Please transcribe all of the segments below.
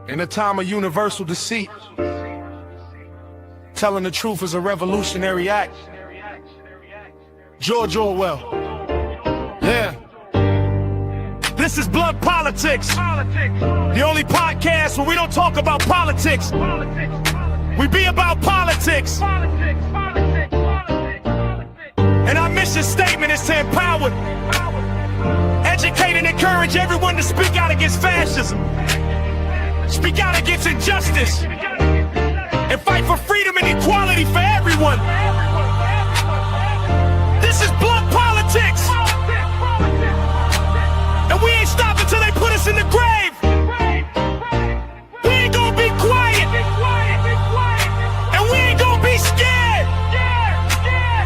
In a time of universal deceit, telling the truth is a revolutionary act. George Orwell. Yeah. This is Blood Politics. The only podcast where we don't talk about politics. We be about politics. And our mission statement is to empower, educate, and encourage everyone to speak out against fascism. Speak out against injustice and fight for freedom and equality for everyone. This is Blood Politics, and we ain't stopping till they put us in the grave. We ain't gonna be quiet, and we ain't gonna be scared,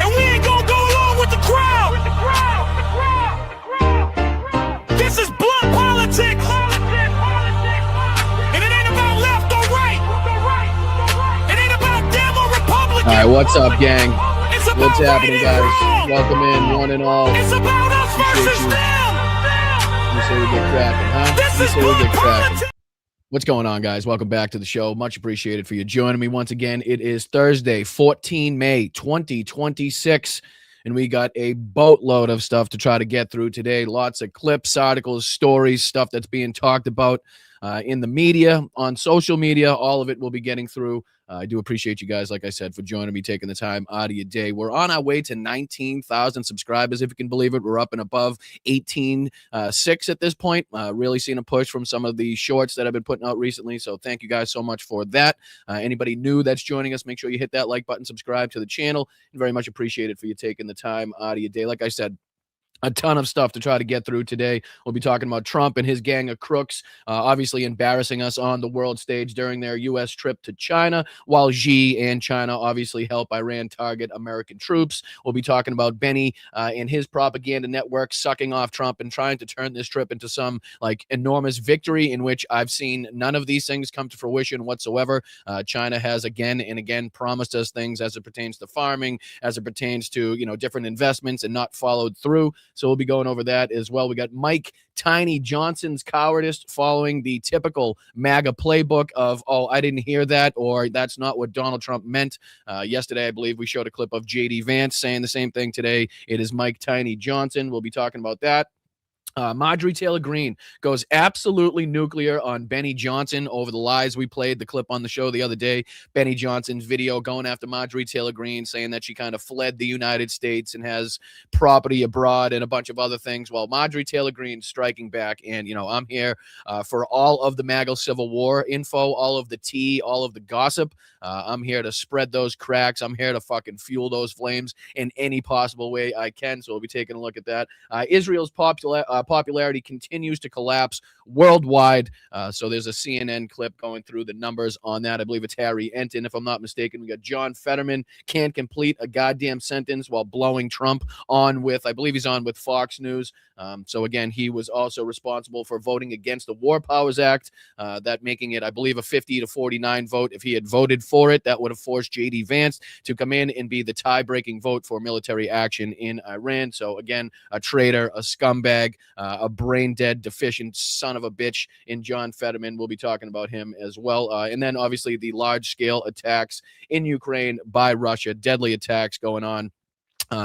and we ain't gonna go along with the crowd. This is Blood Politics. All right, what's up, gang? What's happening, guys? Welcome in, one and all. It's about us versus them. You say we get cracking, huh? You say we get cracking. What's going on, guys? Welcome back to the show. Much appreciated for you joining me once again. It is Thursday, 14 May, 2026, and we got a boatload of stuff to try to get through today. Lots of clips, articles, stories, stuff that's being talked about in the media, on social media. All of it we'll be getting through. I do appreciate you guys, like I said, for joining me, taking the time out of your day. We're on our way to 19,000 subscribers, if you can believe it. We're up and above 18.6 at this point. Really seeing a push from some of the shorts that I've been putting out recently, so thank you guys so much for that. Anybody new that's joining us, make sure you hit that like button, subscribe to the channel, and very much appreciated for you taking the time out of your day. Like I said, a ton of stuff to try to get through today. We'll be talking about Trump and his gang of crooks, obviously embarrassing us on the world stage during their U.S. trip to China, while Xi and China obviously help Iran target American troops. We'll be talking about Benny and his propaganda network sucking off Trump and trying to turn this trip into some like enormous victory in which I've seen none of these things come to fruition whatsoever. China has again and again promised us things as it pertains to farming, as it pertains to, you know, different investments, and not followed through. So we'll be going over that as well. We got Mike Tiny Johnson's cowardice following the typical MAGA playbook of, oh, I didn't hear that, or that's not what Donald Trump meant. Yesterday, I believe we showed a clip of J.D. Vance saying the same thing. Today, it is Mike Tiny Johnson. We'll be talking about that. Marjorie Taylor Greene goes absolutely nuclear on Benny Johnson over the lies we played, the clip on the show the other day. Benny Johnson's video going after Marjorie Taylor Greene, saying that she kind of fled the United States and has property abroad and a bunch of other things. Well, Marjorie Taylor Greene striking back, and, you know, I'm here for all of the MAGA Civil War info, all of the tea, all of the gossip. I'm here to spread those cracks. I'm here to fucking fuel those flames in any possible way I can. So we'll be taking a look at that. Israel's popularity continues to collapse worldwide. So there's a CNN clip going through the numbers on that. I believe it's Harry Enton, if I'm not mistaken. We got John Fetterman can't complete a goddamn sentence while blowing Trump on with, I believe he's on with Fox News. So again, he was also responsible for voting against the War Powers Act, that making it, I believe, a 50-49 vote. If he had voted for it, that would have forced J.D. Vance to come in and be the tie-breaking vote for military action in Iran. So again, a traitor, a scumbag, a brain-dead, deficient son of a bitch in John Fetterman. We'll be talking about him as well. And then obviously the large-scale attacks in Ukraine by Russia, deadly attacks going on.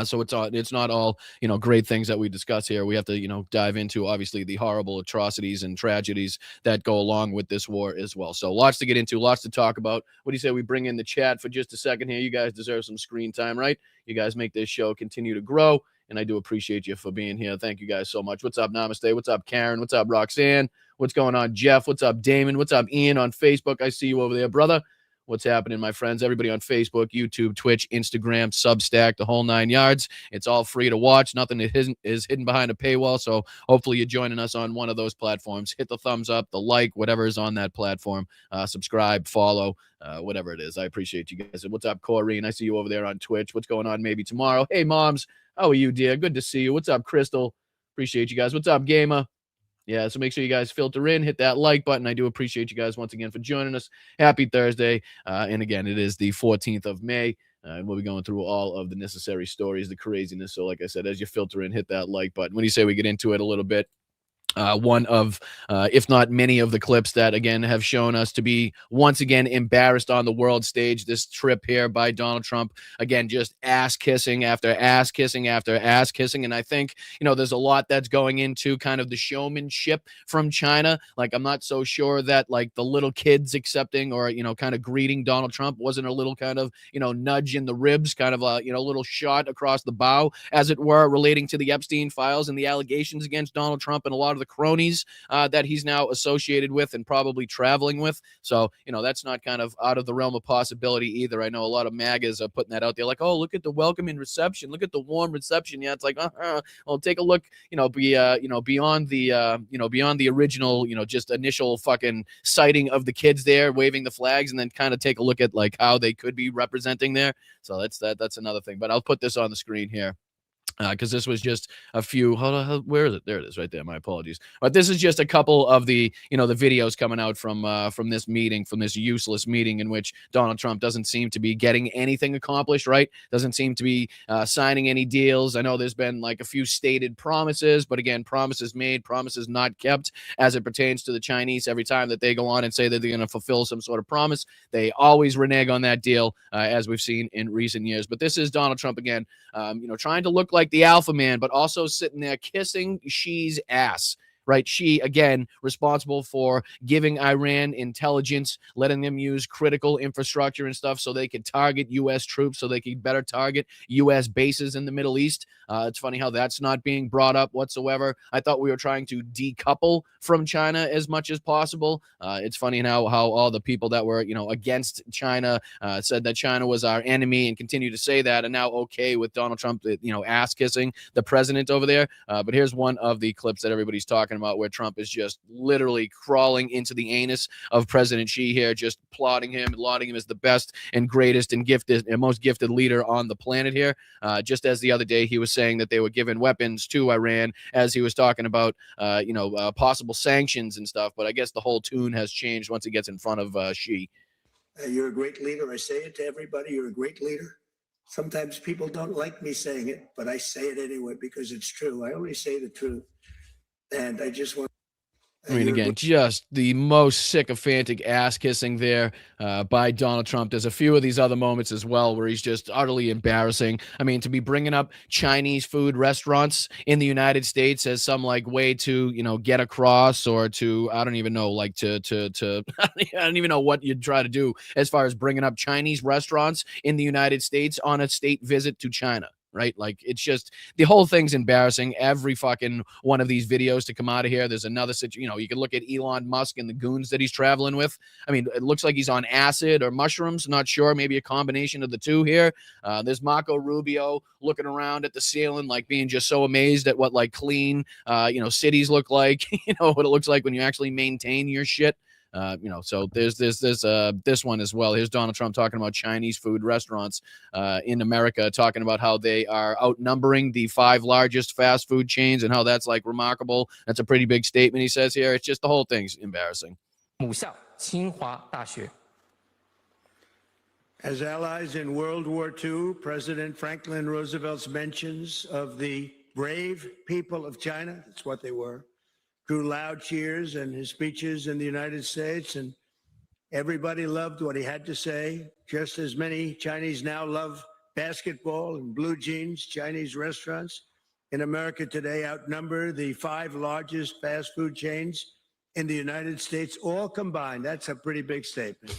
So it's not all, you know, great things that we discuss here. We have to, you know, dive into obviously the horrible atrocities and tragedies that go along with this war as well. So lots to get into, lots to talk about. What do you say we bring in the chat for just a second here? You guys deserve some screen time, right? You guys make this show continue to grow, and I do appreciate you for being here. Thank you guys so much. What's up, Namaste? What's up, Karen? What's up, Roxanne? What's going on, Jeff? What's up, Damon? What's up, Ian on Facebook? I see you over there, brother. What's happening, my friends? Everybody on Facebook, YouTube, Twitch, Instagram, Substack, the whole 9 yards. It's all free to watch. Nothing is hidden behind a paywall. So hopefully you're joining us on one of those platforms. Hit the thumbs up, the like, whatever is on that platform. Subscribe, follow, whatever it is. I appreciate you guys. What's up, Corrine? I see you over there on Twitch. What's going on maybe tomorrow? Hey, moms. How are you, dear? Good to see you. What's up, Crystal? Appreciate you guys. What's up, Gamer? Yeah, so make sure you guys filter in, hit that like button. I do appreciate you guys once again for joining us. Happy Thursday. And again, it is the 14th of May. And we'll be going through all of the necessary stories, the craziness. So like I said, as you filter in, hit that like button. When you say we get into it a little bit, one of, if not many of the clips that, again, have shown us to be once again embarrassed on the world stage. This trip here by Donald Trump, again, just ass kissing after ass kissing after ass kissing. And I think, there's a lot that's going into kind of the showmanship from China. Like, I'm not so sure that like the little kids accepting or, kind of greeting Donald Trump wasn't a little kind of, nudge in the ribs, kind of a, little shot across the bow, as it were, relating to the Epstein files and the allegations against Donald Trump and a lot of the cronies that he's now associated with and probably traveling with. So, that's not kind of out of the realm of possibility either. I know a lot of MAGAs are putting that out there like, oh, look at the welcoming reception. Look at the warm reception. Yeah, it's like, well, take a look, beyond the original, just initial fucking sighting of the kids there waving the flags, and then kind of take a look at like how they could be representing there. So that's another thing. But I'll put this on the screen here, because this was just a few. Where is it? There it is, right there. My apologies, but this is just a couple of the the videos coming out from this meeting, from this useless meeting in which Donald Trump doesn't seem to be getting anything accomplished. Right? Doesn't seem to be signing any deals. I know there's been like a few stated promises, but again, promises made, promises not kept, as it pertains to the Chinese. Every time that they go on and say that they're going to fulfill some sort of promise, they always renege on that deal, as we've seen in recent years. But this is Donald Trump again, trying to look like the alpha man, but also sitting there kissing Xi's ass. Right? Xi, again, responsible for giving Iran intelligence, letting them use critical infrastructure and stuff so they could target U.S. troops, so they could better target U.S. bases in the Middle East. It's funny how that's not being brought up whatsoever. I thought we were trying to decouple from China as much as possible. It's funny how all the people that were, against China said that China was our enemy and continue to say that, and now okay with Donald Trump, ass kissing the president over there. But here's one of the clips that everybody's talking about where Trump is just literally crawling into the anus of President Xi here, just lauding him as the best and greatest and gifted and most gifted leader on the planet here. Just as the other day he was saying that they were giving weapons to Iran, as he was talking about possible sanctions and stuff. But I guess the whole tune has changed once he gets in front of Xi. You're a great leader. I say it to everybody. You're a great leader. Sometimes people don't like me saying it, but I say it anyway because it's true. I only say the truth. And I just want. I mean, again, just the most sycophantic ass kissing there by Donald Trump. There's a few of these other moments as well where he's just utterly embarrassing. I mean, to be bringing up Chinese food restaurants in the United States as some like way to, get across, or to, I don't even know, like to I don't even know what you'd try to do as far as bringing up Chinese restaurants in the United States on a state visit to China. Right? Like, it's just, the whole thing's embarrassing. Every fucking one of these videos to come out of here. There's another situation, you can look at Elon Musk and the goons that he's traveling with. I mean, it looks like he's on acid or mushrooms. Not sure. Maybe a combination of the two here. There's Marco Rubio looking around at the ceiling, like being just so amazed at what like clean, cities look like, what it looks like when you actually maintain your shit. So there's this one as well. Here's Donald Trump talking about Chinese food restaurants in America, talking about how they are outnumbering the 5 largest fast food chains and how that's like remarkable. That's a pretty big statement he says here. It's just, the whole thing's embarrassing. As allies in World War II, President Franklin Roosevelt's mentions of the brave people of China, that's what they were, drew loud cheers in his speeches in the United States, and everybody loved what he had to say. Just as many Chinese now love basketball and blue jeans. Chinese restaurants in America today outnumber the 5 largest fast food chains in the United States, all combined. That's a pretty big statement.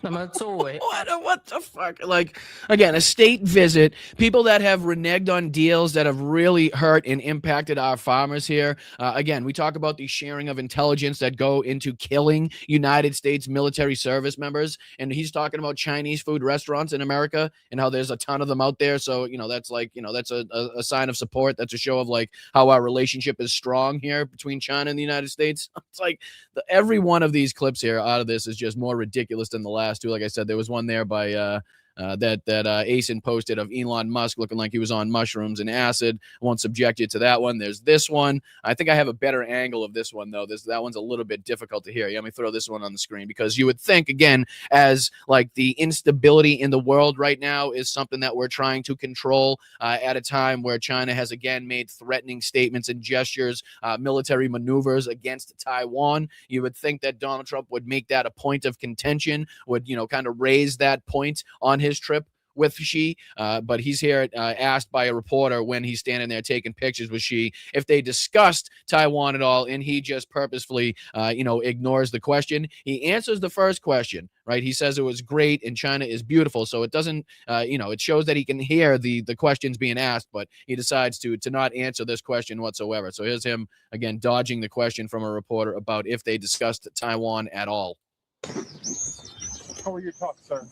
What the fuck? Like, again, a state visit, people that have reneged on deals that have really hurt and impacted our farmers here. Again, we talk about the sharing of intelligence that go into killing United States military service members, and he's talking about Chinese food restaurants in America and how there's a ton of them out there. So, that's like, that's a sign of support. That's a show of like how our relationship is strong here between China and the United States. It's like every one of these clips here out of this is just more ridiculous than the last two. Like I said, there was one there by that Asen posted of Elon Musk looking like he was on mushrooms and acid. I won't subject you to that one. There's this one. I think I have a better angle of this one, though. That one's a little bit difficult to hear. Let me throw this one on the screen, because you would think, again, as like the instability in the world right now is something that we're trying to control at a time where China has again made threatening statements and gestures, military maneuvers against Taiwan. You would think that Donald Trump would make that a point of contention, would, kind of raise that point on his trip with Xi, but he's here asked by a reporter when he's standing there taking pictures with Xi if they discussed Taiwan at all, and he just purposefully, ignores the question. He answers the first question, right? He says it was great and China is beautiful, so it doesn't, it shows that he can hear the questions being asked, but he decides to not answer this question whatsoever. So here's him again dodging the question from a reporter about if they discussed Taiwan at all. How were your talks, sir?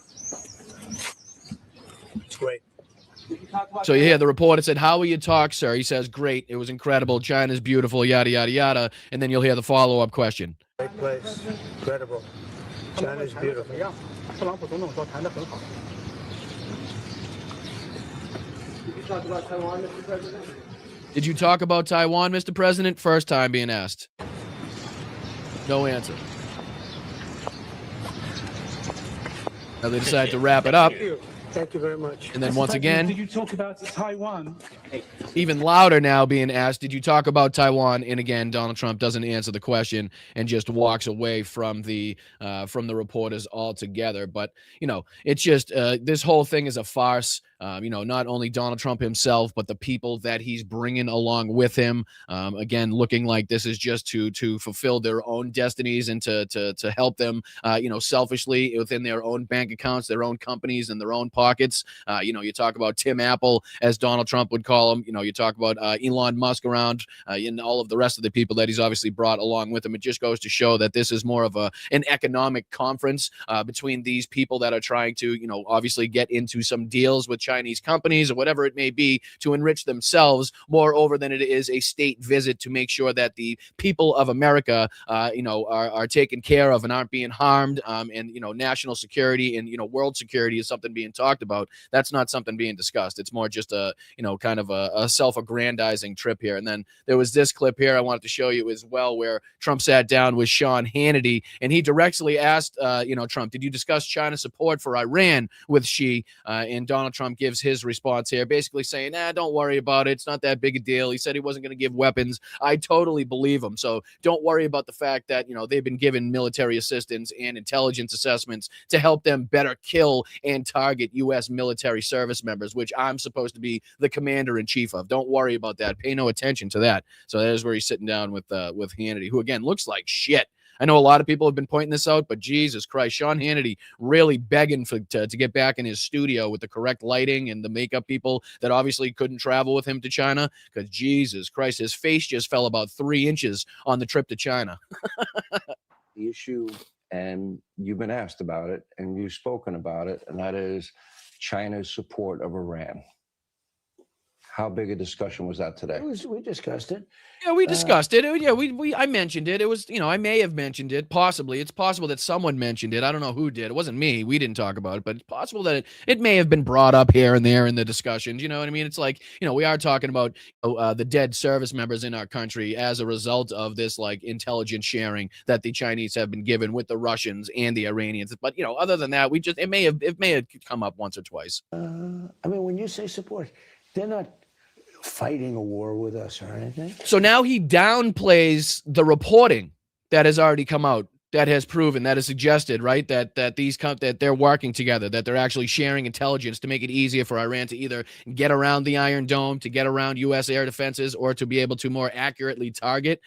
It's great. So you hear the reporter said, "How were your talks, sir?" He says, "Great. It was incredible. China's beautiful, yada, yada, yada." And then you'll hear the follow-up question. Great place. Incredible. China's beautiful. Did you talk about Taiwan, Mr. President? First time being asked. No answer. Now they decide to wrap it up. Thank you very much. And then once again, did you talk about Taiwan? even louder now being asked, did you talk about Taiwan? And again, Donald Trump doesn't answer the question and just walks away from the reporters altogether. But, it's just this whole thing is a farce. Not only Donald Trump himself, but the people that he's bringing along with him, again, looking like this is just to fulfill their own destinies and to help them, selfishly within their own bank accounts, their own companies, and their own pockets. You talk about Tim Apple, as Donald Trump would call him. You talk about Elon Musk around, and all of the rest of the people that he's obviously brought along with him. It just goes to show that this is more of an economic conference between these people that are trying to, obviously get into some deals with Chinese companies or whatever it may be to enrich themselves, moreover than it is a state visit to make sure that the people of America, are taken care of and aren't being harmed. And national security and world security is something being talked about. That's not something being discussed. It's more just a kind of a self-aggrandizing trip here. And then there was this clip here I wanted to show you as well, where Trump sat down with Sean Hannity and he directly asked, Trump, did you discuss China's support for Iran with Xi? And Donald Trump gives his response here, basically saying, don't worry about it. It's not that big a deal. He said he wasn't going to give weapons. I totally believe him. So don't worry about the fact that, they've been given military assistance and intelligence assessments to help them better kill and target U.S. military service members, which I'm supposed to be the commander in chief of. Don't worry about that. Pay no attention to that. So there's where he's sitting down with Hannity, who again looks like shit. I know a lot of people have been pointing this out, but Jesus Christ, Sean Hannity really begging to get back in his studio with the correct lighting and the makeup people that obviously couldn't travel with him to China, because Jesus Christ, his face just fell about 3 inches on the trip to China. The issue, and you've been asked about it and you've spoken about it, and that is China's support of Iran. How big a discussion was that today? We discussed it. Yeah, we discussed it. Yeah, I mentioned it. It was, I may have mentioned it. Possibly. It's possible that someone mentioned it. I don't know who did. It wasn't me. We didn't talk about it, but it's possible that it may have been brought up here and there in the discussions. You know what I mean? It's like, we are talking about the dead service members in our country as a result of this like intelligence sharing that the Chinese have been given with the Russians and the Iranians. But, other than that, it may have come up once or twice. When you say support, they're not fighting a war with us or anything. So now he downplays the reporting that has already come out, that has proven, that has suggested, right, that that they're working together, that they're actually sharing intelligence to make it easier for Iran to either get around the Iron Dome, to get around U.S. air defenses, or to be able to more accurately target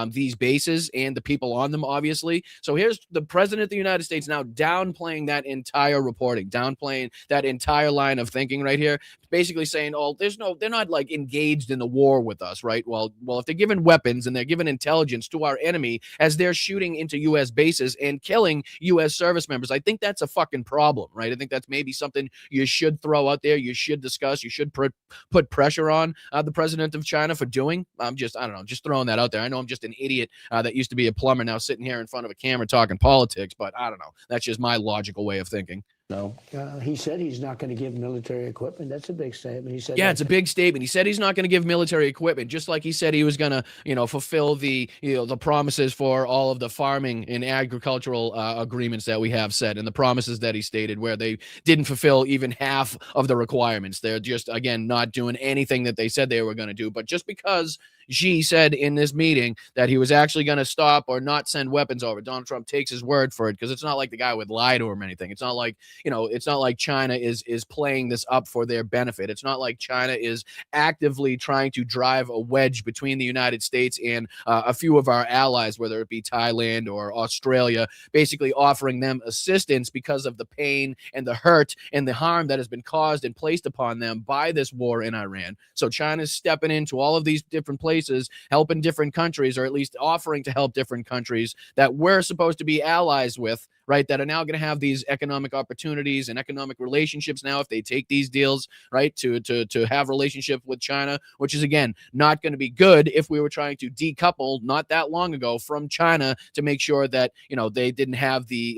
these bases and the people on them, obviously. So here's the president of the United States now downplaying that entire reporting, downplaying that entire line of thinking right here, basically saying, they're not like engaged in the war with us, right? Well, if they're giving weapons and they're giving intelligence to our enemy as they're shooting into U.S. bases and killing U.S. service members, I think that's a fucking problem, right? I think that's maybe something you should throw out there. You should discuss. You should put pressure on the president of China for doing. Just throwing that out there. I know I'm just an idiot that used to be a plumber, now sitting here in front of a camera talking politics, but I don't know. That's just my logical way of thinking. No. He said he's not going to give military equipment. That's a big statement. He said, yeah, it's a big statement. He said he's not going to give military equipment, just like he said he was going to, fulfill the, the promises for all of the farming and agricultural agreements that we have set, and the promises that he stated where they didn't fulfill even half of the requirements. They're just, again, not doing anything that they said they were going to do. But just because Xi said in this meeting that he was actually going to stop or not send weapons over, Donald Trump takes his word for it, because it's not like the guy would lie to him or anything. It's not like, it's not like China is playing this up for their benefit. It's not like China is actively trying to drive a wedge between the United States and a few of our allies, whether it be Thailand or Australia, basically offering them assistance because of the pain and the hurt and the harm that has been caused and placed upon them by this war in Iran. So China's stepping into all of these different places, helping different countries, or at least offering to help different countries that we're supposed to be allies with, right, that are now going to have these economic opportunities and economic relationships now if they take these deals, right, to have relationship with China, which is, again, not going to be good if we were trying to decouple not that long ago from China to make sure that, they didn't have the,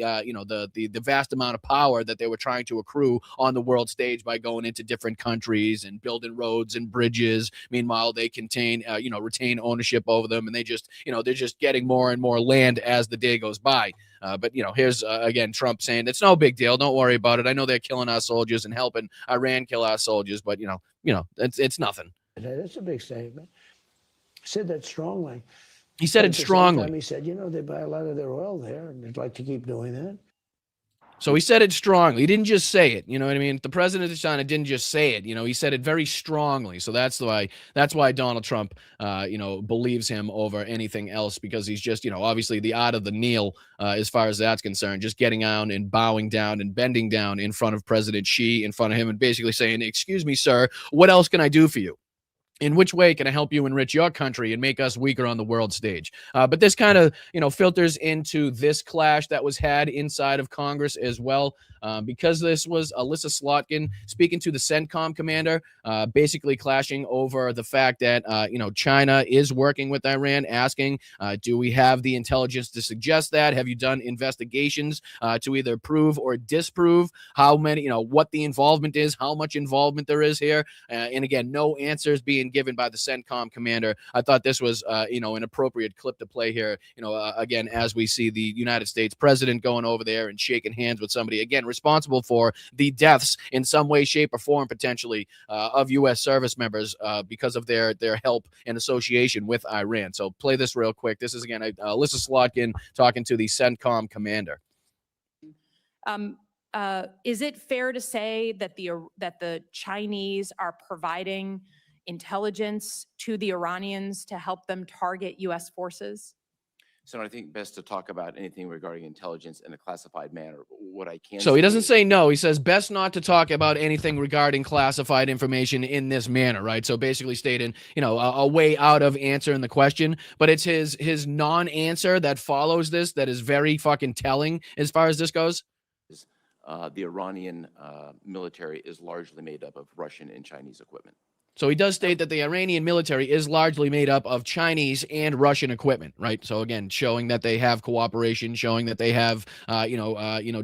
the vast amount of power that they were trying to accrue on the world stage by going into different countries and building roads and bridges. Meanwhile, they retain ownership over them, and they just, they're just getting more and more land as the day goes by. But here's again Trump saying it's no big deal. Don't worry about it. I know they're killing our soldiers and helping Iran kill our soldiers, but it's nothing. That's a big statement. He said that strongly. He said it strongly. He said, they buy a lot of their oil there, and they'd like to keep doing that. So he said it strongly. He didn't just say it. You know what I mean? The president of China didn't just say it. He said it very strongly. So that's why Donald Trump, believes him over anything else, because he's just, obviously the art of the kneel, as far as that's concerned, just getting down and bowing down and bending down in front of President Xi, in front of him, and basically saying, "Excuse me, sir, what else can I do for you? In which way can I help you enrich your country and make us weaker on the world stage?" But this kind of, filters into this clash that was had inside of Congress as well, because this was Alyssa Slotkin speaking to the CENTCOM commander, basically clashing over the fact that, China is working with Iran, asking, do we have the intelligence to suggest that? Have you done investigations to either prove or disprove how many, what the involvement is, how much involvement there is here? And again, no answers being given by the CENTCOM commander. I thought this was, an appropriate clip to play here. Again, as we see the United States president going over there and shaking hands with somebody, again, responsible for the deaths in some way, shape, or form, potentially, of U.S. service members because of their help and association with Iran. So play this real quick. This is, again, Alyssa Slotkin talking to the CENTCOM commander. Is it fair to say that the Chinese are providing intelligence to the Iranians to help them target U.S. forces? So I think best to talk about anything regarding intelligence in a classified manner. What I can So he doesn't say no. He says best not to talk about anything regarding classified information in this manner, right? So basically stating, a way out of answering the question, but it's his non-answer that follows this that is very fucking telling as far as this goes. The Iranian military is largely made up of Russian and Chinese equipment. So he does state that the Iranian military is largely made up of Chinese and Russian equipment, right? So again, showing that they have cooperation, showing that they have,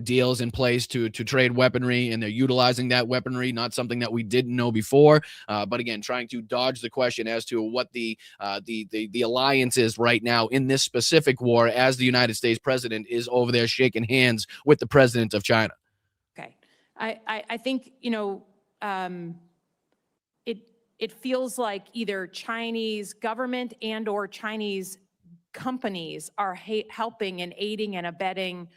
deals in place to trade weaponry, and they're utilizing that weaponry, not something that we didn't know before. But again, trying to dodge the question as to what the alliance is right now in this specific war, as the United States president is over there shaking hands with the president of China. Okay, I think it feels like either Chinese government and or Chinese companies are helping and aiding and abetting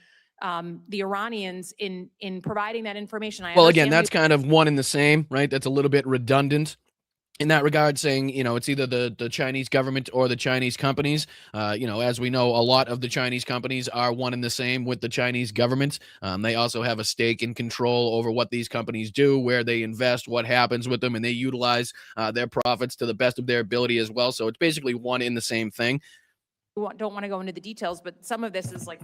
the Iranians in providing that information. Well, again, that's kind of one and the same, right? That's a little bit redundant in that regard, saying, it's either the Chinese government or the Chinese companies. As we know, a lot of the Chinese companies are one and the same with the Chinese government. They also have a stake and control over what these companies do, where they invest, what happens with them, and they utilize their profits to the best of their ability as well. So it's basically one and the same thing. Don't want to go into the details, but some of this is like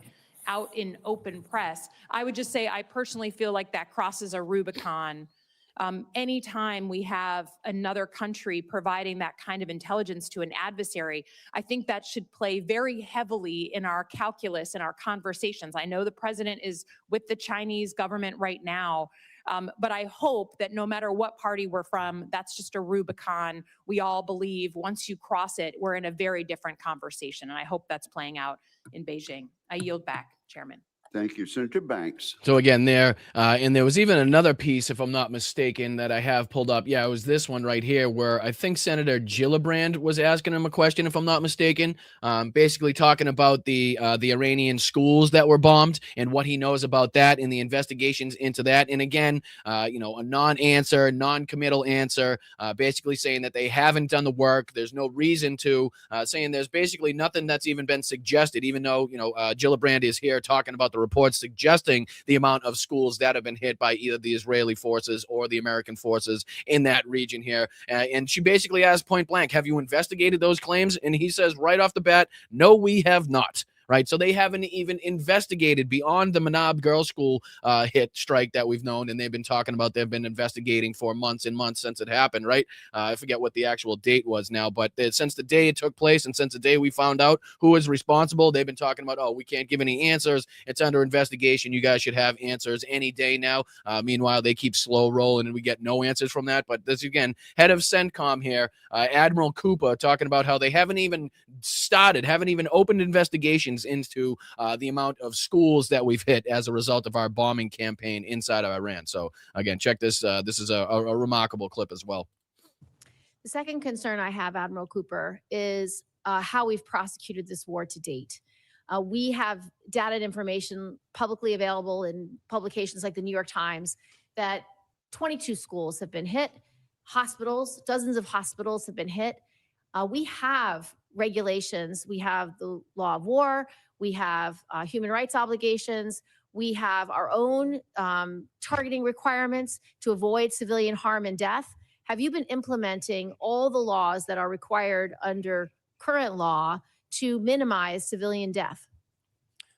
out in open press. I would just say I personally feel like that crosses a Rubicon Anytime we have another country providing that kind of intelligence to an adversary, I think that should play very heavily in our calculus and our conversations. I know the president is with the Chinese government right now, but I hope that no matter what party we're from, that's just a Rubicon. We all believe once you cross it, we're in a very different conversation. And I hope that's playing out in Beijing. I yield back, Chairman. Thank you, Senator Banks. So again, and there was even another piece, if I'm not mistaken, that I have pulled up. Yeah, it was this one right here, where I think Senator Gillibrand was asking him a question, if I'm not mistaken, basically talking about the Iranian schools that were bombed and what he knows about that and the investigations into that. And again, a non-answer, non-committal answer, basically saying that they haven't done the work. There's no reason to, saying there's basically nothing that's even been suggested, even though, Gillibrand is here talking about the reports suggesting the amount of schools that have been hit by either the Israeli forces or the American forces in that region here. And she basically asked point blank, have you investigated those claims? And he says right off the bat, no, we have not. Right. So they haven't even investigated beyond the Manab Girls' School hit strike that we've known. And they've been talking about, they've been investigating for months and months since it happened. Right. I forget what the actual date was now, but since the day it took place and since the day we found out who is responsible, they've been talking about, oh, we can't give any answers. It's under investigation. You guys should have answers any day now. Meanwhile, they keep slow rolling and we get no answers from that. But this, again, head of CENTCOM here, Admiral Cooper, talking about how they haven't even opened investigations into the amount of schools that we've hit as a result of our bombing campaign inside of Iran. So again, check this. This is a remarkable clip as well. The second concern I have, Admiral Cooper, is how we've prosecuted this war to date. We have data and information publicly available in publications like the New York Times that 22 schools have been hit, hospitals, dozens of hospitals have been hit. We have regulations. We have the law of war. We have human rights obligations. We have our own targeting requirements to avoid civilian harm and death. Have you been implementing all the laws that are required under current law to minimize civilian death?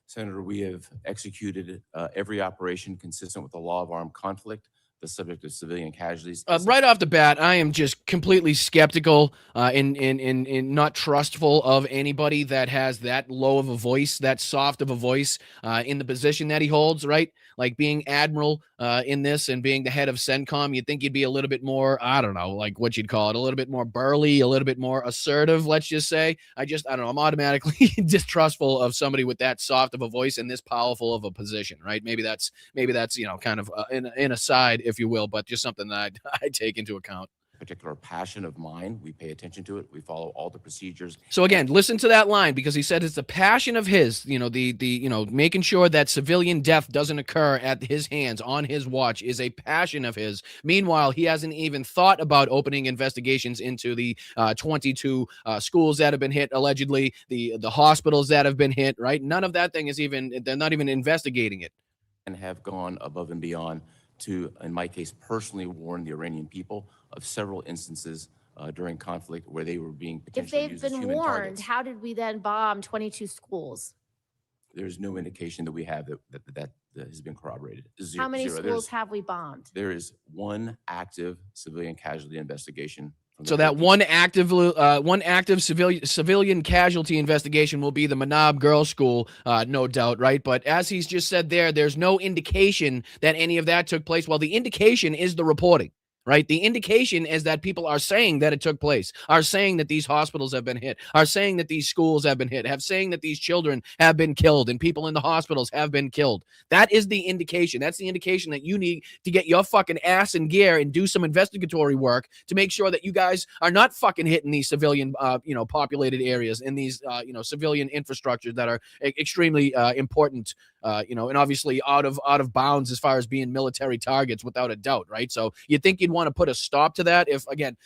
Senator, we have executed every operation consistent with the law of armed conflict, the subject of civilian casualties. Right off the bat, I am just completely skeptical and not trustful of anybody that has that low of a voice, that soft of a voice in the position that he holds, right? Like being admiral in this and being the head of CENTCOM, you'd think you'd be a little bit more, I don't know, like what you'd call it, a little bit more burly, a little bit more assertive, let's just say. I don't know, I'm automatically distrustful of somebody with that soft of a voice and this powerful of a position, right? Maybe that's kind of an aside, if you will, but just something that I take into account. Particular passion of mine. We pay attention to it. We follow all the procedures. So again, listen to that line, because he said it's a passion of his, making sure that civilian death doesn't occur at his hands on his watch is a passion of his. Meanwhile, he hasn't even thought about opening investigations into the 22 schools that have been hit, allegedly, the hospitals that have been hit, right? None of that thing is they're not even investigating it. And have gone above and beyond to, in my case, personally warn the Iranian people of several instances during conflict where they were being potentially used as human targets. If they've been warned, how did we then bomb 22 schools? There's no indication that we have that has been corroborated. How many schools have we bombed? There is one active civilian casualty investigation. So that one active civilian casualty investigation will be the Manab Girls' School, no doubt, right? But as he's just said there's no indication that any of that took place. Well, the indication is the reporting. Right? The indication is that people are saying that it took place, are saying that these hospitals have been hit, are saying that these schools have been hit, saying that these children have been killed and people in the hospitals have been killed. That is the indication. That's the indication that you need to get your fucking ass in gear and do some investigatory work to make sure that you guys are not fucking hitting these civilian, populated areas and these, civilian infrastructures that are extremely important, and obviously out of bounds as far as being military targets, without a doubt, right? So you'd think you'd want to put a stop to that if, again,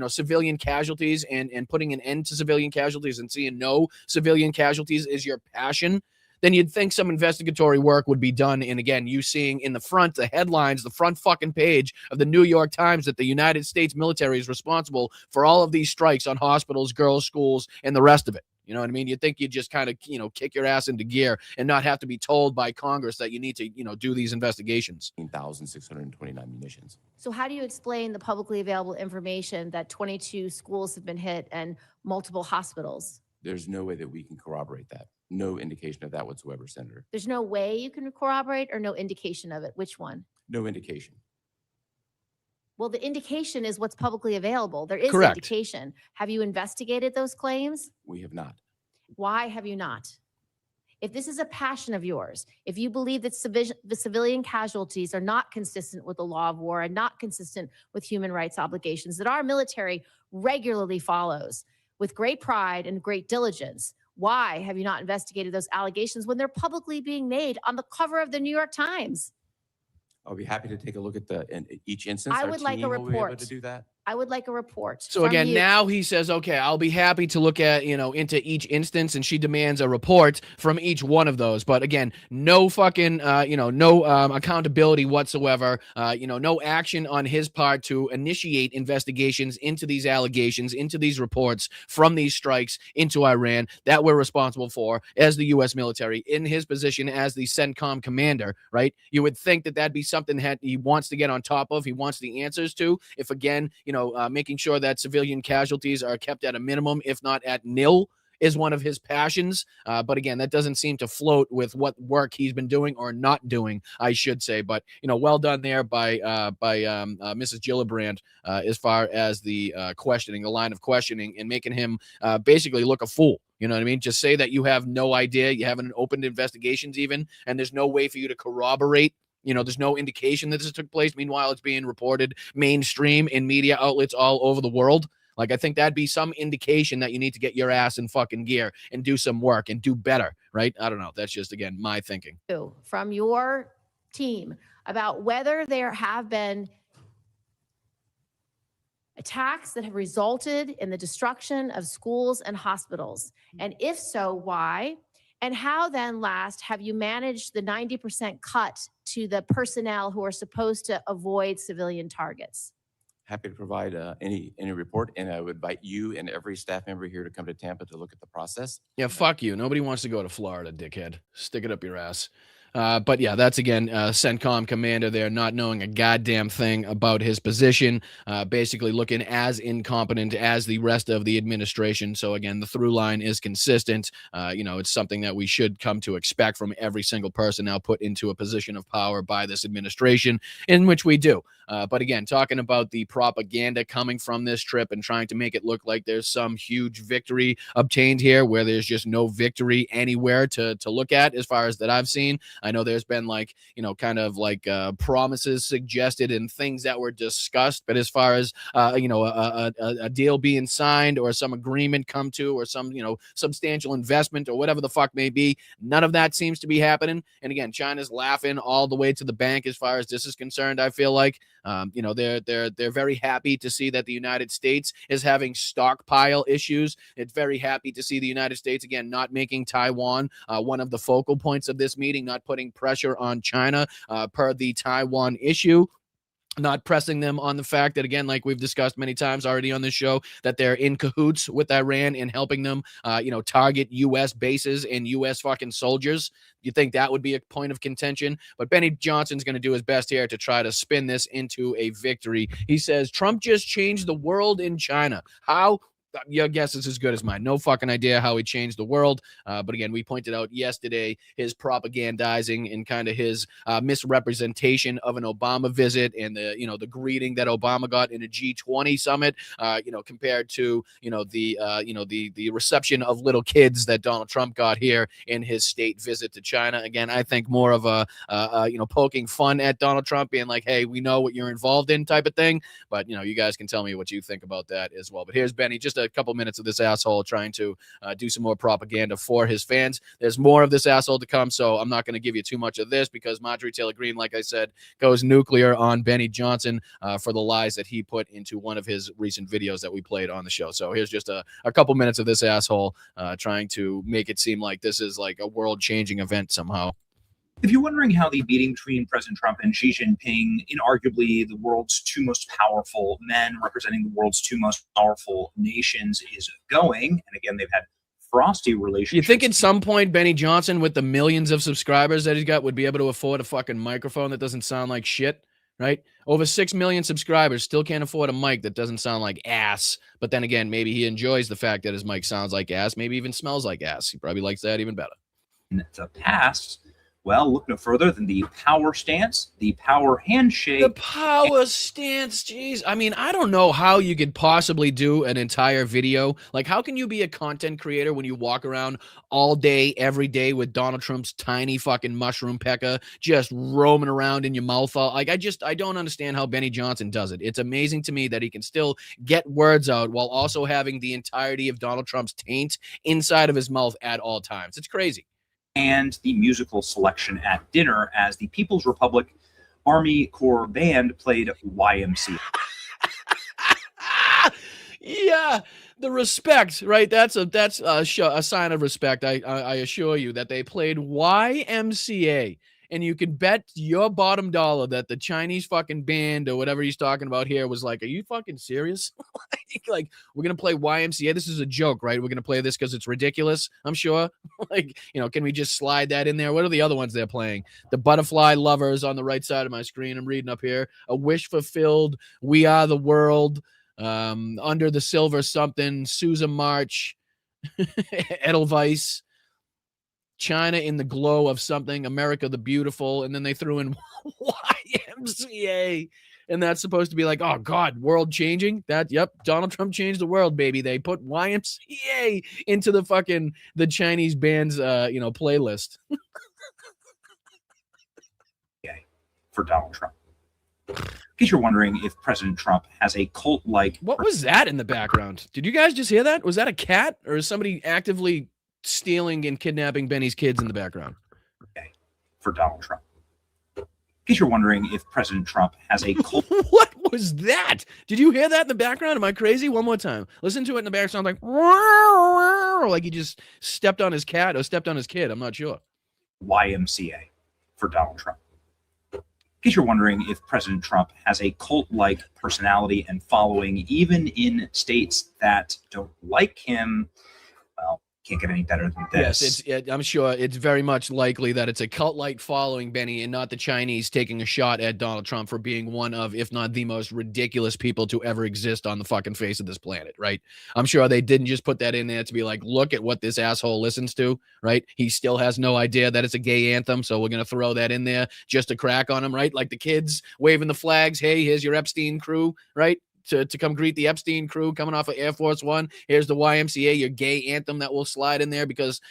civilian casualties and putting an end to civilian casualties and seeing no civilian casualties is your passion, then you'd think some investigatory work would be done. And again, you seeing in the front, the headlines, the front fucking page of the New York Times that the United States military is responsible for all of these strikes on hospitals, girls' schools, and the rest of it. You know what I mean? You'd think you'd just kind of, kick your ass into gear and not have to be told by Congress that you need to, do these investigations. 1,629 munitions. So how do you explain the publicly available information that 22 schools have been hit and multiple hospitals? There's no way that we can corroborate that. No indication of that whatsoever, Senator. There's no way you can corroborate or no indication of it? Which one? No indication. Well, the indication is what's publicly available. There is Correct. indication. Have you investigated those claims? We have not. Why have you not? If this is a passion of yours, if you believe that the civilian casualties are not consistent with the law of war and not consistent with human rights obligations that our military regularly follows with great pride and great diligence, why have you not investigated those allegations when they're publicly being made on the cover of the New York Times? I'll be happy to take a look at each instance. I would like a Our team will be able report. to do that. I would like a report. So from again, you. now he says, okay, I'll be happy to look at, into each instance, and she demands a report from each one of those. But again, no fucking, no accountability whatsoever, no action on his part to initiate investigations into these allegations, into these reports from these strikes into Iran that we're responsible for as the U.S. military in his position as the CENTCOM commander, right? You would think that that'd be something that he wants to get on top of. He wants the answers to, if again, making sure that civilian casualties are kept at a minimum, if not at nil, is one of his passions. But again, that doesn't seem to float with what work he's been doing or not doing, I should say. But, well done there by Mrs. Gillibrand as far as the questioning, the line of questioning, and making him basically look a fool. You know what I mean? Just say that you have no idea, you haven't opened investigations even, and there's no way for you to corroborate. There's no indication that this took place. Meanwhile, it's being reported mainstream in media outlets all over the world. Like, I think that'd be some indication that you need to get your ass in fucking gear and do some work and do better, right? I don't know. That's just, again, my thinking. From your team about whether there have been attacks that have resulted in the destruction of schools and hospitals. And if so, why? And how then last have you managed the 90% cut to the personnel who are supposed to avoid civilian targets? Happy to provide any report, and I would invite you and every staff member here to come to Tampa to look at the process. Yeah, fuck you. Nobody wants to go to Florida, dickhead. Stick it up your ass. But yeah, that's again, CENTCOM commander there, not knowing a goddamn thing about his position, basically looking as incompetent as the rest of the administration. So again, the through line is consistent. It's something that we should come to expect from every single person now put into a position of power by this administration, in which we do. But again, talking about the propaganda coming from this trip and trying to make it look like there's some huge victory obtained here where there's just no victory anywhere to look at as far as that I've seen. I know there's been promises suggested and things that were discussed, but as far as a deal being signed or some agreement come to or some substantial investment or whatever the fuck may be, none of that seems to be happening. And again, China's laughing all the way to the bank as far as this is concerned. I feel like they're very happy to see that the United States is having stockpile issues. It's very happy to see the United States again not making Taiwan one of the focal points of this meeting, not putting pressure on China per the Taiwan issue. Not pressing them on the fact that, again, like we've discussed many times already on this show, that they're in cahoots with Iran in helping them, target U.S. bases and U.S. fucking soldiers. You think that would be a point of contention? But Benny Johnson's going to do his best here to try to spin this into a victory. He says, Trump just changed the world in China. How? Your guess is as good as mine. No fucking idea how he changed the world. But again, we pointed out yesterday his propagandizing and kind of his misrepresentation of an Obama visit and the greeting that Obama got in a G20 summit, compared to, the reception of little kids that Donald Trump got here in his state visit to China. Again, I think more of a poking fun at Donald Trump, being like, hey, we know what you're involved in type of thing. But, you guys can tell me what you think about that as well. But here's Benny, just a couple minutes of this asshole trying to do some more propaganda for his fans. There's more of this asshole to come, so I'm not going to give you too much of this because Marjorie Taylor Greene, like I said, goes nuclear on Benny Johnson for the lies that he put into one of his recent videos that we played on the show. So here's just a couple minutes of this asshole trying to make it seem like this is like a world-changing event somehow. If you're wondering how the meeting between President Trump and Xi Jinping, in arguably the world's two most powerful men representing the world's two most powerful nations, is going, and again, they've had frosty You relationship. think at some point Benny Johnson, with the millions of subscribers that he's got, would be able to afford a fucking microphone that doesn't sound like shit, right? Over 6 million subscribers, still can't afford a mic that doesn't sound like ass. But then again, maybe he enjoys the fact that his mic sounds like ass, maybe even smells like ass. He probably likes that even better. In the past, well, look no further than the power stance, the power handshake. The power stance, jeez. I mean, I don't know how you could possibly do an entire video. Like, how can you be a content creator when you walk around all day, every day with Donald Trump's tiny fucking mushroom pecker just roaming around in your mouth? Like, I don't understand how Benny Johnson does it. It's amazing to me that he can still get words out while also having the entirety of Donald Trump's taint inside of his mouth at all times. It's crazy. And the musical selection at dinner as the People's Republic Army Corps Band played YMCA. Yeah, the respect, right? That's a sign of respect. I assure you that they played YMCA, and you can bet your bottom dollar that the Chinese fucking band or whatever he's talking about here was like, "Are you fucking serious? Like, we're gonna play YMCA? This is a joke, right? We're gonna play this because it's ridiculous. I'm sure. Like, can we just slide that in there? What are the other ones they're playing? The Butterfly Lovers on the right side of my screen. I'm reading up here. A Wish Fulfilled. We Are the World. Under the Silver Something. Sousa March. Edelweiss. China in the Glow of Something. America the Beautiful. And then they threw in YMCA. And that's supposed to be like, oh, God, world changing? Yep, Donald Trump changed the world, baby. They put YMCA into the Chinese band's, playlist. For Donald Trump. In case you're wondering if President Trump has a cult-like... What was that in the background? Did you guys just hear that? Was that a cat? Or is somebody actively stealing and kidnapping Benny's kids in the background? For Donald Trump. In case you're wondering if President Trump has a cult... What was that? Did you hear that in the background? Am I crazy? One more time. Listen to it in the background, like he just stepped on his cat or stepped on his kid. I'm not sure. YMCA for Donald Trump. In case you're wondering if President Trump has a cult-like personality and following, even in states that don't like him, well, can't get any better than this. Yes, I'm sure it's very much likely that it's a cult-like following, Benny, and not the Chinese taking a shot at Donald Trump for being one of, if not the most ridiculous people to ever exist on the fucking face of this planet, right? I'm sure they didn't just put that in there to be like, look at what this asshole listens to, right? He still has no idea that it's a gay anthem, so we're going to throw that in there just to crack on him, right? Like the kids waving the flags, hey, here's your Epstein crew, right? To come greet the Epstein crew coming off of Air Force One. Here's the YMCA, your gay anthem that will slide in there because,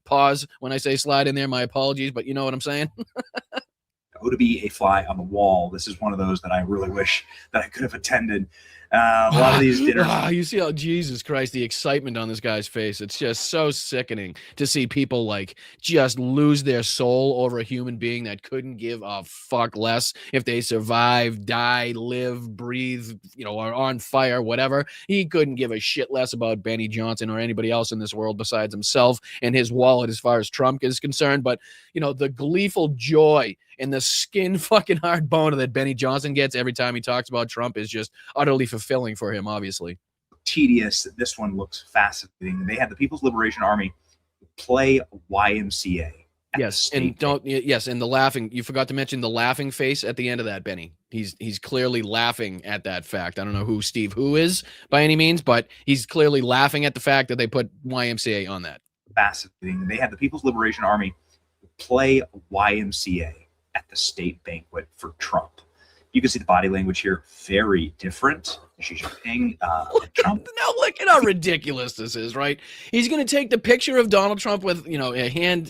pause when I say slide in there, my apologies, but you know what I'm saying? Oh, to be a fly on the wall. This is one of those that I really wish that I could have attended. A lot of these dinners. You see how, Jesus Christ, the excitement on this guy's face. It's just so sickening to see people like just lose their soul over a human being that couldn't give a fuck less if they survive, die, live, breathe, are on fire, whatever. He couldn't give a shit less about Benny Johnson or anybody else in this world besides himself and his wallet as far as Trump is concerned. But, the gleeful joy and the skin fucking hard boner that Benny Johnson gets every time he talks about Trump is just utterly fulfilling for him, obviously. Tedious. This one looks fascinating. They had the People's Liberation Army play YMCA. Yes, and and the laughing. You forgot to mention the laughing face at the end of that, Benny. He's clearly laughing at that fact. I don't know who Steve Who is by any means, but he's clearly laughing at the fact that they put YMCA on that. Fascinating. They had the People's Liberation Army play YMCA at the state banquet for Trump. You can see the body language here, very different. Xi Jinping, Trump. Now look at how ridiculous this is, right? He's going to take the picture of Donald Trump with, a hand,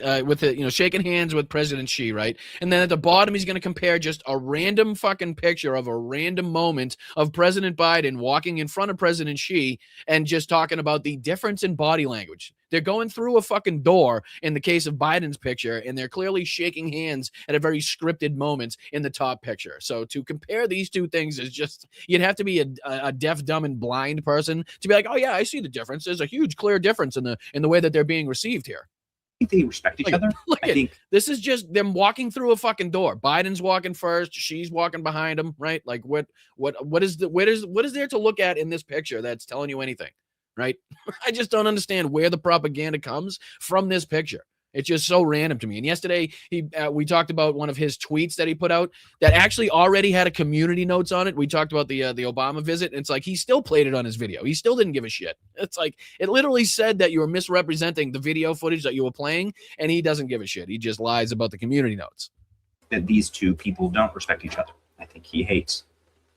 shaking hands with President Xi, right? And then at the bottom, he's going to compare just a random fucking picture of a random moment of President Biden walking in front of President Xi and just talking about the difference in body language. They're going through a fucking door in the case of Biden's picture, and they're clearly shaking hands at a very scripted moment in the top picture. So to compare these two things is just, you'd have to be a deaf, dumb, and blind person to be like, oh yeah, I see the difference. There's a huge, clear difference in the way that they're being received here. I think they respect each other. I think this is just them walking through a fucking door. Biden's walking first, she's walking behind him, right? Like what is there to look at in this picture that's telling you anything? right? I just don't understand where the propaganda comes from this picture. It's just so random to me. And yesterday, we talked about one of his tweets that he put out that actually already had a community notes on it. We talked about the Obama visit, and it's like he still played it on his video. He still didn't give a shit. It's like it literally said that you were misrepresenting the video footage that you were playing, and he doesn't give a shit. He just lies about the community notes. That these two people don't respect each other. I think he hates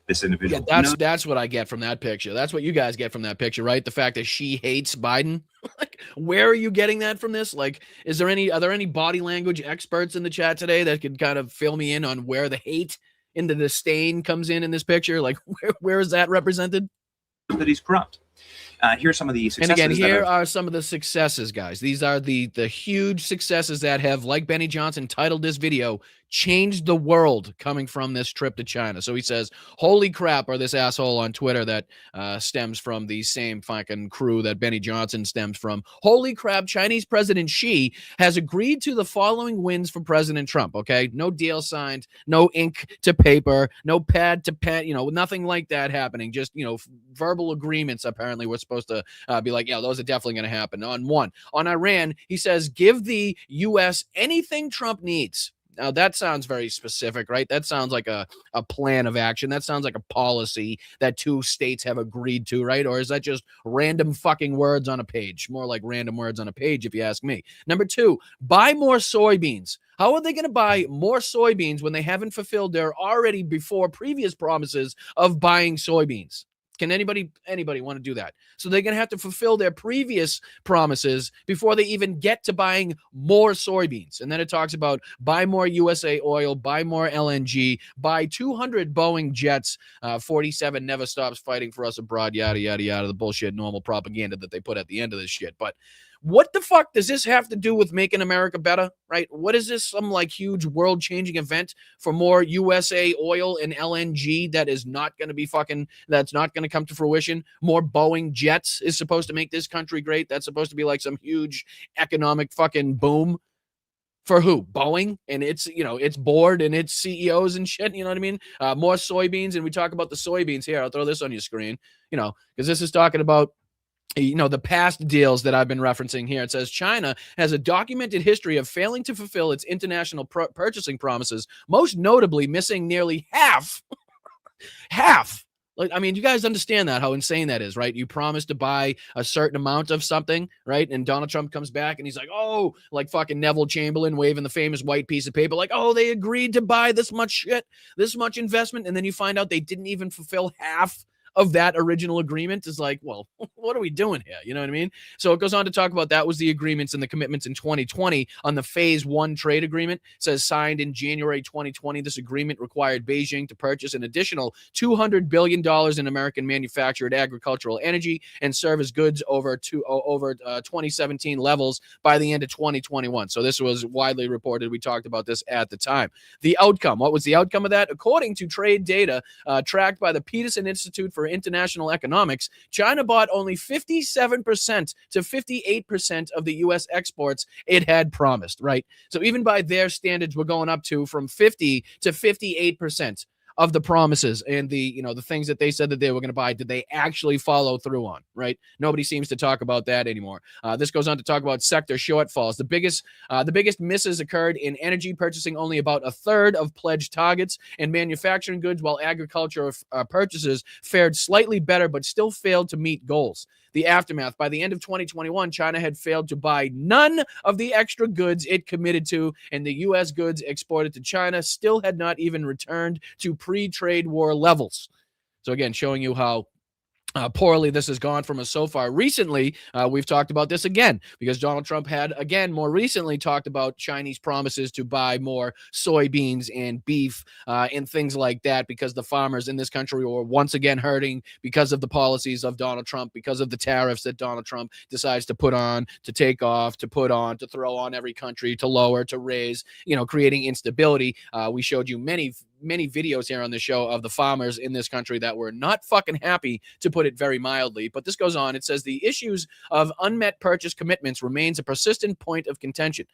this individual. Yeah, that's what I get from that picture. That's what you guys get from that picture, right? The fact that she hates Biden. Like, where are you getting that from this? Like, are there any body language experts in the chat today that could kind of fill me in on where the hate and the disdain comes in this picture? Like, where is that represented? That he's corrupt. Here's some of the successes. And again, here are some of the successes, guys. These are the huge successes that have, like Benny Johnson titled this video, changed the world coming from this trip to China. So he says, holy crap, or this asshole on Twitter that stems from the same fucking crew that Benny Johnson stems from. Holy crap, Chinese President Xi has agreed to the following wins for President Trump, okay? No deal signed, no ink to paper, no pad to pen, nothing like that happening. Just, verbal agreements apparently were supposed to be like, yeah, those are definitely going to happen. On Iran, he says, give the U.S. anything Trump needs. Now, that sounds very specific, right? That sounds like a plan of action. That sounds like a policy that two states have agreed to, right? Or is that just random fucking words on a page? More like random words on a page, if you ask me. Number 2, buy more soybeans. How are they going to buy more soybeans when they haven't fulfilled their already before previous promises of buying soybeans? Can anybody want to do that? So they're going to have to fulfill their previous promises before they even get to buying more soybeans. And then it talks about buy more USA oil, buy more LNG, buy 200 Boeing jets, 47 never stops fighting for us abroad, yada, yada, yada, the bullshit normal propaganda that they put at the end of this shit. But what the fuck does this have to do with making America better, right? What is this, some like huge world-changing event for more USA oil and LNG that is not going to be that's not going to come to fruition? More Boeing jets is supposed to make this country great. That's supposed to be like some huge economic fucking boom. For who? Boeing and its board and its CEOs and shit. You know what I mean? More soybeans. And we talk about the soybeans here. I'll throw this on your screen, because this is talking about the past deals that I've been referencing here. It says China has a documented history of failing to fulfill its international purchasing promises, most notably missing nearly half. Like, I mean, you guys understand that, how insane that is, right? You promise to buy a certain amount of something, right? And Donald Trump comes back and he's like, oh, like fucking Neville Chamberlain waving the famous white piece of paper, like, oh, they agreed to buy this much shit, this much investment. And then you find out they didn't even fulfill half of that original agreement. Is like, well, what are we doing here? You know what I mean? So it goes on to talk about that was the agreements and the commitments in 2020 on the phase 1 trade agreement. It says signed in January 2020. This agreement required Beijing to purchase an additional $200 billion in American manufactured agricultural energy and service goods over 2017 levels by the end of 2021. So this was widely reported. We talked about this at the time. The outcome, what was the outcome of that? According to trade data tracked by the Peterson Institute for International Economics, China bought only 57% to 58% of the U.S. exports it had promised, right? So even by their standards, we're going up to from 50 to 58% of the promises and the things that they said that they were going to buy, did they actually follow through on, right? Nobody seems to talk about that anymore. This goes on to talk about sector shortfalls. The biggest misses occurred in energy, purchasing only about a third of pledged targets, and manufacturing goods, while agriculture purchases fared slightly better but still failed to meet goals. The aftermath: by the end of 2021, China had failed to buy none of the extra goods it committed to, and the U.S. goods exported to China still had not even returned to pre-trade war levels. So again, showing you how poorly this has gone from us so far. Recently, we've talked about this again because Donald Trump had, again, more recently talked about Chinese promises to buy more soybeans and beef and things like that because the farmers in this country were once again hurting because of the policies of Donald Trump, because of the tariffs that Donald Trump decides to put on, to take off, to put on, to throw on every country, to lower, to raise, creating instability. We showed you many videos here on the show of the farmers in this country that were not fucking happy, to put it very mildly. But this goes on. It says the issues of unmet purchase commitments remains a persistent point of contention.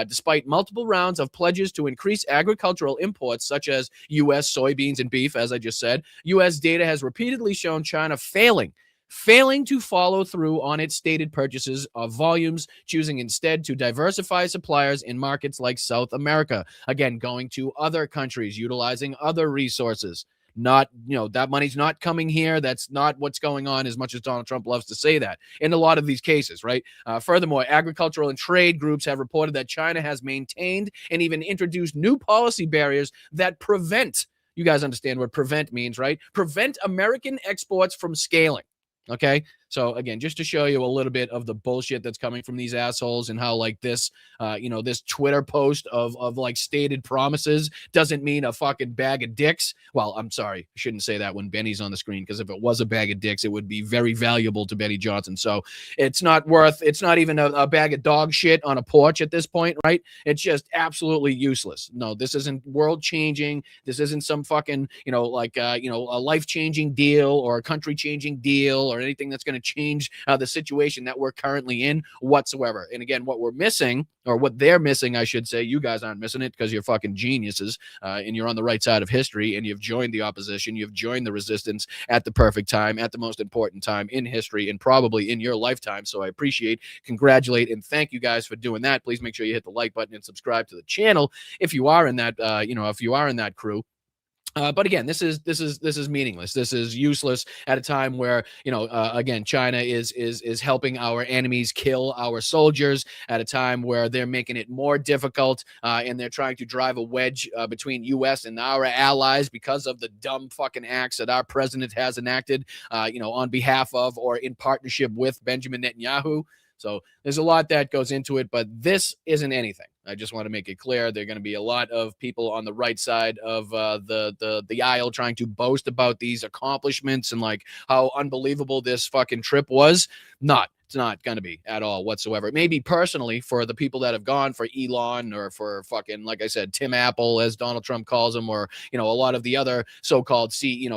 Despite multiple rounds of pledges to increase agricultural imports, such as U.S. soybeans and beef, as I just said, U.S. data has repeatedly shown China failing failing to follow through on its stated purchases of volumes, choosing instead to diversify suppliers in markets like South America. Again, going to other countries, utilizing other resources. Not, that money's not coming here. That's not what's going on, as much as Donald Trump loves to say that in a lot of these cases, right? Furthermore, agricultural and trade groups have reported that China has maintained and even introduced new policy barriers that prevent, you guys understand what prevent means, right? Prevent American exports from scaling. Okay. So again, just to show you a little bit of the bullshit that's coming from these assholes, and how like this, this Twitter post of like stated promises doesn't mean a fucking bag of dicks. Well, I'm sorry, I shouldn't say that when Benny's on the screen, because if it was a bag of dicks, it would be very valuable to Benny Johnson. So it's not even a bag of dog shit on a porch at this point, right? It's just absolutely useless. No, this isn't world changing. This isn't some fucking, a life changing deal or a country changing deal or anything that's going to change the situation that we're currently in whatsoever. And again, what we're missing, or what they're missing, I should say, you guys aren't missing it because you're fucking geniuses, and you're on the right side of history, and you've joined the opposition, you've joined the resistance at the perfect time, at the most important time in history, and probably in your lifetime. So I appreciate, congratulate, and thank you guys for doing that. Please make sure you hit the like button and subscribe to the channel if you are in that, if you are in that crew. But again, this is meaningless. This is useless at a time where, again, China is helping our enemies kill our soldiers, at a time where they're making it more difficult, and they're trying to drive a wedge between U.S. and our allies because of the dumb fucking acts that our president has enacted, on behalf of or in partnership with Benjamin Netanyahu. So there's a lot that goes into it, but this isn't anything. I just want to make it clear. There are going to be a lot of people on the right side of the aisle trying to boast about these accomplishments and like how unbelievable this fucking trip was. It's not going to be at all whatsoever. Maybe personally for the people that have gone, for Elon or for fucking, like I said, Tim Apple, as Donald Trump calls him, or, a lot of the other so-called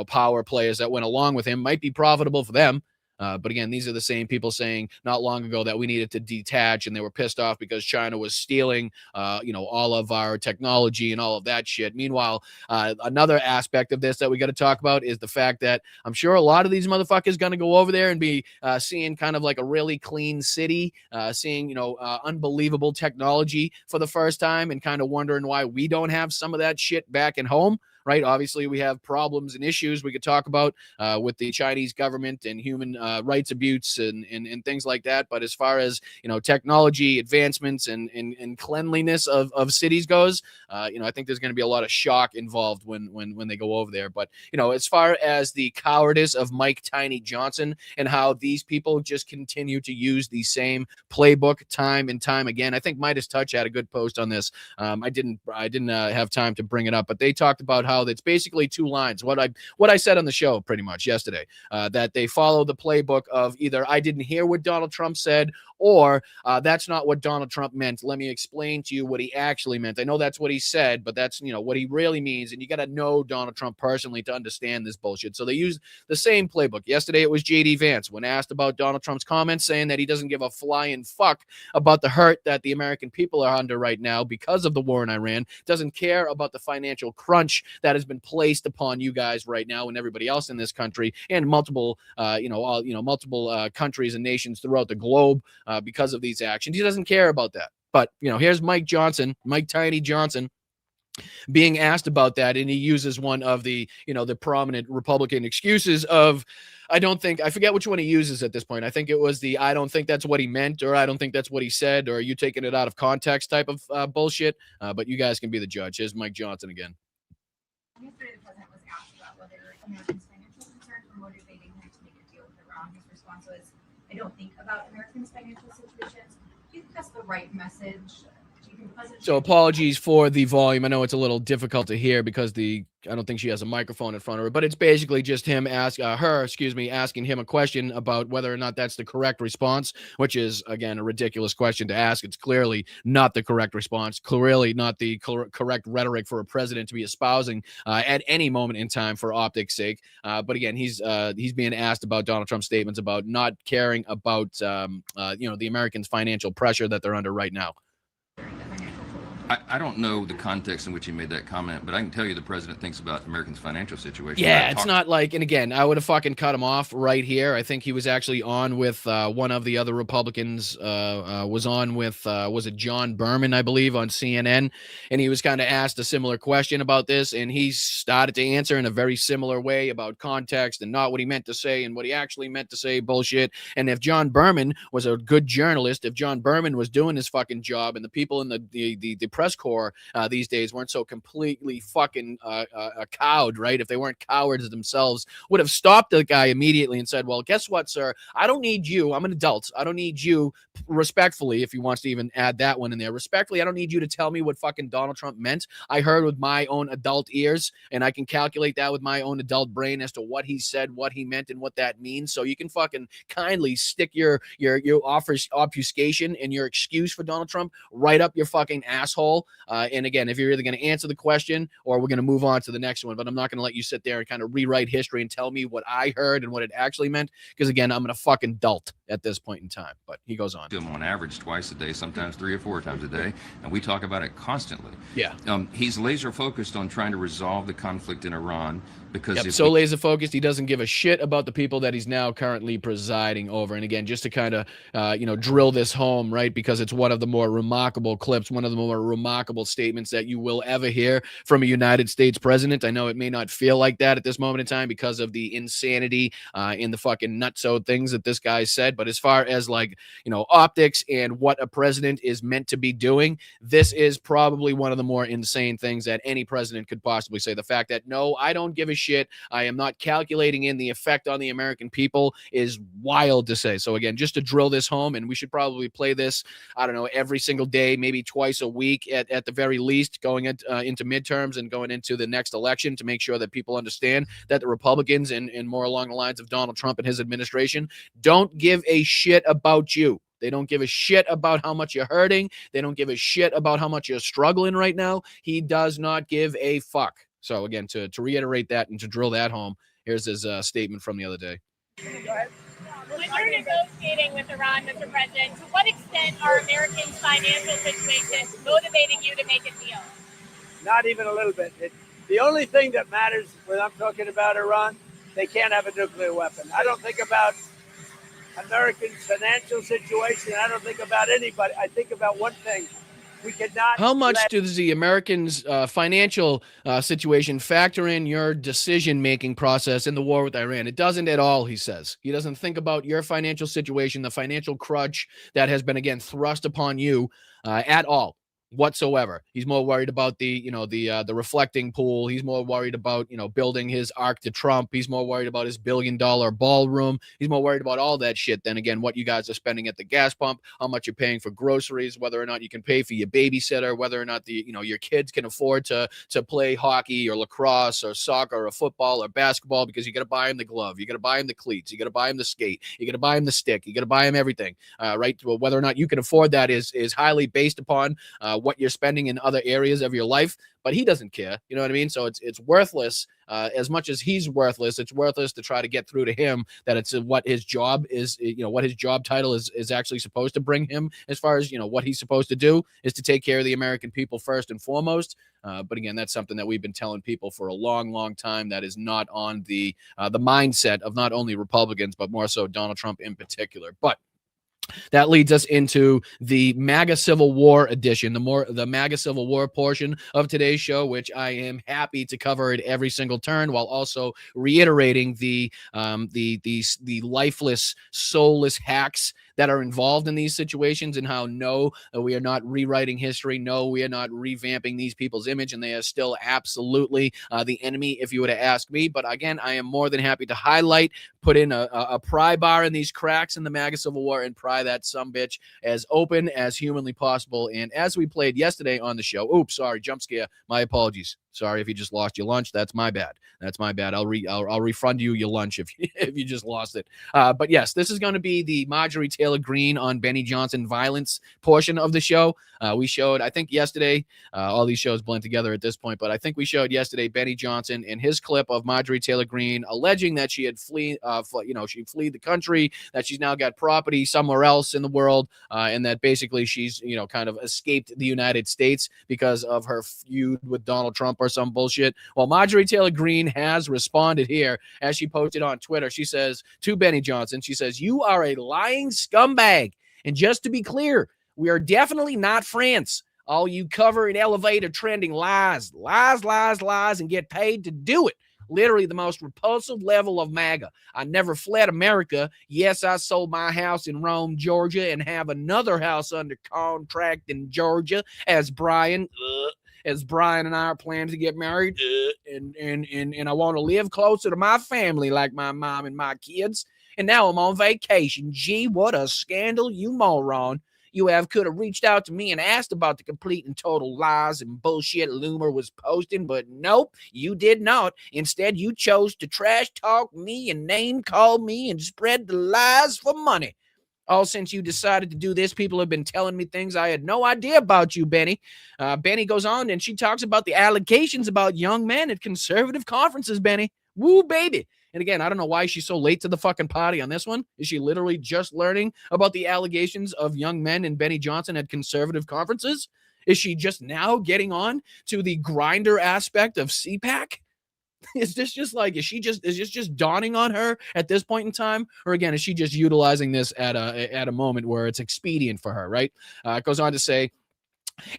power players that went along with him, might be profitable for them. But again, these are the same people saying not long ago that we needed to detach, and they were pissed off because China was stealing, all of our technology and all of that shit. Meanwhile, another aspect of this that we got to talk about is the fact that I'm sure a lot of these motherfuckers going to go over there and be seeing kind of like a really clean city, seeing, unbelievable technology for the first time, and kind of wondering why we don't have some of that shit back at home. Right. Obviously, we have problems and issues we could talk about with the Chinese government and human rights abuse and things like that. But as far as, technology advancements and cleanliness of cities goes, I think there's going to be a lot of shock involved when they go over there. But, as far as the cowardice of Mike Tiny Johnson and how these people just continue to use the same playbook time and time again, I think Midas Touch had a good post on this. I didn't have time to bring it up, but they talked about how it's basically two lines. What I said on the show pretty much yesterday, that they follow the playbook of either I didn't hear what Donald Trump said, or that's not what Donald Trump meant. Let me explain to you what he actually meant. I know that's what he said, but that's, what he really means. And you got to know Donald Trump personally to understand this bullshit. So they use the same playbook. Yesterday, it was J.D. Vance when asked about Donald Trump's comments, saying that he doesn't give a flying fuck about the hurt that the American people are under right now because of the war in Iran, doesn't care about the financial crunch that has been placed upon you guys right now and everybody else in this country and multiple, multiple countries and nations throughout the globe because of these actions. He doesn't care about that. But, here's Mike Tiny Johnson, being asked about that, and he uses one of the, the prominent Republican excuses of, I forget which one he uses at this point. I think it was the, I don't think that's what he meant, or I don't think that's what he said, or you taking it out of context type of bullshit. But you guys can be the judge. Here's Mike Johnson again. Yesterday, the president was asked about whether Americans' financial concerns were motivating him to make a deal with Iran. His response was, I don't think about Americans' financial situations. Do you think that's the right message? So apologies for the volume. I know it's a little difficult to hear because I don't think she has a microphone in front of her, but it's basically just him asking him a question about whether or not that's the correct response, which is, again, a ridiculous question to ask. It's clearly not the correct response, clearly not the correct rhetoric for a president to be espousing at any moment in time for optics' sake. But again, he's being asked about Donald Trump's statements about not caring about, the Americans' financial pressure that they're under right now. I don't know the context in which he made that comment, but I can tell you the president thinks about Americans' financial situation. Yeah, it's not like, and again, I would have fucking cut him off right here. I think he was actually on with one of the other Republicans, was on with, was it John Berman, I believe, on CNN, and he was kind of asked a similar question about this, and he started to answer in a very similar way about context and not what he meant to say and what he actually meant to say, bullshit. And if John Berman was a good journalist, if John Berman was doing his fucking job, and the people in the press corps these days weren't so completely fucking cowed, right? If they weren't cowards themselves, would have stopped the guy immediately and said, well, guess what, sir? I don't need you. I'm an adult. I don't need you, respectfully, if he wants to even add that one in there. Respectfully, I don't need you to tell me what fucking Donald Trump meant. I heard with my own adult ears, and I can calculate that with my own adult brain as to what he said, what he meant, and what that means. So you can fucking kindly stick your obfuscation and your excuse for Donald Trump right up your fucking asshole. And again, if you're either going to answer the question or we're going to move on to the next one, but I'm not going to let you sit there and kind of rewrite history and tell me what I heard and what it actually meant, because again, I'm going to fucking adult at this point in time. But he goes on. On average twice a day, sometimes 3 or 4 times a day, and we talk about it constantly. Yeah. He's laser focused on trying to resolve the conflict in Iran because so laser focused, he doesn't give a shit about the people that he's now currently presiding over. And again, just to kind of drill this home, right, because it's one of the more remarkable clips, one of the more remarkable statements that you will ever hear from a United States president. I know it may not feel like that at this moment in time because of the insanity in the fucking nutso things that this guy said, but as far as optics and what a president is meant to be doing, this is probably one of the more insane things that any president could possibly say. The fact that, no, I don't give a shit, I am not calculating in the effect on the American people, is wild to say. So again, just to drill this home, and we should probably play this, I don't know, every single day, maybe twice a week at the very least, going into midterms and going into the next election, to make sure that people understand that the Republicans and more along the lines of Donald Trump and his administration don't give a shit about you. They don't give a shit about how much you're hurting. They don't give a shit about how much you're struggling right now. He does not give a fuck. So again, to reiterate that and to drill that home, here's his statement from the other day. When you're negotiating with Iran, Mr. President, to what extent are Americans' financial situations motivating you to make a deal? Not even a little bit. The only thing that matters when I'm talking about Iran, they can't have a nuclear weapon. I don't think about Americans' financial situation. I don't think about anybody. I think about one thing. We cannot. How much does the Americans' financial situation factor in your decision-making process in the war with Iran? It doesn't at all, he says. He doesn't think about your financial situation, the financial crutch that has been, again, thrust upon you at all. Whatsoever. He's more worried about the reflecting pool. He's more worried about, building his Arc to Trump. He's more worried about his $1 billion ballroom. He's more worried about all that shit than, again, what you guys are spending at the gas pump, how much you're paying for groceries, whether or not you can pay for your babysitter, whether or not your kids can afford to play hockey or lacrosse or soccer or football or basketball, because you got to buy him the glove, you got to buy him the cleats, you got to buy him the skate, you got to buy him the stick, you got to buy him everything, right? Well, whether or not you can afford that is highly based upon what you're spending in other areas of your life, but he doesn't care. You know what I mean? So it's worthless. As much as he's worthless, it's worthless to try to get through to him that it's what his job is, what his job title is actually supposed to bring him, as far as, what he's supposed to do is to take care of the American people first and foremost. But again, that's something that we've been telling people for a long, long time. That is not on the mindset of not only Republicans, but more so Donald Trump in particular. But that leads us into the MAGA Civil War edition, the MAGA Civil War portion of today's show, which I am happy to cover at every single turn, while also reiterating the lifeless, soulless hacks that are involved in these situations, and how no, we are not rewriting history. No, we are not revamping these people's image, and they are still absolutely the enemy, if you were to ask me. But again, I am more than happy to highlight, put in a pry bar in these cracks in the MAGA Civil War and pry that sumbitch as open as humanly possible. And as we played yesterday on the show, oops, sorry, jump scare, my apologies. Sorry if you just lost your lunch. That's my bad. That's my bad. I'll refund you your lunch if you just lost it. But yes, this is going to be the Marjorie Taylor Greene on Benny Johnson violence portion of the show. We showed, I think yesterday, all these shows blend together at this point, but I think we showed yesterday Benny Johnson in his clip of Marjorie Taylor Greene alleging that she had fled the country, that she's now got property somewhere else in the world, and that basically she's, kind of escaped the United States because of her feud with Donald Trump or some bullshit. Well, Marjorie Taylor Greene has responded here as she posted on Twitter. She says to Benny Johnson, she says, "You are a lying scumbag. And just to be clear, we are definitely not friends. All you cover and elevate are trending lies, and get paid to do it. Literally the most repulsive level of MAGA. I never fled America. Yes, I sold my house in Rome, Georgia, and have another house under contract in Georgia as Brian and I are planning to get married, and I want to live closer to my family like my mom and my kids. And now I'm on vacation. Gee, what a scandal, you moron. You could have reached out to me and asked about the complete and total lies and bullshit Loomer was posting, but nope, you did not. Instead, you chose to trash talk me and name call me and spread the lies for money. All since you decided to do this, people have been telling me things I had no idea about you, Benny." Benny goes on and she talks about the allegations about young men at conservative conferences, Benny. Woo, baby. And again, I don't know why she's so late to the fucking party on this one. Is she literally just learning about the allegations of young men and Benny Johnson at conservative conferences? Is she just now getting on to the grinder aspect of CPAC? Is this just dawning on her at this point in time? Or again, is she just utilizing this at a moment where it's expedient for her, right? It goes on to say,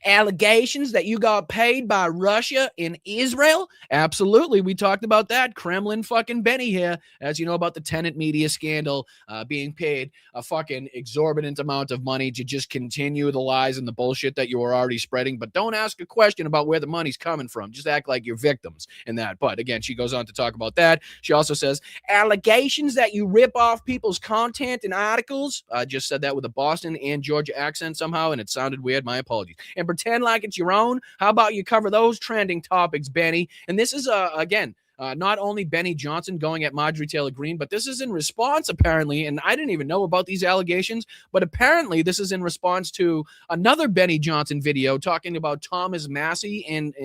"Allegations that you got paid by Russia in Israel?" Absolutely. We talked about that. Kremlin fucking Benny here. As you know about the tenant media scandal, being paid a fucking exorbitant amount of money to just continue the lies and the bullshit that you were already spreading. But don't ask a question about where the money's coming from. Just act like you're victims in that. But again, she goes on to talk about that. She also says, "Allegations that you rip off people's content and articles." I just said that with a Boston and Georgia accent somehow, and it sounded weird. My apologies. "And pretend like it's your own. How about you cover those trending topics, Benny?" And this is, again, not only Benny Johnson going at Marjorie Taylor Greene, but this is in response, apparently, and I didn't even know about these allegations, but apparently this is in response to another Benny Johnson video talking about Thomas Massey and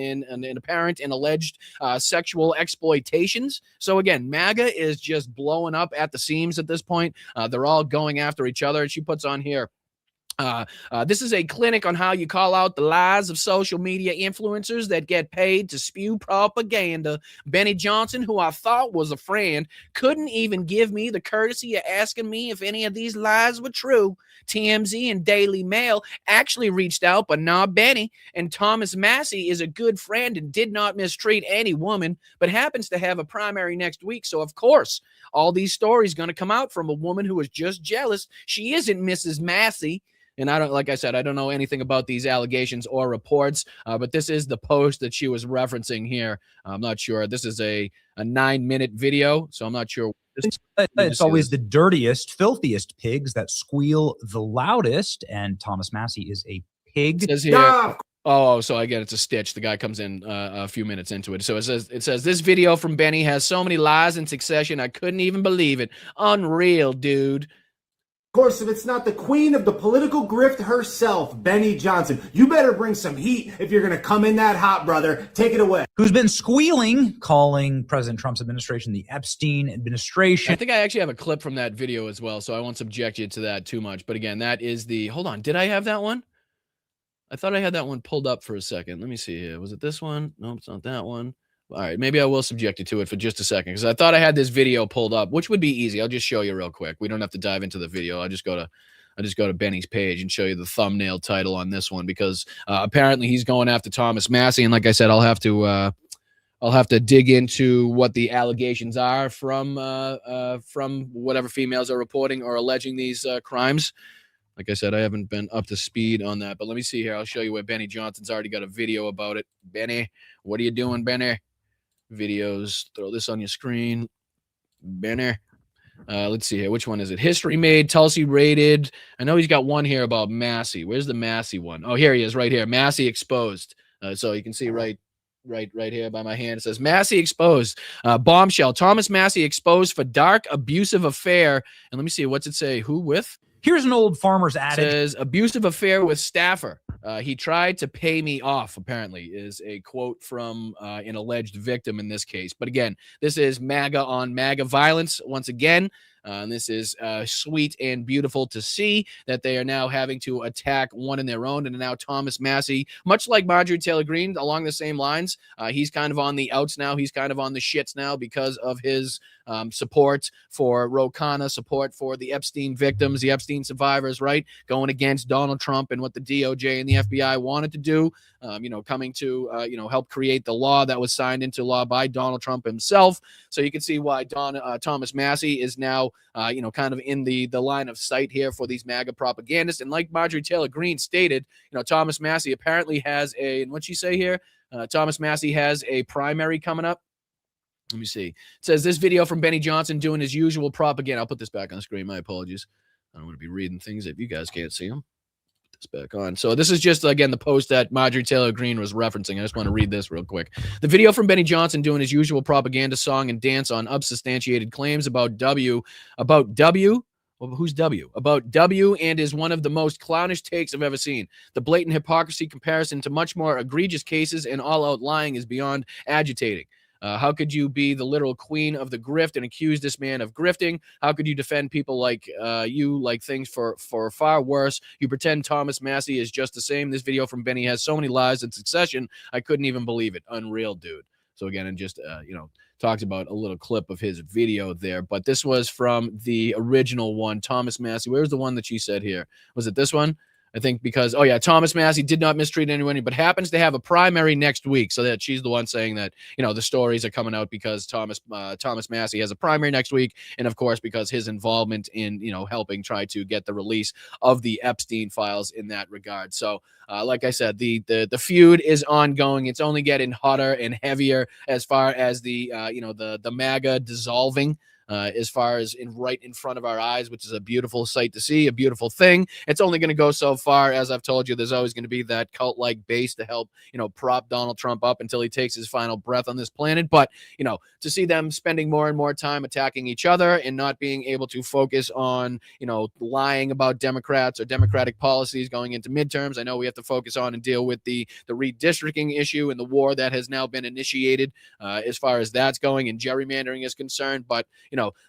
apparent and alleged sexual exploitations. So again, MAGA is just blowing up at the seams at this point. They're all going after each other. And she puts on here, "This is a clinic on how you call out the lies of social media influencers that get paid to spew propaganda. Benny Johnson, who I thought was a friend, couldn't even give me the courtesy of asking me if any of these lies were true. TMZ and Daily Mail actually reached out, but not Benny. And Thomas Massey is a good friend and did not mistreat any woman, but happens to have a primary next week. So, of course, all these stories going to come out from a woman who is just jealous. She isn't Mrs. Massey." And like I said, I don't know anything about these allegations or reports, but this is the post that she was referencing here. I'm not sure. This is a 9-minute video, so I'm not sure. It's always the dirtiest, filthiest pigs that squeal the loudest, and Thomas Massey is a pig. It says here, so again, it's a stitch. The guy comes in a few minutes into it. So it says, "This video from Benny has so many lies in succession, I couldn't even believe it. Unreal, dude." Of course, if it's not the queen of the political grift herself, Benny Johnson, you better bring some heat if you're going to come in that hot, brother. Take it away. Who's been squealing, calling President Trump's administration the Epstein administration. I think I actually have a clip from that video as well, so I won't subject you to that too much. But again, that is the, hold on, did I have that one? I thought I had that one pulled up for a second. Let me see here. Was it this one? No, it's not that one. All right, maybe I will subject you to it for just a second because I thought I had this video pulled up, which would be easy. I'll just show you real quick. We don't have to dive into the video. I'll just go to Benny's page and show you the thumbnail title on this one because apparently he's going after Thomas Massey, and like I said, I'll have to dig into what the allegations are from whatever females are reporting or alleging these crimes. Like I said, I haven't been up to speed on that, but let me see here. I'll show you where Benny Johnson's already got a video about it. Benny, what are you doing, Benny? Videos, throw this on your screen. Benny. Let's see here. Which one is it? History Made, Tulsi Rated. I know he's got one here about Massey. Where's the Massey one? Oh, here he is right here. Massey Exposed. So you can see right right here by my hand. It says Massey exposed. Bombshell. Thomas Massey exposed for dark abusive affair. And let me see, what's it say? Who with? Here's an old farmer's It adage. says abusive affair with staffer. He tried to pay me off, apparently, is a quote from an alleged victim in this case. But again, this is MAGA on MAGA violence once again. And this is sweet and beautiful to see that they are now having to attack one in their own. And now Thomas Massey, much like Marjorie Taylor Greene, along the same lines, he's kind of on the outs now. He's kind of on the shits now because of his support for Ro Khanna, support for the Epstein victims, the Epstein survivors, right? Going against Donald Trump and what the DOJ and the FBI wanted to do, coming to, help create the law that was signed into law by Donald Trump himself. So you can see why Thomas Massey is now, kind of in the line of sight here for these MAGA propagandists. And like Marjorie Taylor Greene stated, Thomas Massey apparently has and what'd she say here? Thomas Massey has a primary coming up. Let me see. It says this video from Benny Johnson doing his usual propaganda. I'll put this back on the screen. My apologies. I don't want to be reading things if you guys can't see them. Put this back on. So this is just, again, the post that Marjorie Taylor Greene was referencing. I just want to read this real quick. The video from Benny Johnson doing his usual propaganda song and dance on unsubstantiated claims about W. Well, who's W? About W and is one of the most clownish takes I've ever seen. The blatant hypocrisy comparison to much more egregious cases and all-out lying is beyond agitating. How could you be the literal queen of the grift and accuse this man of grifting? How could you defend people like you, like things for far worse? You pretend Thomas Massey is just the same. This video from Benny has so many lies in succession, I couldn't even believe it. Unreal, dude. So again, and just, talked about a little clip of his video there. But this was from the original one, Thomas Massey. Where's the one that she said here? Was it this one? I think because, Thomas Massey did not mistreat anyone, but happens to have a primary next week. So that she's the one saying that, the stories are coming out because Thomas Massey has a primary next week. And of course, because his involvement in, helping try to get the release of the Epstein files in that regard. So like I said, the feud is ongoing. It's only getting hotter and heavier as far as the MAGA dissolving. As far as right in front of our eyes, which is a beautiful sight to see, a beautiful thing. It's only going to go so far. As I've told you, there's always going to be that cult-like base to help, prop Donald Trump up until he takes his final breath on this planet. But, to see them spending more and more time attacking each other and not being able to focus on, lying about Democrats or Democratic policies going into midterms. I know we have to focus on and deal with the redistricting issue and the war that has now been initiated as far as that's going and gerrymandering is concerned. But,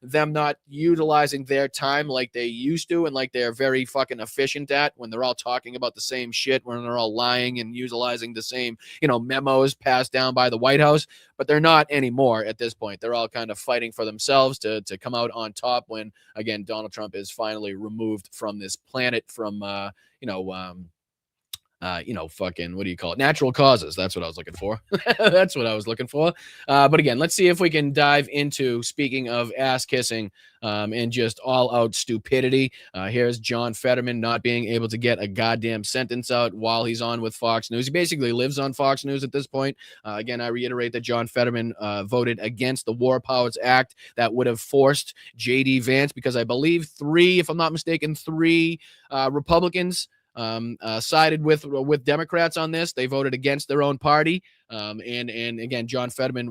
them not utilizing their time like they used to and like they're very fucking efficient at when they're all talking about the same shit, when they're all lying and utilizing the same, memos passed down by the White House. But they're not anymore at this point. They're all kind of fighting for themselves to come out on top when, again, Donald Trump is finally removed from this planet from, fucking, what do you call it? Natural causes. That's what I was looking for. That's what I was looking for. But again, let's see if we can dive into, speaking of ass kissing and just all out stupidity. Here's John Fetterman not being able to get a goddamn sentence out while he's on with Fox News. He basically lives on Fox News at this point. Again, I reiterate that John Fetterman voted against the War Powers Act that would have forced J.D. Vance, because I believe three Republicans sided with Democrats on this. They voted against their own party. And again, John Fetterman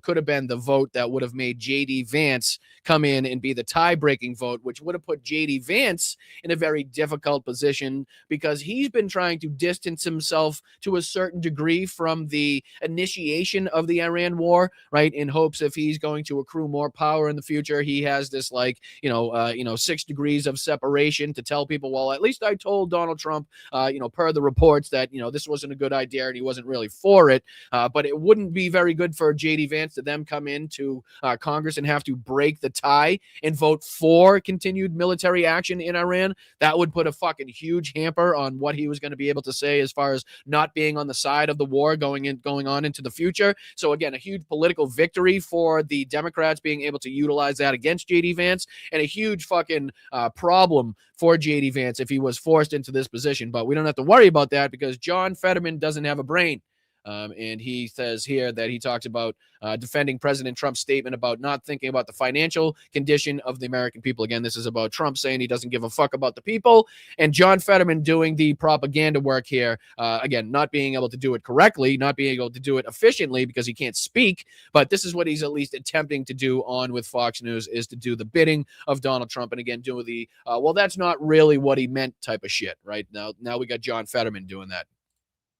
could have been the vote that would have made J.D. Vance come in and be the tie-breaking vote, which would have put J.D. Vance in a very difficult position because he's been trying to distance himself to a certain degree from the initiation of the Iran war, right? In hopes if he's going to accrue more power in the future, he has this 6 degrees of separation to tell people, well, at least I told Donald Trump, per the reports that, this wasn't a good idea and he wasn't really for it. But it wouldn't be very good for J.D. Vance to then come into Congress and have to break the tie and vote for continued military action in Iran. That would put a fucking huge hamper on what he was going to be able to say as far as not being on the side of the war going on into the future. So again, a huge political victory for the Democrats being able to utilize that against J.D. Vance, and a huge fucking problem for J.D. Vance if he was forced into this position. But we don't have to worry about that because John Fetterman doesn't have a brain. And he says here that he talks about defending President Trump's statement about not thinking about the financial condition of the American people. Again, this is about Trump saying he doesn't give a fuck about the people, and John Fetterman doing the propaganda work here. Again, not being able to do it correctly, not being able to do it efficiently because he can't speak, but this is what he's at least attempting to do on with Fox News, is to do the bidding of Donald Trump, and again, do the, well, that's not really what he meant type of shit, right? Now we got John Fetterman doing that.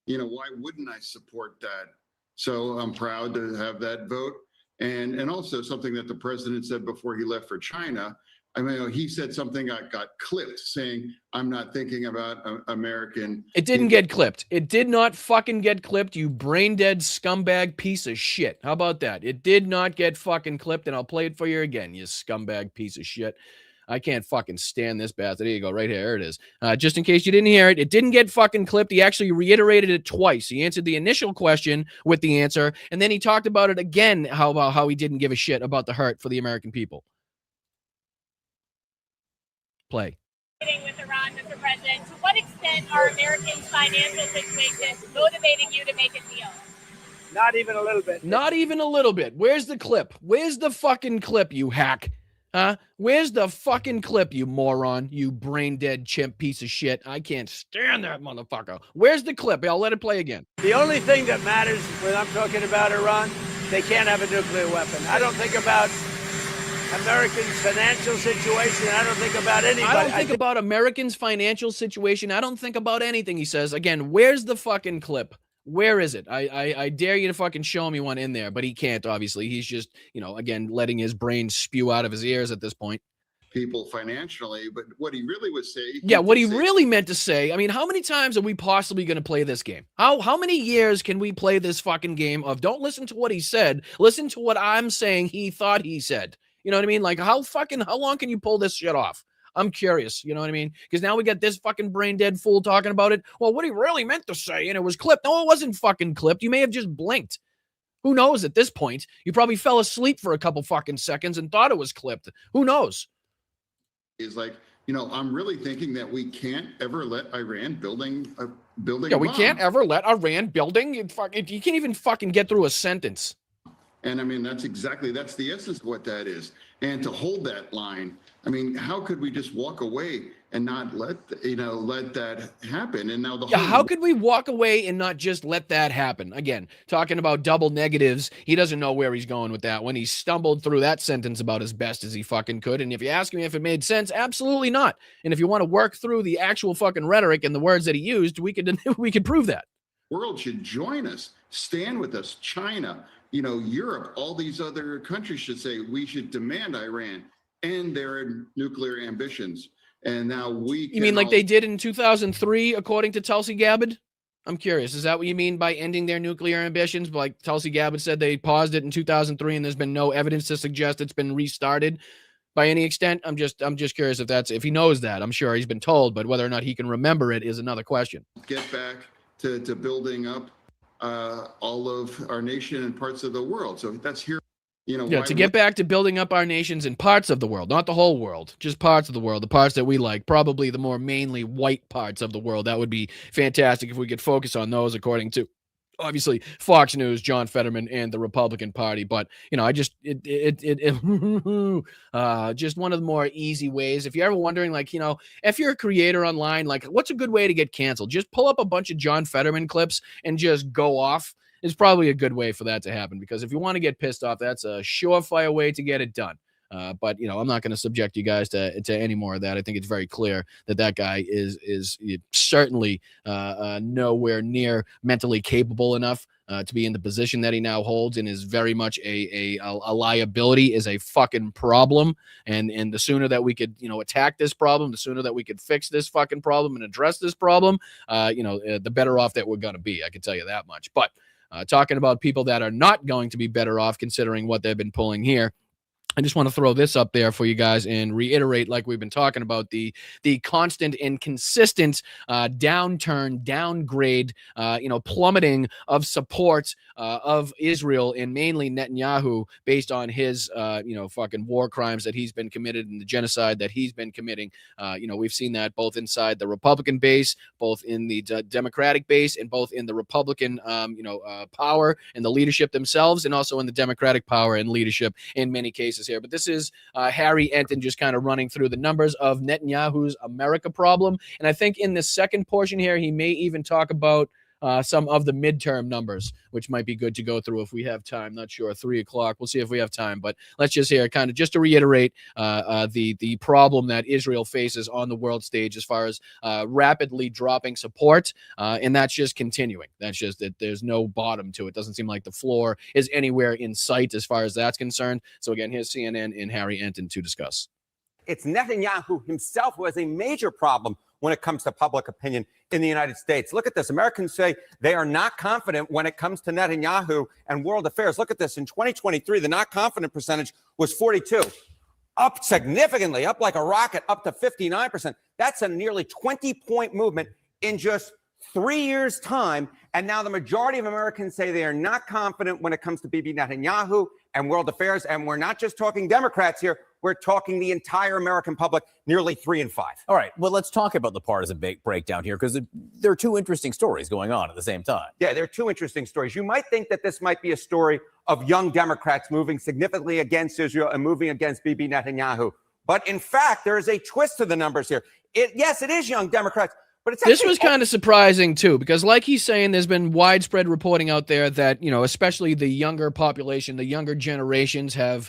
You know, why wouldn't I support that? So I'm proud to have that vote. And also something that the president said before he left for China. I mean, he said something that got clipped saying, I'm not thinking about American. It didn't get clipped. It did not fucking get clipped, you brain dead scumbag piece of shit. How about that? It did not get fucking clipped, and I'll play it for you again, you scumbag piece of shit. I can't fucking stand this bastard. There you go, right here. There it is. Just in case you didn't hear it, it didn't get fucking clipped. He actually reiterated it twice. He answered the initial question with the answer, and then he talked about it again, how he didn't give a shit about the hurt for the American people. Play. With Iran, Mr. President, to what extent are Americans' financial situations motivating you to make a deal? Not even a little bit. Not even a little bit. Where's the clip? Where's the fucking clip, you hack? Huh? Where's the fucking clip, you moron? You brain-dead chimp piece of shit. I can't stand that motherfucker. Where's the clip? I'll let it play again. The only thing that matters when I'm talking about Iran, they can't have a nuclear weapon. I don't think about Americans' financial situation. I don't think about anybody. I don't think about Americans' financial situation. I don't think about anything, he says. Again, where's the fucking clip? Where is it? I dare you to fucking show me one in there, but he can't, obviously. He's just, again, letting his brain spew out of his ears at this point. People financially, but what he really was saying. Yeah, what he really meant to say, I mean, how many times are we possibly going to play this game? How many years can we play this fucking game of don't listen to what he said, listen to what I'm saying he thought he said? You know what I mean? Like, how long can you pull this shit off? I'm curious, you know what I mean? Because now we got this fucking brain dead fool talking about it. Well, what he really meant to say, and it was clipped. No, it wasn't fucking clipped. You may have just blinked. Who knows at this point? You probably fell asleep for a couple fucking seconds and thought it was clipped. Who knows? Is like, I'm really thinking that we can't ever let Iran building a Yeah, we bomb. can't ever let Iran building. You can't even fucking get through a sentence. And I mean, that's the essence of what that is. And to hold that line, I mean, how could we just walk away and not let that happen? And now how could we walk away and not just let that happen? Again, talking about double negatives, he doesn't know where he's going with that when he stumbled through that sentence about as best as he fucking could. And if you ask me if it made sense, absolutely not. And if you want to work through the actual fucking rhetoric and the words that he used, we could prove that. World should join us, stand with us. China, Europe, all these other countries should say we should demand Iran and their nuclear ambitions. And now you mean like they did in 2003, according to Tulsi Gabbard? I'm curious. Is that what you mean by ending their nuclear ambitions? Like Tulsi Gabbard said they paused it in 2003 and there's been no evidence to suggest it's been restarted by any extent. I'm just curious if he knows that. I'm sure he's been told, but whether or not he can remember it is another question. Get back to building up all of our nation and parts of the world. So that's here. To get back to building up our nations in parts of the world, not the whole world, just parts of the world, the parts that we like, probably the more mainly white parts of the world. That would be fantastic if we could focus on those, according to obviously Fox News, John Fetterman, and the Republican Party. But just one of the more easy ways. If you're ever wondering, if you're a creator online, what's a good way to get canceled? Just pull up a bunch of John Fetterman clips and just go off. Is probably a good way for that to happen, because if you want to get pissed off, that's a surefire way to get it done. But I'm not going to subject you guys to any more of that. I think it's very clear that guy is certainly nowhere near mentally capable enough to be in the position that he now holds, and is very much a liability, is a fucking problem. And the sooner that we could attack this problem, the sooner that we could fix this fucking problem and address this problem, the better off that we're going to be. I can tell you that much. But talking about people that are not going to be better off, considering what they've been pulling here. I just want to throw this up there for you guys and reiterate, like we've been talking about, the constant and consistent downturn, downgrade, plummeting of support of Israel, and mainly Netanyahu, based on his fucking war crimes that he's been committed and the genocide that he's been committing. We've seen that both inside the Republican base, both in the Democratic base, and both in the Republican power and the leadership themselves, and also in the Democratic power and leadership in many cases here. But this is Harry Enton just kind of running through the numbers of Netanyahu's America problem. And I think in the second portion here, he may even talk about some of the midterm numbers, which might be good to go through if we have time. Not sure, 3 o'clock. We'll see if we have time. But let's just hear kind of just to reiterate the problem that Israel faces on the world stage as far as rapidly dropping support. And that's just continuing. That's just that there's no bottom to it. Doesn't seem like the floor is anywhere in sight as far as that's concerned. So again, here's CNN and Harry Enton to discuss. It's Netanyahu himself who has a major problem when it comes to public opinion in the United States. Look at this. Americans say they are not confident when it comes to Netanyahu and world affairs. Look at this. In 2023, the not confident percentage was 42, up significantly, up like a rocket, up to 59%. That's a nearly 20-point movement in just 3 years' time. And now the majority of Americans say they are not confident when it comes to Bibi Netanyahu and world affairs. And we're not just talking Democrats here. We're talking the entire American public, nearly 3 in 5. All right. Well, let's talk about the partisan breakdown here, because there are two interesting stories going on at the same time. Yeah, there are two interesting stories. You might think that this might be a story of young Democrats moving significantly against Israel and moving against Bibi Netanyahu. But in fact, there is a twist to the numbers here. Yes, it is young Democrats. But this was kind of surprising, too, because like he's saying, there's been widespread reporting out there that, especially the younger population, the younger generations have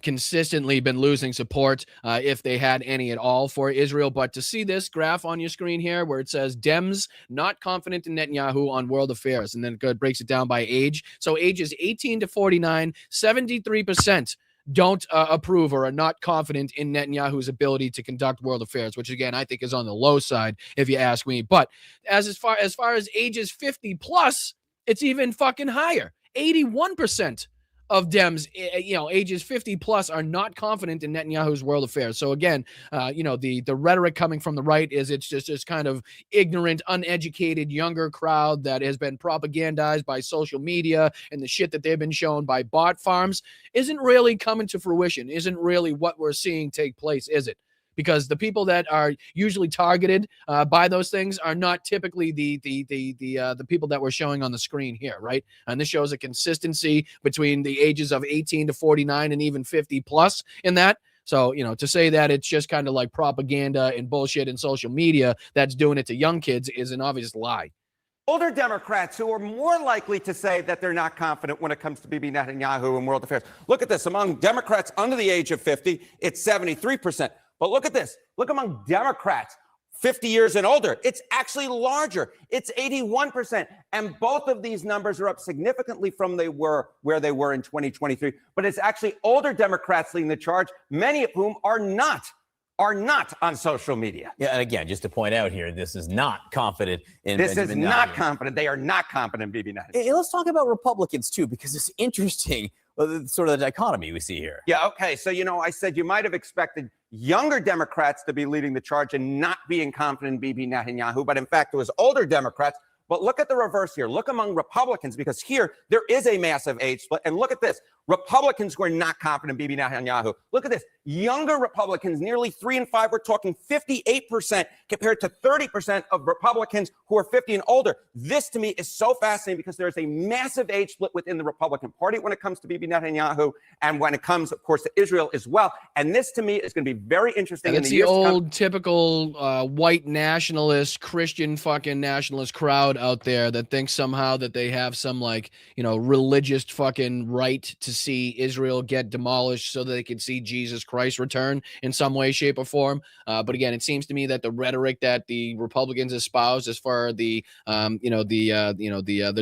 consistently been losing support, if they had any at all, for Israel. But to see this graph on your screen here where it says Dems not confident in Netanyahu on world affairs, and then it breaks it down by age. So ages 18 to 49, 73% don't approve or are not confident in Netanyahu's ability to conduct world affairs, which again I think is on the low side if you ask me. But as far as ages 50 plus, it's even fucking higher. 81% of Dems, ages 50 plus, are not confident in Netanyahu's world affairs. So again, the rhetoric coming from the right is it's just kind of ignorant, uneducated, younger crowd that has been propagandized by social media, and the shit that they've been shown by bot farms isn't really coming to fruition, isn't really what we're seeing take place, is it? Because the people that are usually targeted by those things are not typically the people that we're showing on the screen here, right? And this shows a consistency between the ages of 18 to 49 and even 50 plus in that. So, to say that it's just kind of like propaganda and bullshit in social media that's doing it to young kids is an obvious lie. Older Democrats who are more likely to say that they're not confident when it comes to Bibi Netanyahu and world affairs. Look at this. Among Democrats under the age of 50, it's 73%. But look at this. Look among Democrats 50 years and older. It's actually larger. It's 81%. And both of these numbers are up significantly from where they were in 2023. But it's actually older Democrats leading the charge, many of whom are not on social media. Yeah, and again, just to point out here, this is not confident in This Benjamin is not Netanyahu. confident. They are not confident in Bibi Netanyahu. Hey, let's talk about Republicans, too, because it's interesting, sort of the dichotomy we see here. Yeah, okay. So, I said you might have expected younger Democrats to be leading the charge and not being confident in Bibi Netanyahu, but in fact, it was older Democrats. But look at the reverse here. Look among Republicans, because here there is a massive age split. And look at this. Republicans who are not confident in Bibi Netanyahu. Look at this. Younger Republicans, nearly 3 in 5. We're talking 58% compared to 30% of Republicans who are 50 and older. This to me is so fascinating because there's a massive age split within the Republican Party when it comes to Bibi Netanyahu and when it comes, of course, to Israel as well. And this to me is going to be very interesting. And it's the old typical white nationalist, Christian fucking nationalist crowd out there that thinks somehow that they have some religious fucking right to see Israel get demolished so that they can see Jesus Christ return in some way, shape, or form. But again, it seems to me that the rhetoric that the Republicans espouse as far as the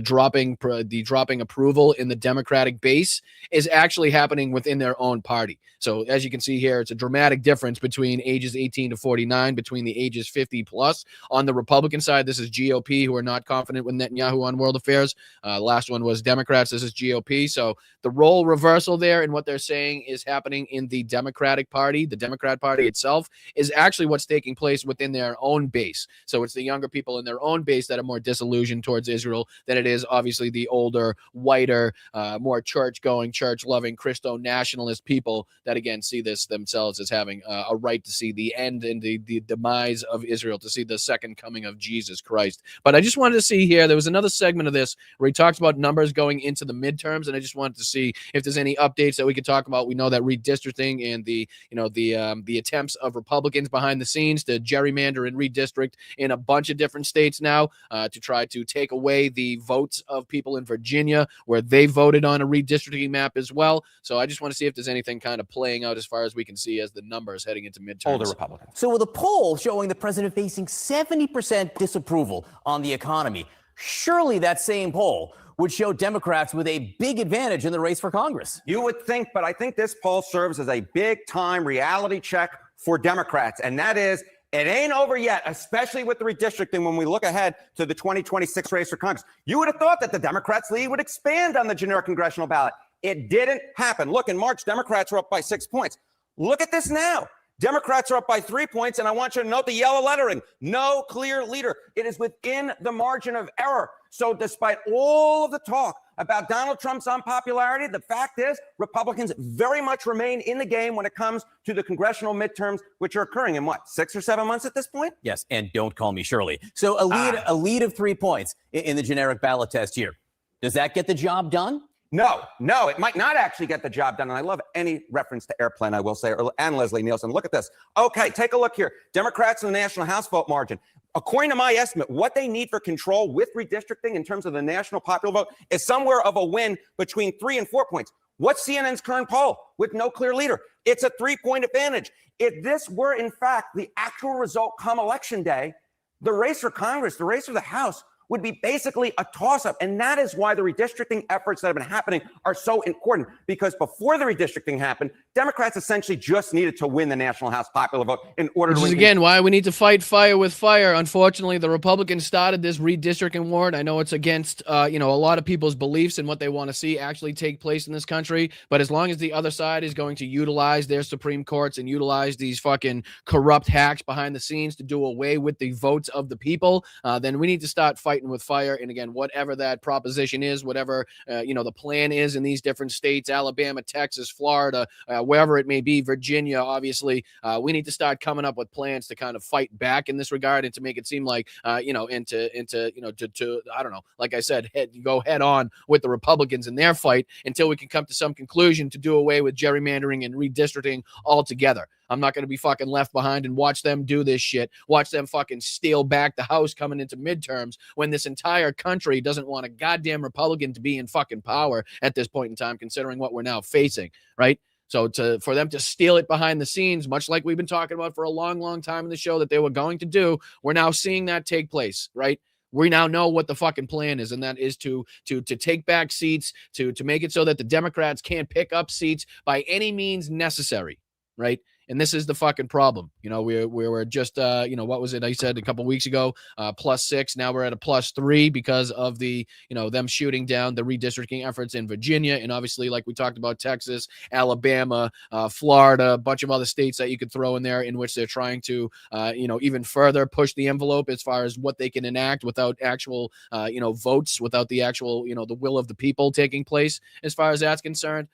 dropping approval in the Democratic base is actually happening within their own party. So as you can see here, it's a dramatic difference between ages 18 to 49, between the ages 50 plus. On the Republican side, this is GOP, who are not confident with Netanyahu on world affairs. Last one was Democrats. This is GOP. So the role little reversal there in what they're saying is happening in the Democratic Party. The Democrat Party itself is actually what's taking place within their own base. So it's the younger people in their own base that are more disillusioned towards Israel than it is obviously the older, whiter, more church-going, church-loving, Christo-nationalist people that, again, see this themselves as having a right to see the end and the demise of Israel, to see the second coming of Jesus Christ. But I just wanted to see here, there was another segment of this where he talks about numbers going into the midterms, and I just wanted to see if there's any updates that we could talk about. We know that redistricting and the attempts of Republicans behind the scenes to gerrymander and redistrict in a bunch of different states now to try to take away the votes of people in Virginia where they voted on a redistricting map as well. So I just want to see if there's anything kind of playing out as far as we can see as the numbers heading into midterms. Older Republicans. So with a poll showing the president facing 70% disapproval on the economy, surely that same poll would show Democrats with a big advantage in the race for Congress. You would think, but I think this poll serves as a big-time reality check for Democrats, and that is, it ain't over yet, especially with the redistricting when we look ahead to the 2026 race for Congress. You would have thought that the Democrats' lead would expand on the generic congressional ballot. It didn't happen. Look, in March, Democrats were up by 6 points. Look at this now. Democrats are up by 3 points, and I want you to note the yellow lettering. No clear leader. It is within the margin of error. So despite all of the talk about Donald Trump's unpopularity, the fact is Republicans very much remain in the game when it comes to the congressional midterms, which are occurring in, what, 6 or 7 months at this point? Yes, and don't call me Shirley. So a lead of 3 points in the generic ballot test here. Does that get the job done? No, it might not actually get the job done. And I love any reference to airplane, I will say, and Leslie Nielsen. Look at this. Okay, take a look here. Democrats in the national House vote margin. According to my estimate, what they need for control with redistricting in terms of the national popular vote is somewhere of a win between 3 and 4 points. What's CNN's current poll with no clear leader? It's a 3-point advantage. If this were, in fact, the actual result come election day, the race for Congress, the race for the House, would be basically a toss-up. And that is why the redistricting efforts that have been happening are so important, because before the redistricting happened, Democrats essentially just needed to win the national House popular vote in order to win. Again, why we need to fight fire with fire. Unfortunately, the Republicans started this redistricting war. I know it's against, a lot of people's beliefs and what they want to see actually take place in this country. But as long as the other side is going to utilize their Supreme Courts and utilize these fucking corrupt hacks behind the scenes to do away with the votes of the people, then we need to start fighting with fire. And again, whatever that proposition is, whatever the plan is in these different states, Alabama, Texas, Florida, wherever it may be, Virginia, obviously, we need to start coming up with plans to kind of fight back in this regard and to make it seem like I don't know, like I said, go head on with the Republicans in their fight until we can come to some conclusion to do away with gerrymandering and redistricting altogether. I'm not going to be fucking left behind and watch them do this shit. Watch them fucking steal back the House coming into midterms when this entire country doesn't want a goddamn Republican to be in fucking power at this point in time, considering what we're now facing, right? So for them to steal it behind the scenes, much like we've been talking about for a long, long time in the show that they were going to do, we're now seeing that take place, right? We now know what the fucking plan is, and that is to take back seats, to make it so that the Democrats can't pick up seats by any means necessary, right? And this is the fucking problem. We were just, what was it I said a couple weeks ago? +6. Now we're at a +3 because of the, them shooting down the redistricting efforts in Virginia. And obviously, like we talked about, Texas, Alabama, Florida, a bunch of other states that you could throw in there in which they're trying to, even further push the envelope as far as what they can enact without actual, votes, without the actual, the will of the people taking place as far as that's concerned.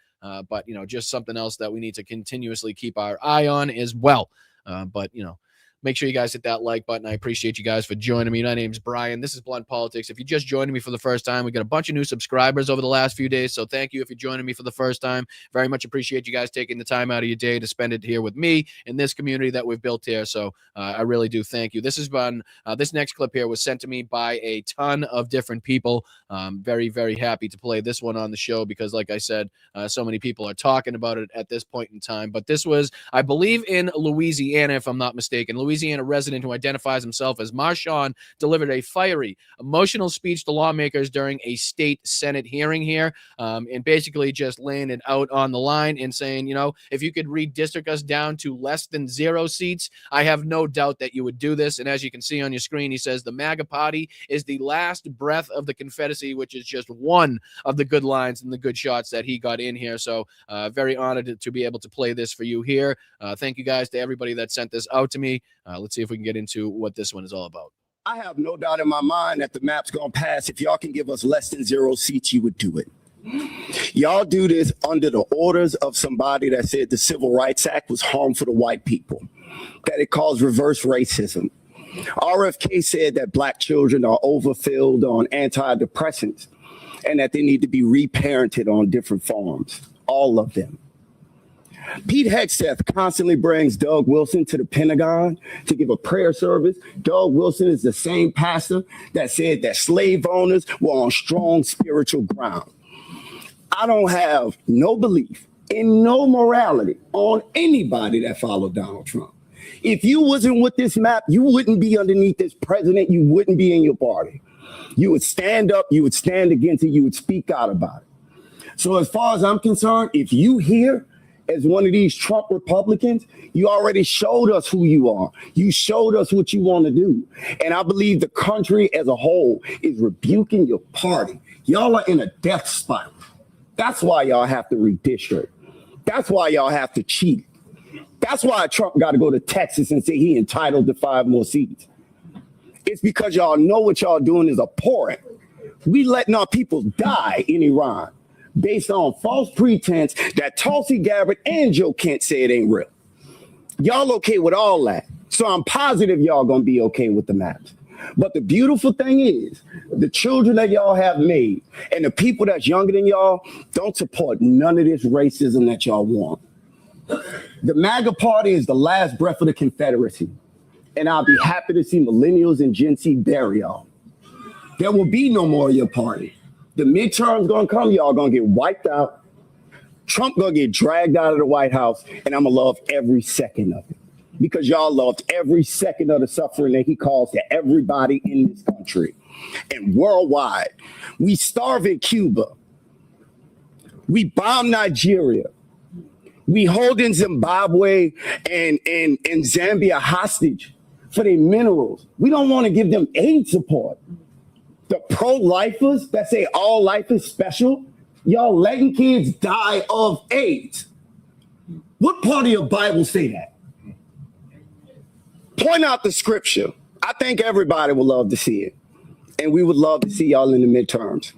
But just something else that we need to continuously keep our eye on as well. But make sure you guys hit that like button. I appreciate you guys for joining me. My name's Brian. This is Blunt Politics. If you just joined me for the first time, we got a bunch of new subscribers over the last few days. So thank you if you're joining me for the first time. Very much appreciate you guys taking the time out of your day to spend it here with me in this community that we've built here. So I really do thank you. This has been, this next clip here was sent to me by a ton of different people. Very, very happy to play this one on the show because, like I said, so many people are talking about it at this point in time. But this was, I believe, in Louisiana, if I'm not mistaken. Louisiana resident who identifies himself as Marshawn delivered a fiery, emotional speech to lawmakers during a state Senate hearing here, and basically just laying it out on the line and saying, you know, if you could redistrict us down to less than 0 seats, I have no doubt that you would do this. And as you can see on your screen, he says the MAGA party is the last breath of the Confederacy, which is just one of the good lines and the good shots that he got in here. So very honored to be able to play this for you here. Thank you guys to everybody that sent this out to me. Let's see if we can get into what this one is all about. I have no doubt in my mind that the map's going to pass. If y'all can give us less than 0 seats, you would do it. Y'all do this under the orders of somebody that said the Civil Rights Act was harmful to white people, that it caused reverse racism. RFK said that black children are overfilled on antidepressants and that they need to be reparented on different forms, all of them. Pete Hegseth constantly brings Doug Wilson to the Pentagon to give a prayer service. Doug Wilson is the same pastor that said that slave owners were on strong spiritual ground. I don't have no belief in no morality on anybody that followed Donald Trump. If you wasn't with this map, you wouldn't be underneath this president. You wouldn't be in your party. You would stand up, you would stand against it, you would speak out about it. So as far as I'm concerned, if you here as one of these Trump Republicans, you already showed us who you are. You showed us what you want to do. And I believe the country as a whole is rebuking your party. Y'all are in a death spiral. That's why y'all have to redistrict. That's why y'all have to cheat. That's why Trump got to go to Texas and say he entitled to 5 more seats. It's because y'all know what y'all doing is abhorrent. We letting our people die in Iran based on false pretense that Tulsi Gabbard and Joe Kent say it ain't real. Y'all okay with all that. So I'm positive y'all gonna be okay with the maps. But the beautiful thing is, the children that y'all have made and the people that's younger than y'all don't support none of this racism that y'all want. The MAGA party is the last breath of the Confederacy. And I'll be happy to see millennials and Gen Z bury y'all. There will be no more of your party. The midterms gonna come, y'all gonna get wiped out. Trump gonna get dragged out of the White House, and I'm gonna love every second of it. Because y'all loved every second of the suffering that he caused to everybody in this country. And worldwide, we starve in Cuba. We bomb Nigeria. We hold in Zimbabwe and Zambia hostage for their minerals. We don't want to give them aid support. The pro-lifers that say all life is special, y'all letting kids die of AIDS. What part of your Bible say that? Point out the scripture. I think everybody would love to see it. And we would love to see y'all in the midterms.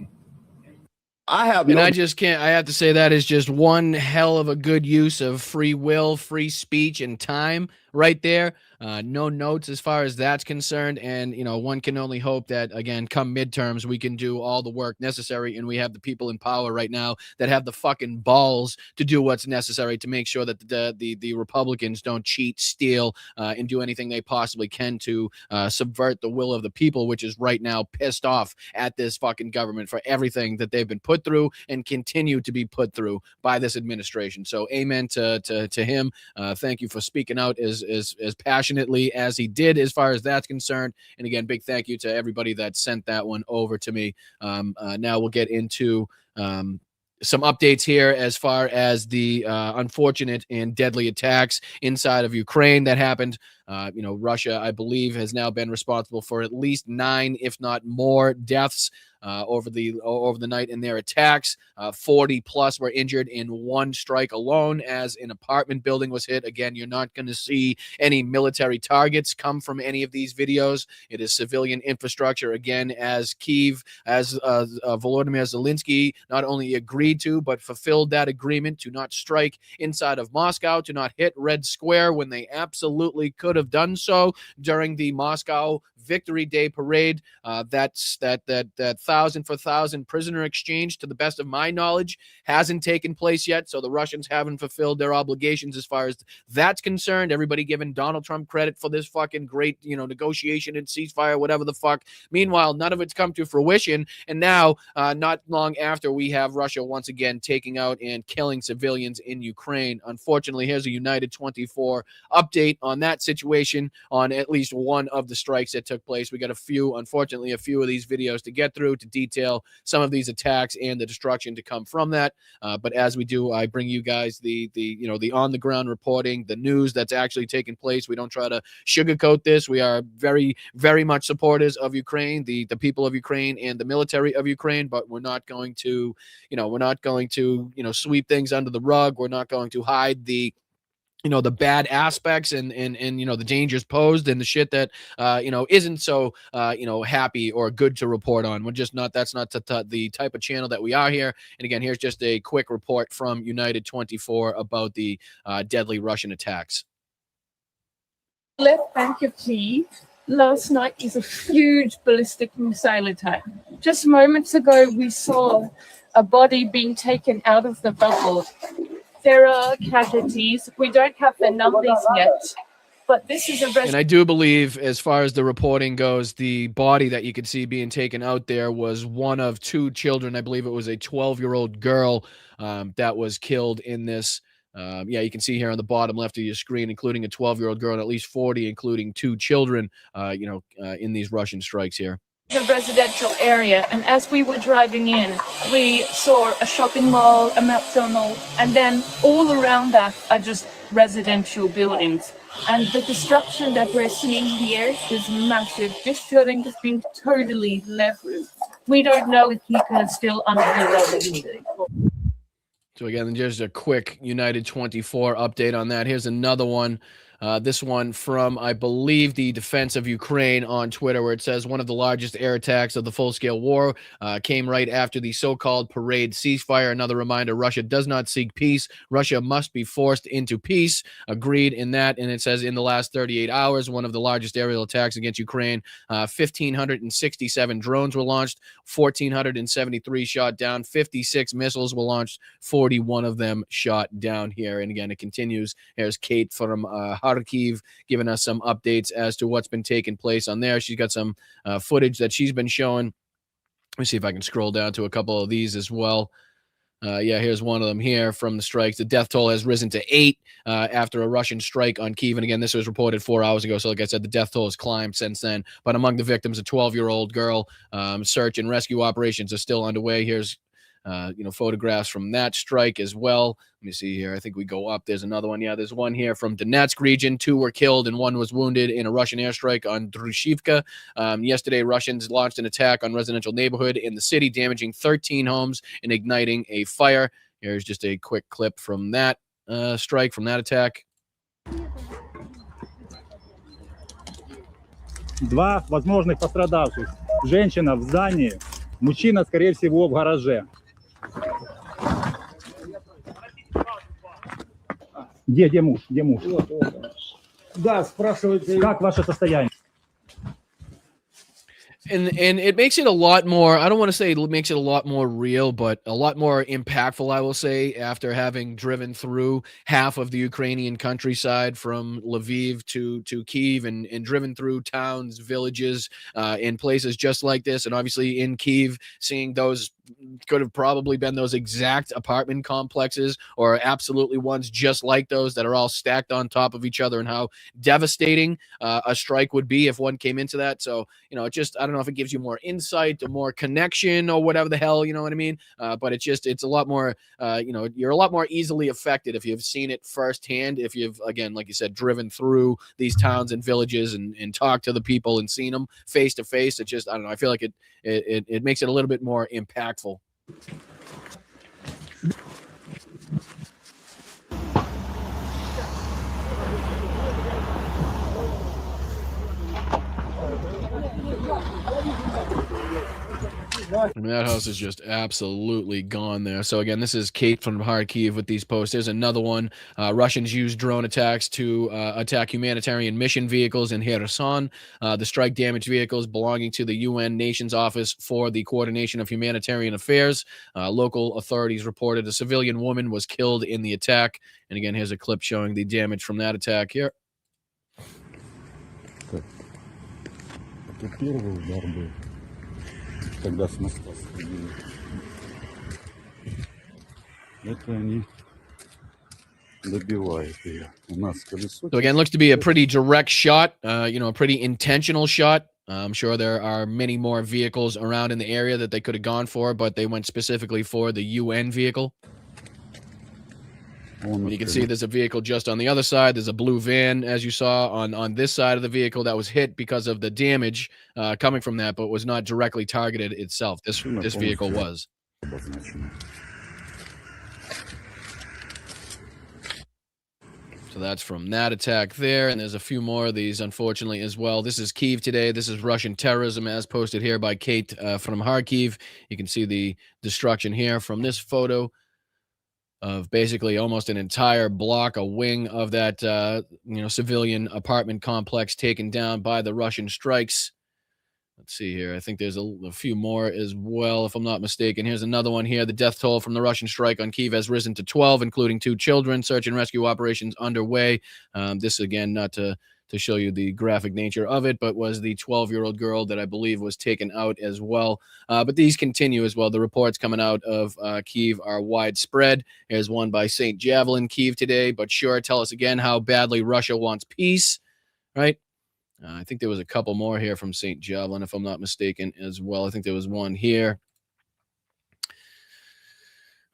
I have to say that is just one hell of a good use of free will, free speech, and time right there. No notes as far as that's concerned. And, you know, one can only hope that, again, come midterms, we can do all the work necessary. And we have the people in power right now that have the fucking balls to do what's necessary to make sure that the Republicans don't cheat, steal, and do anything they possibly can to subvert the will of the people, which is right now pissed off at this fucking government for everything that they've been put through and continue to be put through by this administration. So amen to him. Thank you for speaking out as passionately as he did as far as that's concerned. And again, big thank you to everybody that sent that one over to me. Now we'll get into some updates here as far as the unfortunate and deadly attacks inside of Ukraine that happened. Russia, I believe, has now been responsible for at least 9, if not more, deaths over the night in their attacks. 40 plus were injured in one strike alone as an apartment building was hit. Again, you're not going to see any military targets come from any of these videos. It is civilian infrastructure. Again, as Kyiv, as Volodymyr Zelensky not only agreed to, but fulfilled that agreement to not strike inside of Moscow, to not hit Red Square when they absolutely could have done so during the Moscow Victory Day parade. That's that 1,000 for 1,000 prisoner exchange, to the best of my knowledge, hasn't taken place yet. So the Russians haven't fulfilled their obligations as far as that's concerned. Everybody giving Donald Trump credit for this fucking great, negotiation and ceasefire, whatever the fuck. Meanwhile, none of it's come to fruition. And now, not long after, we have Russia once again taking out and killing civilians in Ukraine. Unfortunately, here's a United 24 update on that situation, on at least one of the strikes that took place. We got unfortunately, a few of these videos to get through to detail some of these attacks and the destruction to come from that. But as we do, I bring you guys the on the ground reporting, the news that's actually taking place. We don't try to sugarcoat this. We are very, very much supporters of Ukraine, the people of Ukraine and the military of Ukraine, but we're not going to, sweep things under the rug. We're not going to hide the bad aspects and the dangers posed and the shit that isn't so happy or good to report on. We're just not. That's not the type of channel that we are here. And again, here's just a quick report from United 24 about the deadly Russian attacks. Left bank of Kyiv last night was a huge ballistic missile attack. Just moments ago, we saw a body being taken out of the bubble. There are casualties. We don't have the numbers yet, but this is a... And I do believe, as far as the reporting goes, the body that you could see being taken out there was one of two children. I believe it was a 12-year-old girl that was killed in this. You can see here on the bottom left of your screen, including a 12-year-old girl and at least 40, including two children, in these Russian strikes here. The residential area, and as we were driving in, we saw a shopping mall, a McDonald's, and then all around that are just residential buildings. And the destruction that we're seeing here is massive. This building has been totally leveled. We don't know if people are still under the building. So again, just a quick United 24 update on that. Here's another one. This one from, I believe, the Defense of Ukraine on Twitter, where it says one of the largest air attacks of the full-scale war came right after the so-called parade ceasefire. Another reminder, Russia does not seek peace. Russia must be forced into peace. Agreed in that. And it says in the last 38 hours, one of the largest aerial attacks against Ukraine, 1,567 drones were launched, 1,473 shot down, 56 missiles were launched, 41 of them shot down here. And again, it continues. There's Kate from Kharkiv giving us some updates as to what's been taking place on there. She's got some footage that she's been showing. Let me see if I can scroll down to a couple of these as well. Here's one of them here from the strikes. The death toll has risen to 8 after a Russian strike on Kyiv. And again, this was reported 4 hours ago. So like I said, the death toll has climbed since then. But among the victims, a 12-year-old girl. Search and rescue operations are still underway. Here's photographs from that strike as well. Let me see here. I think we go up. There's another one. Yeah, there's one here from Donetsk region. 2 were killed and 1 was wounded in a Russian airstrike on Drushivka. Yesterday, Russians launched an attack on a residential neighborhood in the city, damaging 13 homes and igniting a fire. Here's just a quick clip from that strike, from that attack. 2 возможных пострадавших. Женщина в здании, мужчина, скорее всего, в гараже. Где муж? Где муж? Да, спрашивайте. Как ваше состояние? And it makes it a lot more, I don't want to say it makes it a lot more real, but a lot more impactful, I will say, after having driven through half of the Ukrainian countryside from Lviv to Kyiv and driven through towns, villages, in places just like this. And obviously in Kyiv, seeing those could have probably been those exact apartment complexes or absolutely ones just like those that are all stacked on top of each other, and how devastating a strike would be if one came into that. So, it just, I don't know if it gives you more insight or more connection or whatever the hell, you know what I mean? But it's a lot more, you're a lot more easily affected if you've seen it firsthand. If you've, again, like you said, driven through these towns and villages and talked to the people and seen them face to face. It just, I don't know. I feel like it makes it a little bit more impactful. I mean, that house is just absolutely gone there. So again, this is Kate from Kharkiv with these posts. There's another one. Russians used drone attacks to attack humanitarian mission vehicles in Kherson. The strike damaged vehicles belonging to the UN Nations Office for the Coordination of Humanitarian Affairs. Local authorities reported a civilian woman was killed in the attack. And again, here's a clip showing the damage from that attack here. Когда с моста сходили. Это они добивают ее. У нас колесо. So again, looks to be a pretty direct shot, a pretty intentional shot. I'm sure there are many more vehicles around in the area that they could have gone for, but they went specifically for the UN vehicle. You can see there's a vehicle just on the other side. There's a blue van, as you saw, on this side of the vehicle that was hit because of the damage coming from that, but was not directly targeted itself. This vehicle was. So that's from that attack there, and there's a few more of these, unfortunately, as well. This is Kyiv today. This is Russian terrorism, as posted here by Kate from Kharkiv. You can see the destruction here from this photo of basically almost an entire block, a wing of that, civilian apartment complex taken down by the Russian strikes. Let's see here. I think there's a few more as well, if I'm not mistaken. Here's another one here. The death toll from the Russian strike on Kyiv has risen to 12, including 2 children. Search and rescue operations underway. This, again, not to show you the graphic nature of it, but was the 12-year-old girl that I believe was taken out as well. But these continue as well. The reports coming out of Kyiv are widespread. Here's one by St. Javelin, Kyiv today. But sure, tell us again how badly Russia wants peace, right? I think there was a couple more here from St. Javelin, if I'm not mistaken, as well. I think there was one here.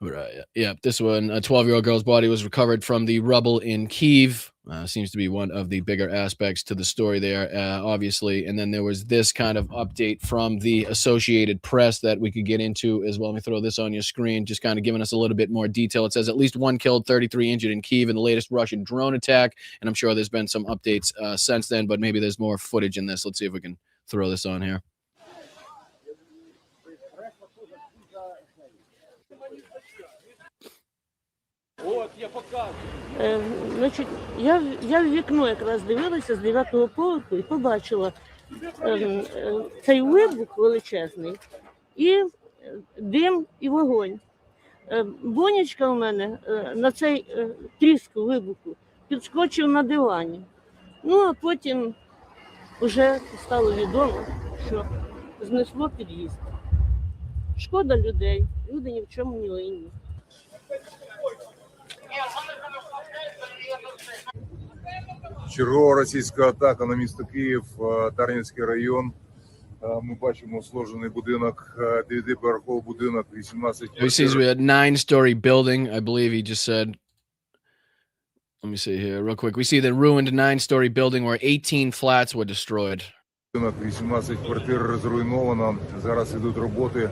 Right. Yeah, this one, a 12-year-old girl's body was recovered from the rubble in Kyiv. Seems to be one of the bigger aspects to the story there, obviously. And then there was this kind of update from the Associated Press that we could get into as well. Let me throw this on your screen, just kind of giving us a little bit more detail. It says at least 1 killed, 33 injured in Kyiv in the latest Russian drone attack. And I'm sure there's been some updates since then, but maybe there's more footage in this. Let's see if we can throw this on here. Значить, я в вікно якраз дивилася з 9-го поверху і побачила цей вибух величезний, і дим, і вогонь. Бонечка у мене на цей тріск вибуху підскочив на дивані. Ну, а потім вже стало відомо, що знесло під'їзд. Шкода людей, люди ні в чому не винні. Чергова російська атака на місто Київ, Дар'їнський район. Ми бачимо сложений будинок, 9-поверховий будинок, 18. He sees we had 9-story building, I believe he just said. Let me see here real quick. We see the ruined 9-story building where 18 flats were destroyed. 18 квартир розруйновано. Зараз ідуть роботи.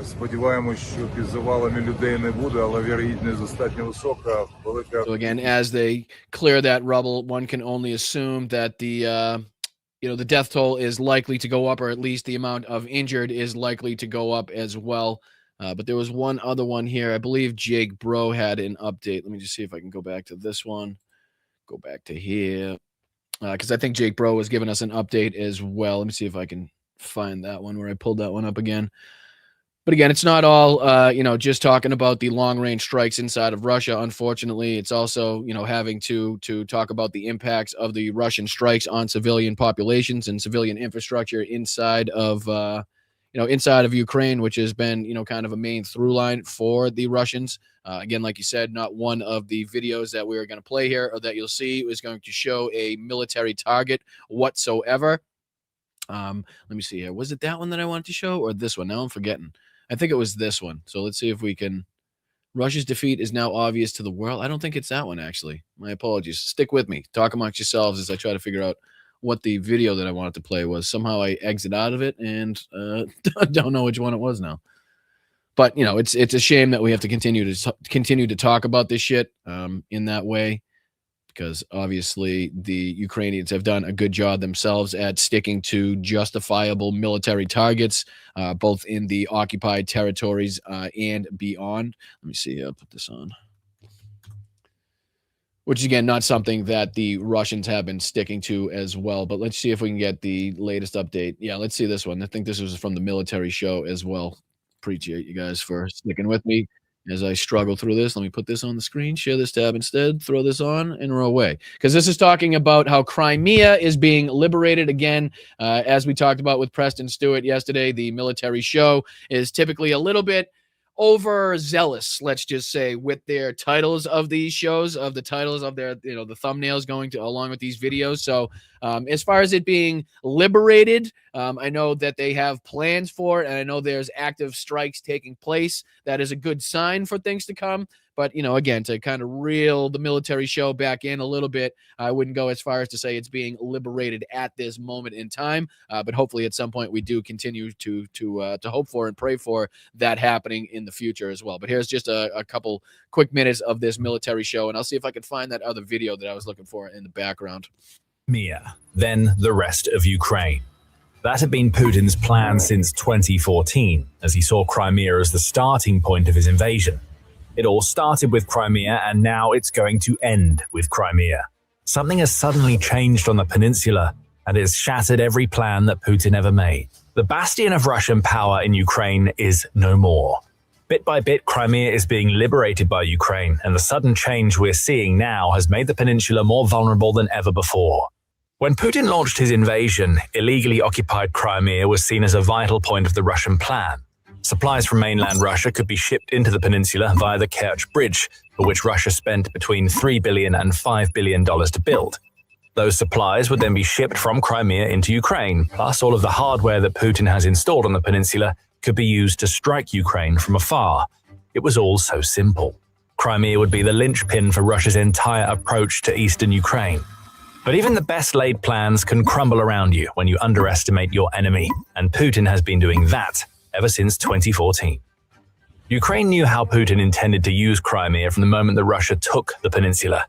Сподіваємось, що під завалами людей не буде, але вірогідність достатньо висока. So again, as they clear that rubble, one can only assume that the death toll is likely to go up, or at least the amount of injured is likely to go up as well. But there was one other one here. I believe Jake Bro had an update. Let me just see if I can go back to this one. Go back to here. Because I think Jake Bro was giving us an update as well. Let me see if I can find that one where I pulled that one up again. But again, it's not all, just talking about the long-range strikes inside of Russia. Unfortunately, it's also, having to talk about the impacts of the Russian strikes on civilian populations and civilian infrastructure inside of Ukraine, which has been, kind of a main through line for the Russians. Again, like you said, not one of the videos that we are going to play here or that you'll see is going to show a military target whatsoever. Let me see here. Was it that one that I wanted to show or this one? Now I'm forgetting. I think it was this one. So let's see if we can. Russia's defeat is now obvious to the world. I don't think it's that one, actually. My apologies. Stick with me. Talk amongst yourselves as I try to figure out what the video that I wanted to play was. Somehow I exit out of it and don't know which one it was now. But, it's a shame that we have to continue to talk about this shit in that way. because obviously the Ukrainians have done a good job themselves at sticking to justifiable military targets, both in the occupied territories and beyond. Let me see. I'll put this on. Which is, again, not something that the Russians have been sticking to as well. But let's see if we can get the latest update. Yeah, let's see this one. I think this was from the military show as well. Appreciate you guys for sticking with me as I struggle through this. Let me put this on the screen, share this tab instead, throw this on, and we're away. Because this is talking about how Crimea is being liberated again. As we talked about with Preston Stewart yesterday, the military show is typically a little bit overzealous, let's just say, with their titles of these shows, of the titles of their, the thumbnails going to along with these videos. So as far as it being liberated, I know that they have plans for it, and I know there's active strikes taking place. That is a good sign for things to come. But, again, to kind of reel the military show back in a little bit, I wouldn't go as far as to say it's being liberated at this moment in time. But hopefully at some point we do continue to hope for and pray for that happening in the future as well. But here's just a couple quick minutes of this military show, and I'll see if I can find that other video that I was looking for in the background. Then the rest of Ukraine. That had been Putin's plan since 2014, as he saw Crimea as the starting point of his invasion. It all started with Crimea, and now it's going to end with Crimea. Something has suddenly changed on the peninsula, and it's shattered every plan that Putin ever made. The bastion of Russian power in Ukraine is no more. Bit by bit, Crimea is being liberated by Ukraine, and the sudden change we're seeing now has made the peninsula more vulnerable than ever before. When Putin launched his invasion, illegally occupied Crimea was seen as a vital point of the Russian plan. Supplies from mainland Russia could be shipped into the peninsula via the Kerch Bridge, for which Russia spent between $3 billion and $5 billion to build. Those supplies would then be shipped from Crimea into Ukraine, plus all of the hardware that Putin has installed on the peninsula could be used to strike Ukraine from afar. It was all so simple. Crimea would be the linchpin for Russia's entire approach to eastern Ukraine. But even the best laid plans can crumble around you when you underestimate your enemy, and Putin has been doing that ever since 2014. Ukraine knew how Putin intended to use Crimea from the moment that Russia took the peninsula.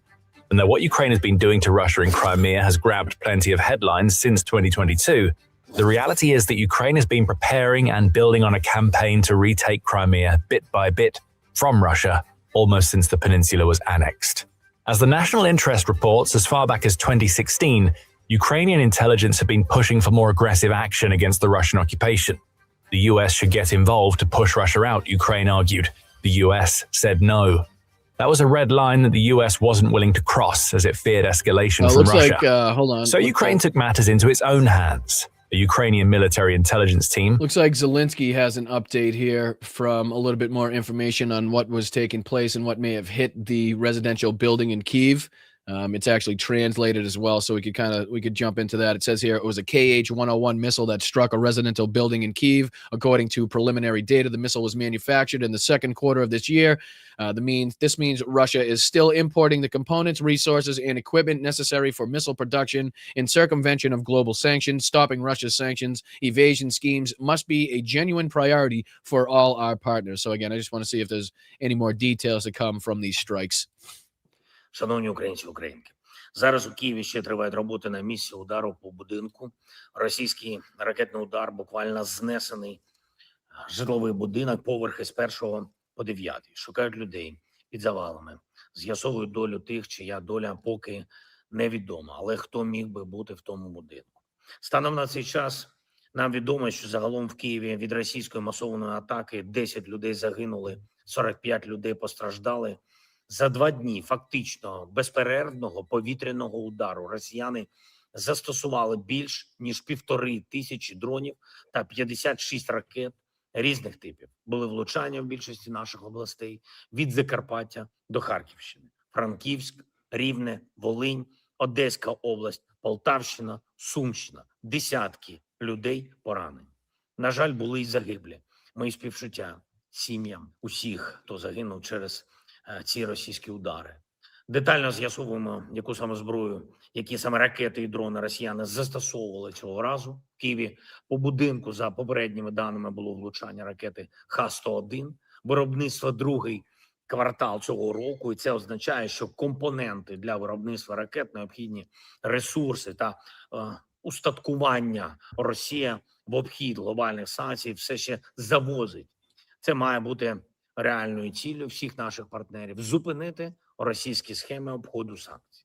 And though what Ukraine has been doing to Russia in Crimea has grabbed plenty of headlines since 2022, the reality is that Ukraine has been preparing and building on a campaign to retake Crimea bit by bit from Russia almost since the peninsula was annexed. As the National Interest reports, as far back as 2016, Ukrainian intelligence had been pushing for more aggressive action against the Russian occupation. The US should get involved to push Russia out, Ukraine argued. The US said no. That was a red line that the US wasn't willing to cross, as it feared escalation from Russia. Hold on. So Ukraine took matters into its own hands. A Ukrainian military intelligence team. Looks like Zelensky has an update here from a little bit more information on what was taking place and what may have hit the residential building in Kyiv. It's actually translated as well, so we could jump into that. It says here it was a KH-101 missile that struck a residential building in Kyiv. According to preliminary data, the missile was manufactured in the second quarter of this year. This means Russia is still importing the components, resources, and equipment necessary for missile production in circumvention of global sanctions. Stopping Russia's sanctions evasion schemes must be a genuine priority for all our partners. So again, I just want to see if there's any more details to come from these strikes. Шановні українці, українки, зараз у Києві ще тривають роботи на місці удару по будинку. Російський ракетний удар буквально знесений житловий будинок, поверхи з 1 по 9. Шукають людей під завалами. З'ясовують долю тих, чия доля поки невідома. Але хто міг би бути в тому будинку? Станом на цей час нам відомо, що загалом в Києві від російської масованої атаки 10 людей загинули, 45 людей постраждали. За 2 дні фактично безперервного повітряного удару росіяни застосували більш ніж 1500 дронів та 56 ракет різних типів. Були влучання в більшості наших областей від Закарпаття до Харківщини, Франківськ, Рівне, Волинь, Одеська область, Полтавщина, Сумщина. Десятки людей поранені. На жаль, були й загиблі. Мої співчуття сім'ям усіх, хто загинув через ці російські удари. Детально з'ясовуємо, яку саме зброю, які саме ракети і дрони росіяни застосовували цього разу. В Києві по будинку, за попередніми даними, було влучання ракети Х-101. Виробництво другий квартал цього року, і це означає, що компоненти для виробництва ракет, необхідні ресурси та устаткування Росія в обхід глобальних санкцій все ще завозить. Це має бути реальною ціллю всіх наших партнерів – зупинити російські схеми обходу санкцій.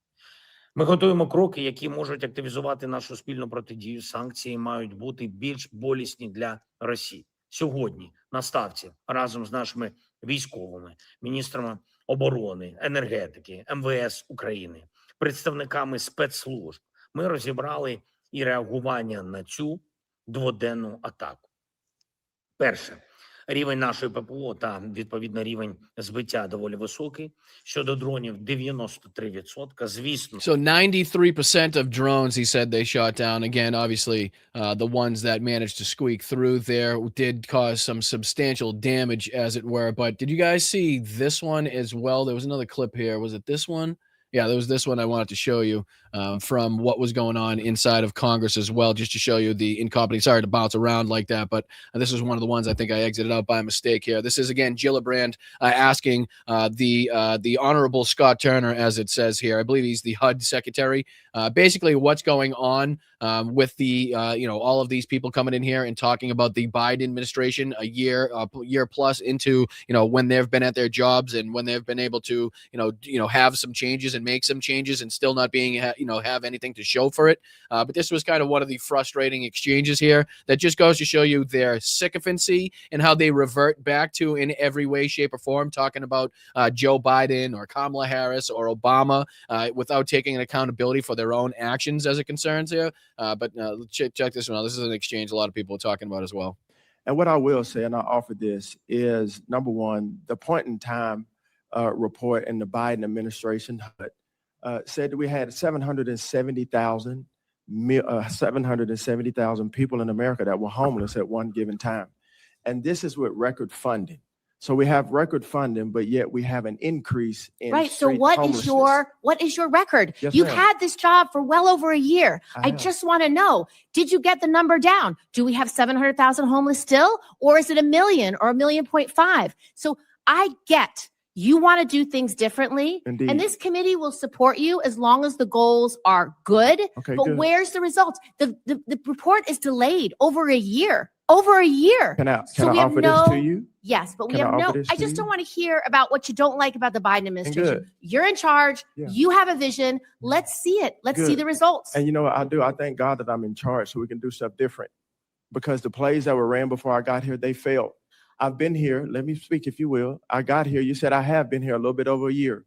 Ми готуємо кроки, які можуть активізувати нашу спільну протидію. Санкції мають бути більш болісні для Росії. Сьогодні на ставці разом з нашими військовими, міністрами оборони, енергетики, МВС України, представниками спецслужб ми розібрали і реагування на цю дводенну атаку. Перше. Рівень нашої ППО та, відповідно, рівень збиття доволі високий. Щодо дронів 93%, звісно. So 93% of drones, he said they shot down. Again, obviously, the ones that managed to squeak through there did cause some substantial damage, as it were. But did you guys see this one as well? There was another clip here. Was it this one? Yeah, there was this one I wanted to show you from what was going on inside of Congress as well, just to show you the incompetence. Sorry to bounce around like that, but this is one of the ones I think I exited out by mistake here. This is, again, Gillibrand asking the Honorable Scott Turner, as it says here. I believe he's the HUD secretary. Basically, what's going on with the, all of these people coming in here and talking about the Biden administration a year plus into, when they've been at their jobs and when they've been able to, have some changes and make some changes and still not being, have anything to show for it. But this was kind of one of the frustrating exchanges here that just goes to show you their sycophancy and how they revert back to, in every way, shape, or form, talking about Joe Biden or Kamala Harris or Obama without taking an accountability for their own actions as it concerns here. But check this one out. This is an exchange a lot of people are talking about as well. And what I will say, and I offer this, is number one, the point in time report in the Biden administration said that we had 770,000 people in America that were homeless at one given time. And this is with record funding. So we have record funding, but yet we have an increase in right. So what is your record? Yes, You've ma'am. had this job for well over a year. I just want to know, did you get the number down? Do we have 700,000 homeless still? Or is it 1 million or 1.5 million? So I get you want to do things differently. Indeed. And this committee will support you as long as the goals are good. Okay, but good. where's the results? The report is delayed over a year. Over a year. Can I So we have offer this to you? Yes, but we Can I have offer this I to just you? don't want to hear about what you don't like about the Biden administration. good. You're in charge. Yeah. You have a vision. Let's see it. Let's see Good. the results. And you know what I do? I thank God that I'm in charge so we can do stuff different. Because the plays that were ran before I got here, they failed. I've been here. Let me speak, if you will. I got here. You said I have been here a little bit over a year.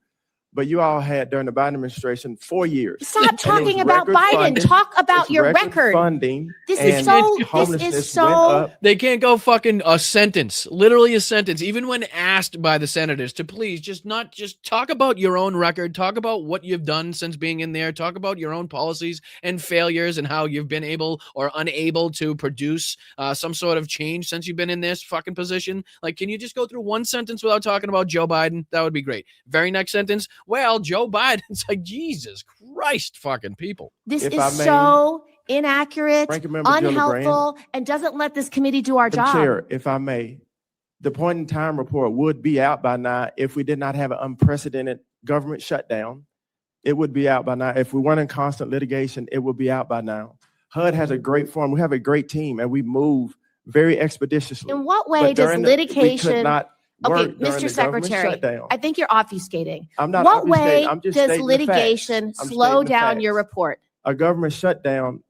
But you all had, during the Biden administration, 4 years. Stop And it was talking about record Biden. funding. Talk about It's your record. Funding. This is and so- homelessness this is went so- up. They can't go fucking a sentence, literally a sentence, even when asked by the senators to please just talk about your own record, talk about what you've done since being in there, talk about your own policies and failures and how you've been able or unable to produce some sort of change since you've been in this fucking position. Like, can you just go through one sentence without talking about Joe Biden? That would be great. Very next sentence, well, Joe Biden. It's like, Jesus Christ, fucking people. This If is I may, so inaccurate, Ranking Member unhelpful, and doesn't let this committee do our Madam job. Chair, if I may, the point in time report would be out by now if we did not have an unprecedented government shutdown. It would be out by now. If we weren't in constant litigation, it would be out by now. HUD has a great form. We have a great team, and we move very expeditiously. In what way But does during we could litigation? not Okay, work during Mr. the government Secretary, shutdown. I think you're obfuscating. I'm not What obfuscating. way I'm just does stating the facts. litigation I'm slow stating the down your facts. report? A government shutdown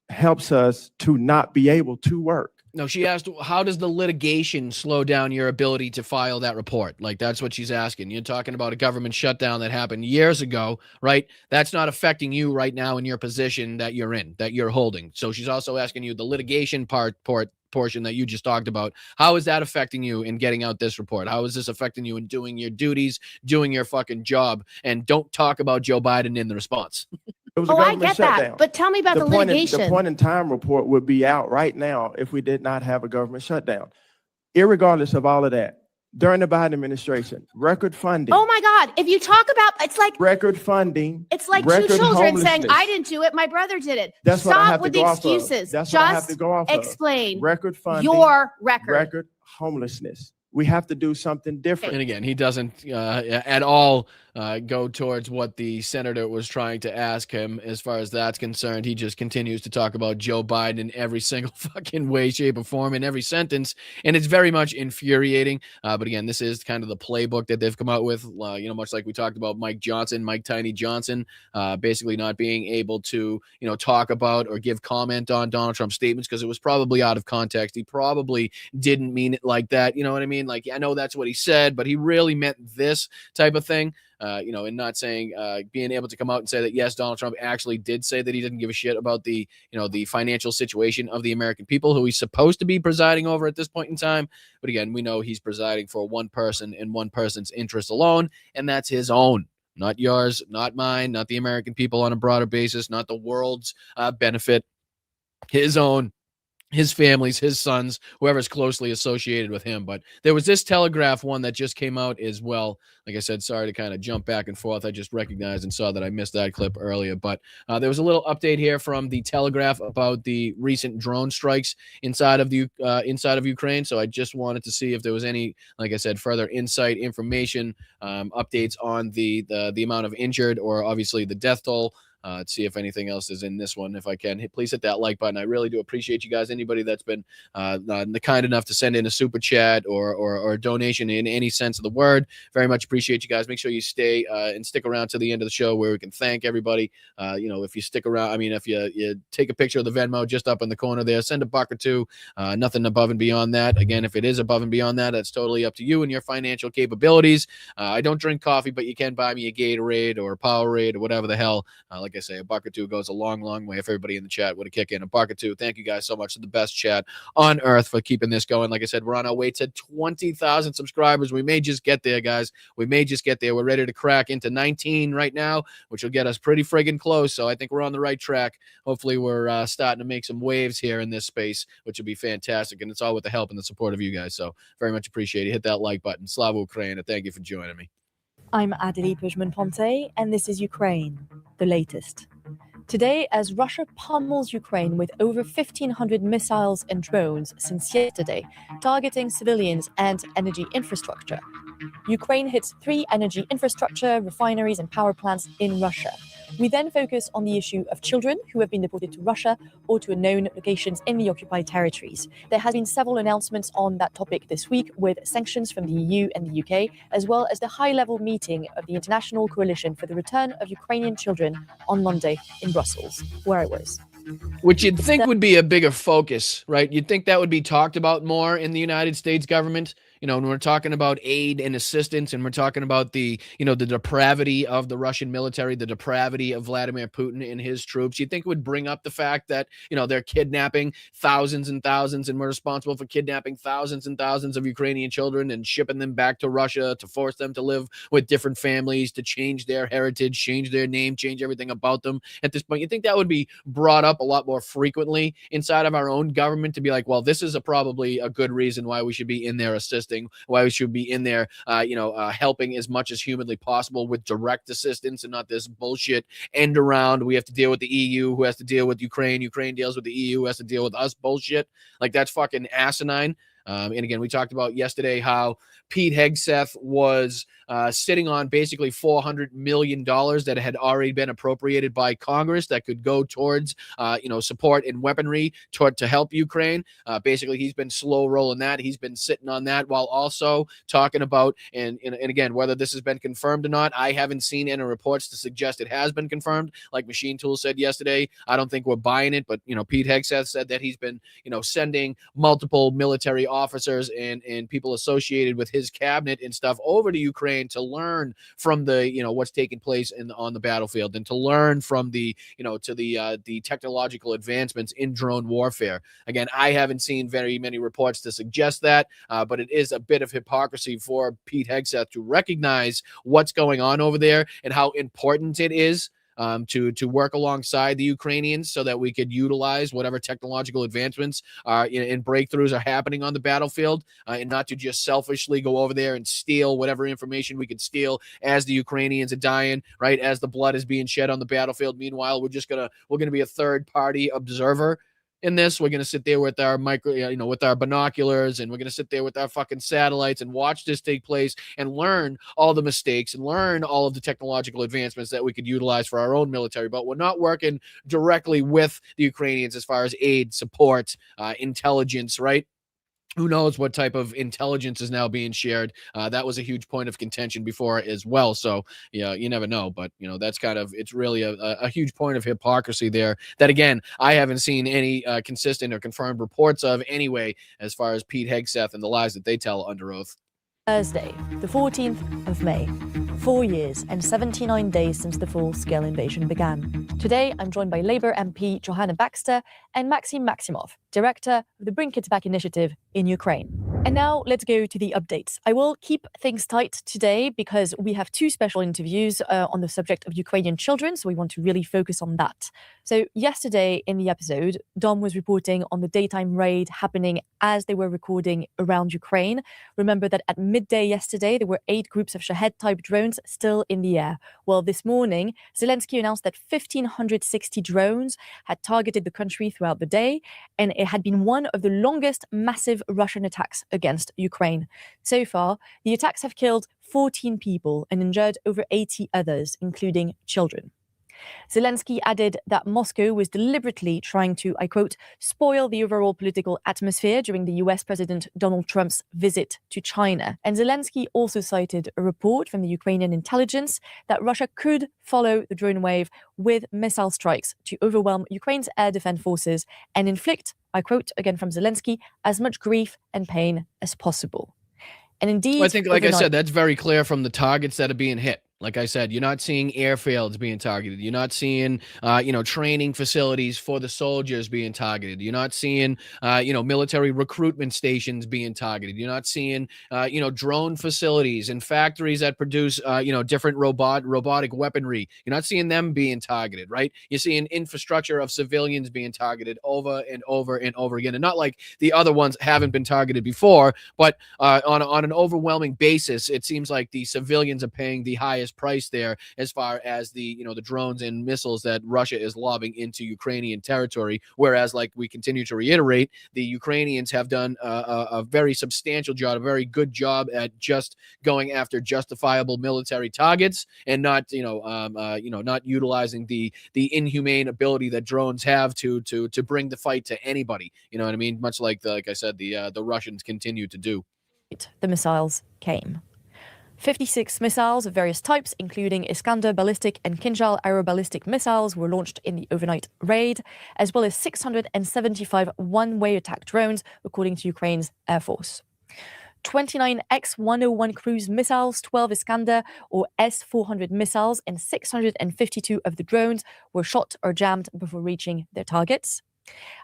helps us to not be able to work. No, she asked, how does the litigation slow down your ability to file that report? Like, that's what she's asking. You're talking about a government shutdown that happened years ago, right? That's not affecting you right now in your position that you're in, that you're holding. So she's also asking you the litigation portion that you just talked about. How is that affecting you in getting out this report? How is this affecting you in doing your duties, doing your fucking job? And don't talk about Joe Biden in the response. It was a Oh, I government get shutdown. that. But tell me about the point litigation. The point in time report would be out right now if we did not have a government shutdown. Irregardless of all of that, during the Biden administration, record funding. Oh my God. If you talk about, it's like record funding. It's like two record children saying, homelessness. I didn't do it, my brother did it. That's what I Stop have with to the go off of. excuses. That's Just what I have to go off of. explain Record funding. your record. Record homelessness. We have to do something different. And again, he doesn't at all go towards what the senator was trying to ask him as far as that's concerned. He just continues to talk about Joe Biden in every single fucking way, shape, or form in every sentence. And it's very much infuriating. But again, this is kind of the playbook that they've come out with, much like we talked about Mike Tiny Johnson, basically not being able to, talk about or give comment on Donald Trump's statements because it was probably out of context. He probably didn't mean it like that. You know what I mean? Like, I know that's what he said, but he really meant this type of thing. And not saying, being able to come out and say that, yes, Donald Trump actually did say that he didn't give a shit about the financial situation of the American people who he's supposed to be presiding over at this point in time. But again, we know he's presiding for one person and one person's interest alone, and that's his own. Not yours, not mine, not the American people on a broader basis, not the world's benefit, his own, his family's, his sons, whoever's closely associated with him. But there was this Telegraph one that just came out as well. Like I said, sorry to kind of jump back and forth. I just recognized and saw that I missed that clip earlier. But there was a little update here from the Telegraph about the recent drone strikes inside of Ukraine. So I just wanted to see if there was any, like I said, further insight, information, updates on the amount of injured or obviously the death toll. Let's see if anything else is in this one. If I can, please hit that like button. I really do appreciate you guys. Anybody that's been kind enough to send in a super chat or a donation in any sense of the word, very much appreciate you guys. Make sure you stay and stick around to the end of the show where we can thank everybody. If you stick around, if you take a picture of the Venmo just up in the corner there, send a buck or two. Nothing above and beyond that. Again, if it is above and beyond that, that's totally up to you and your financial capabilities. I don't drink coffee, but you can buy me a Gatorade or a Powerade or whatever the hell. Like I say, a buck or two goes a long, long way. If everybody in the chat would have kicked in a buck or two, thank you guys so much to the best chat on earth for keeping this going. Like I said, we're on our way to 20,000 subscribers. We may just get there, guys. We may just get there. We're ready to crack into 19 right now, which will get us pretty friggin' close. So I think we're on the right track. Hopefully we're starting to make some waves here in this space, which would be fantastic. And it's all with the help and the support of you guys. So very much appreciate it. Hit that like button. Slava Ukraine. Thank you for joining me. I'm Adelie Pujman-Ponte, and this is Ukraine, the latest. Today, as Russia pummels Ukraine with over 1,500 missiles and drones since yesterday, targeting civilians and energy infrastructure, Ukraine hits 3 energy infrastructure, refineries, and power plants in Russia. We then focus on the issue of children who have been deported to Russia or to unknown locations in the occupied territories. There has been several announcements on that topic this week, with sanctions from the EU and the UK, as well as the high-level meeting of the International Coalition for the Return of Ukrainian Children on Monday in Brussels, where I was. Which you'd think would be a bigger focus, right? You'd think that would be talked about more in the United States government. When we're talking about aid and assistance and we're talking about the depravity of the Russian military, the depravity of Vladimir Putin and his troops, you'd think it would bring up the fact that, they're kidnapping thousands and thousands and we're responsible for kidnapping thousands and thousands of Ukrainian children and shipping them back to Russia to force them to live with different families, to change their heritage, change their name, change everything about them. At this point, you think that would be brought up a lot more frequently inside of our own government to be like, well, this is probably a good reason why we should be in there assisting, why we should be in there, helping as much as humanly possible with direct assistance and not this bullshit end around. We have to deal with the EU, who has to deal with Ukraine. Ukraine deals with the EU, who has to deal with us bullshit. Like, that's fucking asinine. And again, we talked about yesterday how Pete Hegseth was sitting on basically $400 million that had already been appropriated by Congress that could go towards, support and weaponry to help Ukraine. Basically, he's been slow rolling that. He's been sitting on that while also talking about, and again, whether this has been confirmed or not, I haven't seen any reports to suggest it has been confirmed. Like Machine Tool said yesterday, I don't think we're buying it, but, Pete Hegseth said that he's been, sending multiple military officers and people associated with his cabinet and stuff over to Ukraine to learn from the what's taking place on the battlefield and to learn from the technological advancements in drone warfare. Again, I haven't seen very many reports to suggest that, but it is a bit of hypocrisy for Pete Hegseth to recognize what's going on over there and how important it is to work alongside the Ukrainians so that we could utilize whatever technological advancements and breakthroughs are happening on the battlefield, and not to just selfishly go over there and steal whatever information we could steal as the Ukrainians are dying, right? As the blood is being shed on the battlefield. Meanwhile, we're gonna be a third party observer. in this. We're going to sit there with our with our binoculars, and we're going to sit there with our fucking satellites and watch this take place and learn all the mistakes and learn all of the technological advancements that we could utilize for our own military. But we're not working directly with the Ukrainians as far as aid, support, intelligence, right? Who knows what type of intelligence is now being shared? That was a huge point of contention before as well. So, yeah, you never know. But, that's it's really a huge point of hypocrisy there that, again, I haven't seen any consistent or confirmed reports of anyway, as far as Pete Hegseth and the lies that they tell under oath. Thursday, the 14th of May. 4 years and 79 days since the full-scale invasion began. Today, I'm joined by Labour MP Johanna Baxter and Maxim Maximov, director of the Bring Kids Back initiative in Ukraine. And now let's go to the updates. I will keep things tight today because we have two special interviews on the subject of Ukrainian children, so we want to really focus on that. So yesterday in the episode, Dom was reporting on the daytime raid happening as they were recording around Ukraine. Remember that at midday yesterday, there were 8 groups of Shahed-type drones still in the air. Well, this morning, Zelensky announced that 1,560 drones had targeted the country throughout the day, and it had been one of the longest massive Russian attacks against Ukraine. So far, the attacks have killed 14 people and injured over 80 others, including children. Zelensky added that Moscow was deliberately trying to, I quote, spoil the overall political atmosphere during the US President Donald Trump's visit to China. And Zelensky also cited a report from the Ukrainian intelligence that Russia could follow the drone wave with missile strikes to overwhelm Ukraine's air defense forces and inflict, I quote again from Zelensky, as much grief and pain as possible. And indeed, well, I think, like I said, that's very clear from the targets that are being hit. Like I said, you're not seeing airfields being targeted. You're not seeing, training facilities for the soldiers being targeted. You're not seeing, military recruitment stations being targeted. You're not seeing, drone facilities and factories that produce, different robotic weaponry. You're not seeing them being targeted, right? You're seeing infrastructure of civilians being targeted over and over and over again. And not like the other ones haven't been targeted before, but on an overwhelming basis, it seems like the civilians are paying the highest price there as far as the drones and missiles that Russia is lobbing into Ukrainian territory. Whereas, like we continue to reiterate, the Ukrainians have done a very substantial job, a very good job at just going after justifiable military targets and not not utilizing the inhumane ability that drones have to bring the fight to anybody. You know what I mean? Much like I said, the Russians continue to do. The missiles came. 56 missiles of various types, including Iskander ballistic and Kinjal aeroballistic missiles, were launched in the overnight raid, as well as 675 one-way attack drones, according to Ukraine's Air Force. 29 X-101 cruise missiles, 12 Iskander or S-400 missiles, and 652 of the drones were shot or jammed before reaching their targets.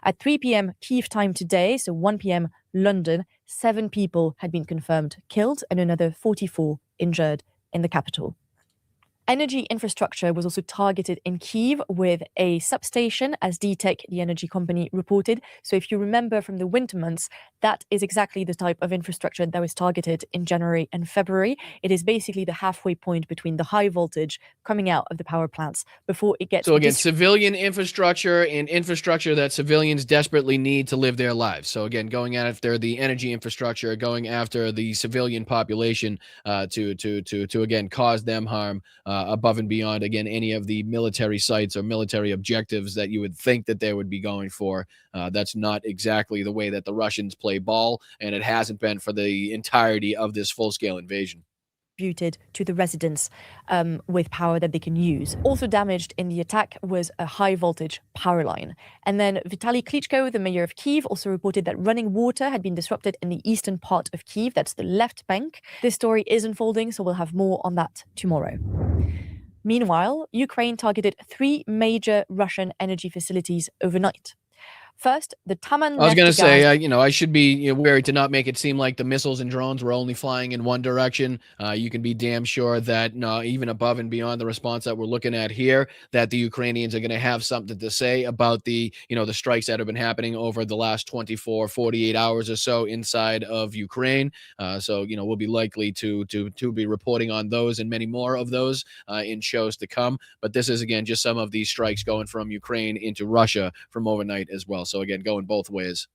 At 3 p.m. Kyiv time today, so 1 p.m. London, 7 people had been confirmed killed and another 44 injured in the capital. Energy infrastructure was also targeted in Kyiv with a substation, as DTEK, the energy company, reported. So if you remember from the winter months, that is exactly the type of infrastructure that was targeted in January and February. It is basically the halfway point between the high voltage coming out of the power plants before it gets... So again, civilian infrastructure and infrastructure that civilians desperately need to live their lives. So again, going after the energy infrastructure, going after the civilian population to again cause them harm. Above and beyond, again, any of the military sites or military objectives that you would think that they would be going for. That's not exactly the way that the Russians play ball, and it hasn't been for the entirety of this full-scale invasion. To the residents with power that they can use. Also damaged in the attack was a high voltage power line. And then Vitaly Klitschko, the mayor of Kyiv, also reported that running water had been disrupted in the eastern part of Kyiv. That's the left bank. This story is unfolding, so we'll have more on that tomorrow. Meanwhile, Ukraine targeted 3 major Russian energy facilities overnight. First, the Taman. I was going to say, I should be wary to not make it seem like the missiles and drones were only flying in one direction. You can be damn sure that even above and beyond the response that we're looking at here, that the Ukrainians are going to have something to say about the strikes that have been happening over the last 24, 48 hours or so inside of Ukraine. So we'll be likely to be reporting on those and many more of those in shows to come. But this is, again, just some of these strikes going from Ukraine into Russia from overnight as well. well. So again, going both ways.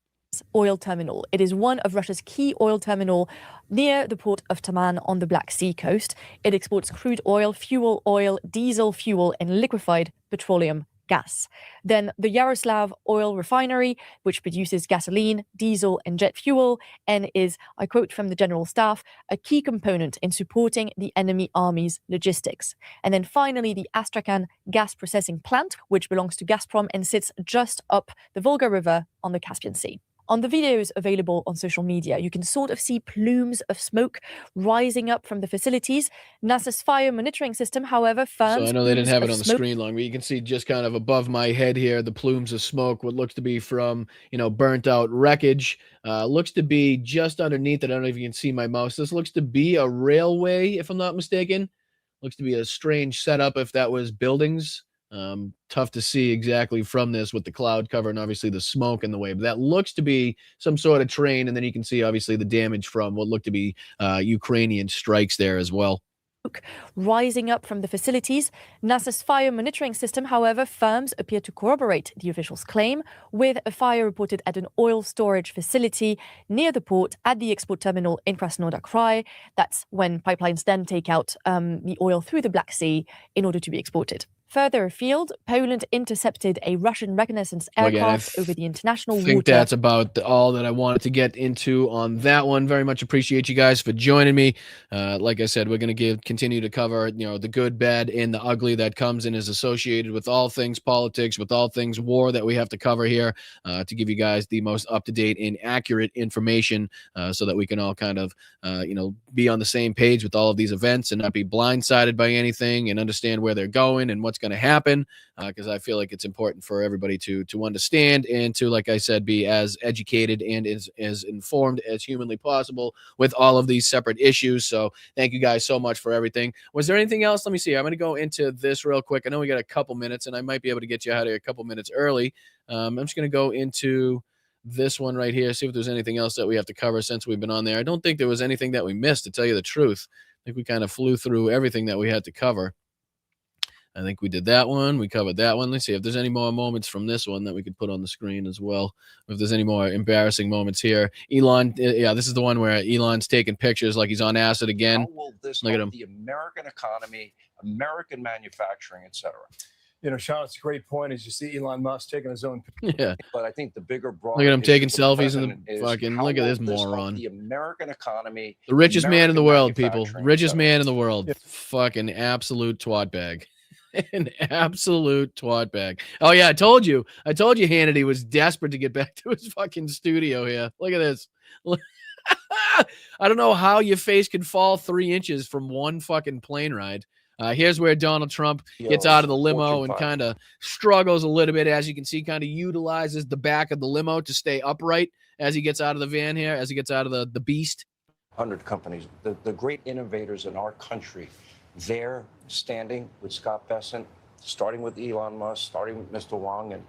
Oil terminal. It is one of Russia's key oil terminal near the port of Taman on the Black Sea coast. It exports crude oil, fuel oil, diesel fuel, and liquefied petroleum gas. Then the Yaroslav oil refinery, which produces gasoline, diesel, and jet fuel, and is, I quote from the general staff, a key component in supporting the enemy army's logistics. And then finally, the Astrakhan gas processing plant, which belongs to Gazprom and sits just up the Volga River on the Caspian Sea. On the videos available on social media, you can sort of see plumes of smoke rising up from the facilities. NASA's fire monitoring system, however, firms. So I know they didn't have it on the screen long, but you can see just kind of above my head here, the plumes of smoke, what looks to be from, burnt out wreckage. Looks to be just underneath it. I don't know if you can see my mouse. This looks to be a railway, if I'm not mistaken. Looks to be a strange setup if that was buildings. Tough to see exactly from this with the cloud cover and obviously the smoke in the way, but that looks to be some sort of train. And then you can see obviously the damage from what looked to be Ukrainian strikes there as well. Rising up from the facilities. NASA's fire monitoring system, however, firms appear to corroborate the officials' claim, with a fire reported at an oil storage facility near the port at the export terminal in Krasnodar Krai. That's when pipelines then take out the oil through the Black Sea in order to be exported. Further afield, Poland intercepted a Russian reconnaissance aircraft over the international water. I think that's about all that I wanted to get into on that one. Very much appreciate you guys for joining me. Like I said, we're going to continue to cover, the good, bad, and the ugly that comes and is associated with all things politics, with all things war that we have to cover here, to give you guys the most up-to-date and accurate information, so that we can all kind of, be on the same page with all of these events and not be blindsided by anything and understand where they're going and what's going to happen, because I feel like it's important for everybody to understand and to, like I said, be as educated and as informed as humanly possible with all of these separate issues. So thank you guys so much for everything. Was there anything else? Let me see. I'm going to go into this real quick. I know we got a couple minutes and I might be able to get you out of here a couple minutes early. I'm just going to go into this one right here, see if there's anything else that we have to cover since we've been on there. I don't think there was anything that we missed, to tell you the truth. I think we kind of flew through everything that we had to cover. I think we did that one. We covered that one. Let's see if there's any more moments from this one that we could put on the screen as well. If there's any more embarrassing moments here. Elon, yeah, this is the one where Elon's taking pictures like he's on acid again. How will this Look at help him. the American economy, American manufacturing, et cetera? Sean, it's a great point as you see Elon Musk taking his own picture. Yeah. But I think the bigger broad Look at him taking issue for the selfies in president the is fucking, how look at will this this help moron. the American economy, The richest man in the American world, people. manufacturing, Richest et cetera. man in the world. Fucking absolute twat bag. An absolute twat bag. Oh yeah, I told you Hannity was desperate to get back to his fucking studio here. Look at this. I don't know how your face could fall 3 inches from one fucking plane ride. Here's where Donald Trump gets out of the limo and kind of struggles a little bit. As you can see, kind of utilizes the back of the limo to stay upright as he gets out of the van here, as he gets out of the beast. 100 companies, the great innovators in our country, they're standing with Scott Bessent, starting with Elon Musk, starting with Mr. Wong, and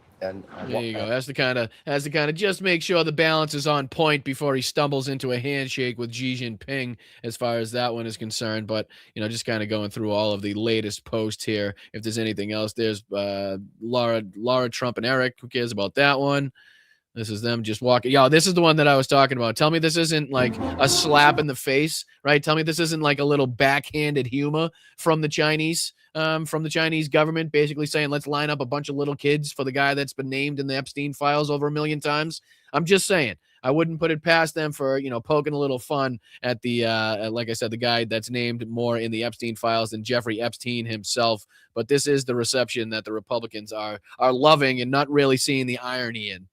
There you go. Has to kind of just make sure the balance is on point before he stumbles into a handshake with Xi Jinping, as far as that one is concerned. But just kind of going through all of the latest posts here. If there's anything else, there's Laura Trump and Eric. Who cares about that one? This is them just walking. Yo, this is the one that I was talking about. Tell me this isn't like a slap in the face, right? Tell me this isn't like a little backhanded humor from the Chinese government, basically saying, let's line up a bunch of little kids for the guy that's been named in the Epstein files over 1 million times. I'm just saying, I wouldn't put it past them for, poking a little fun at the, like I said, the guy that's named more in the Epstein files than Jeffrey Epstein himself. But this is the reception that the Republicans are loving and not really seeing the irony in.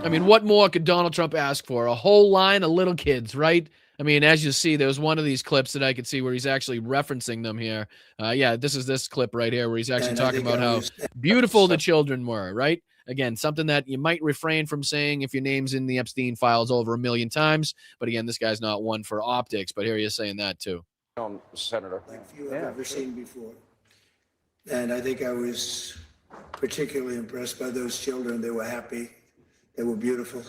I mean, what more could Donald Trump ask for? A whole line of little kids, right? I mean, as you see, there's one of these clips that I could see where he's actually referencing them here. Yeah, this is this clip right here where he's actually talking about how beautiful the children were, right? Again, something that you might refrain from saying if your name's in the Epstein files over 1 million times. But again, this guy's not one for optics, but here he is saying that too. Senator. Like few I've ever seen before. And I think I was particularly impressed by those children. They were happy. They were beautiful.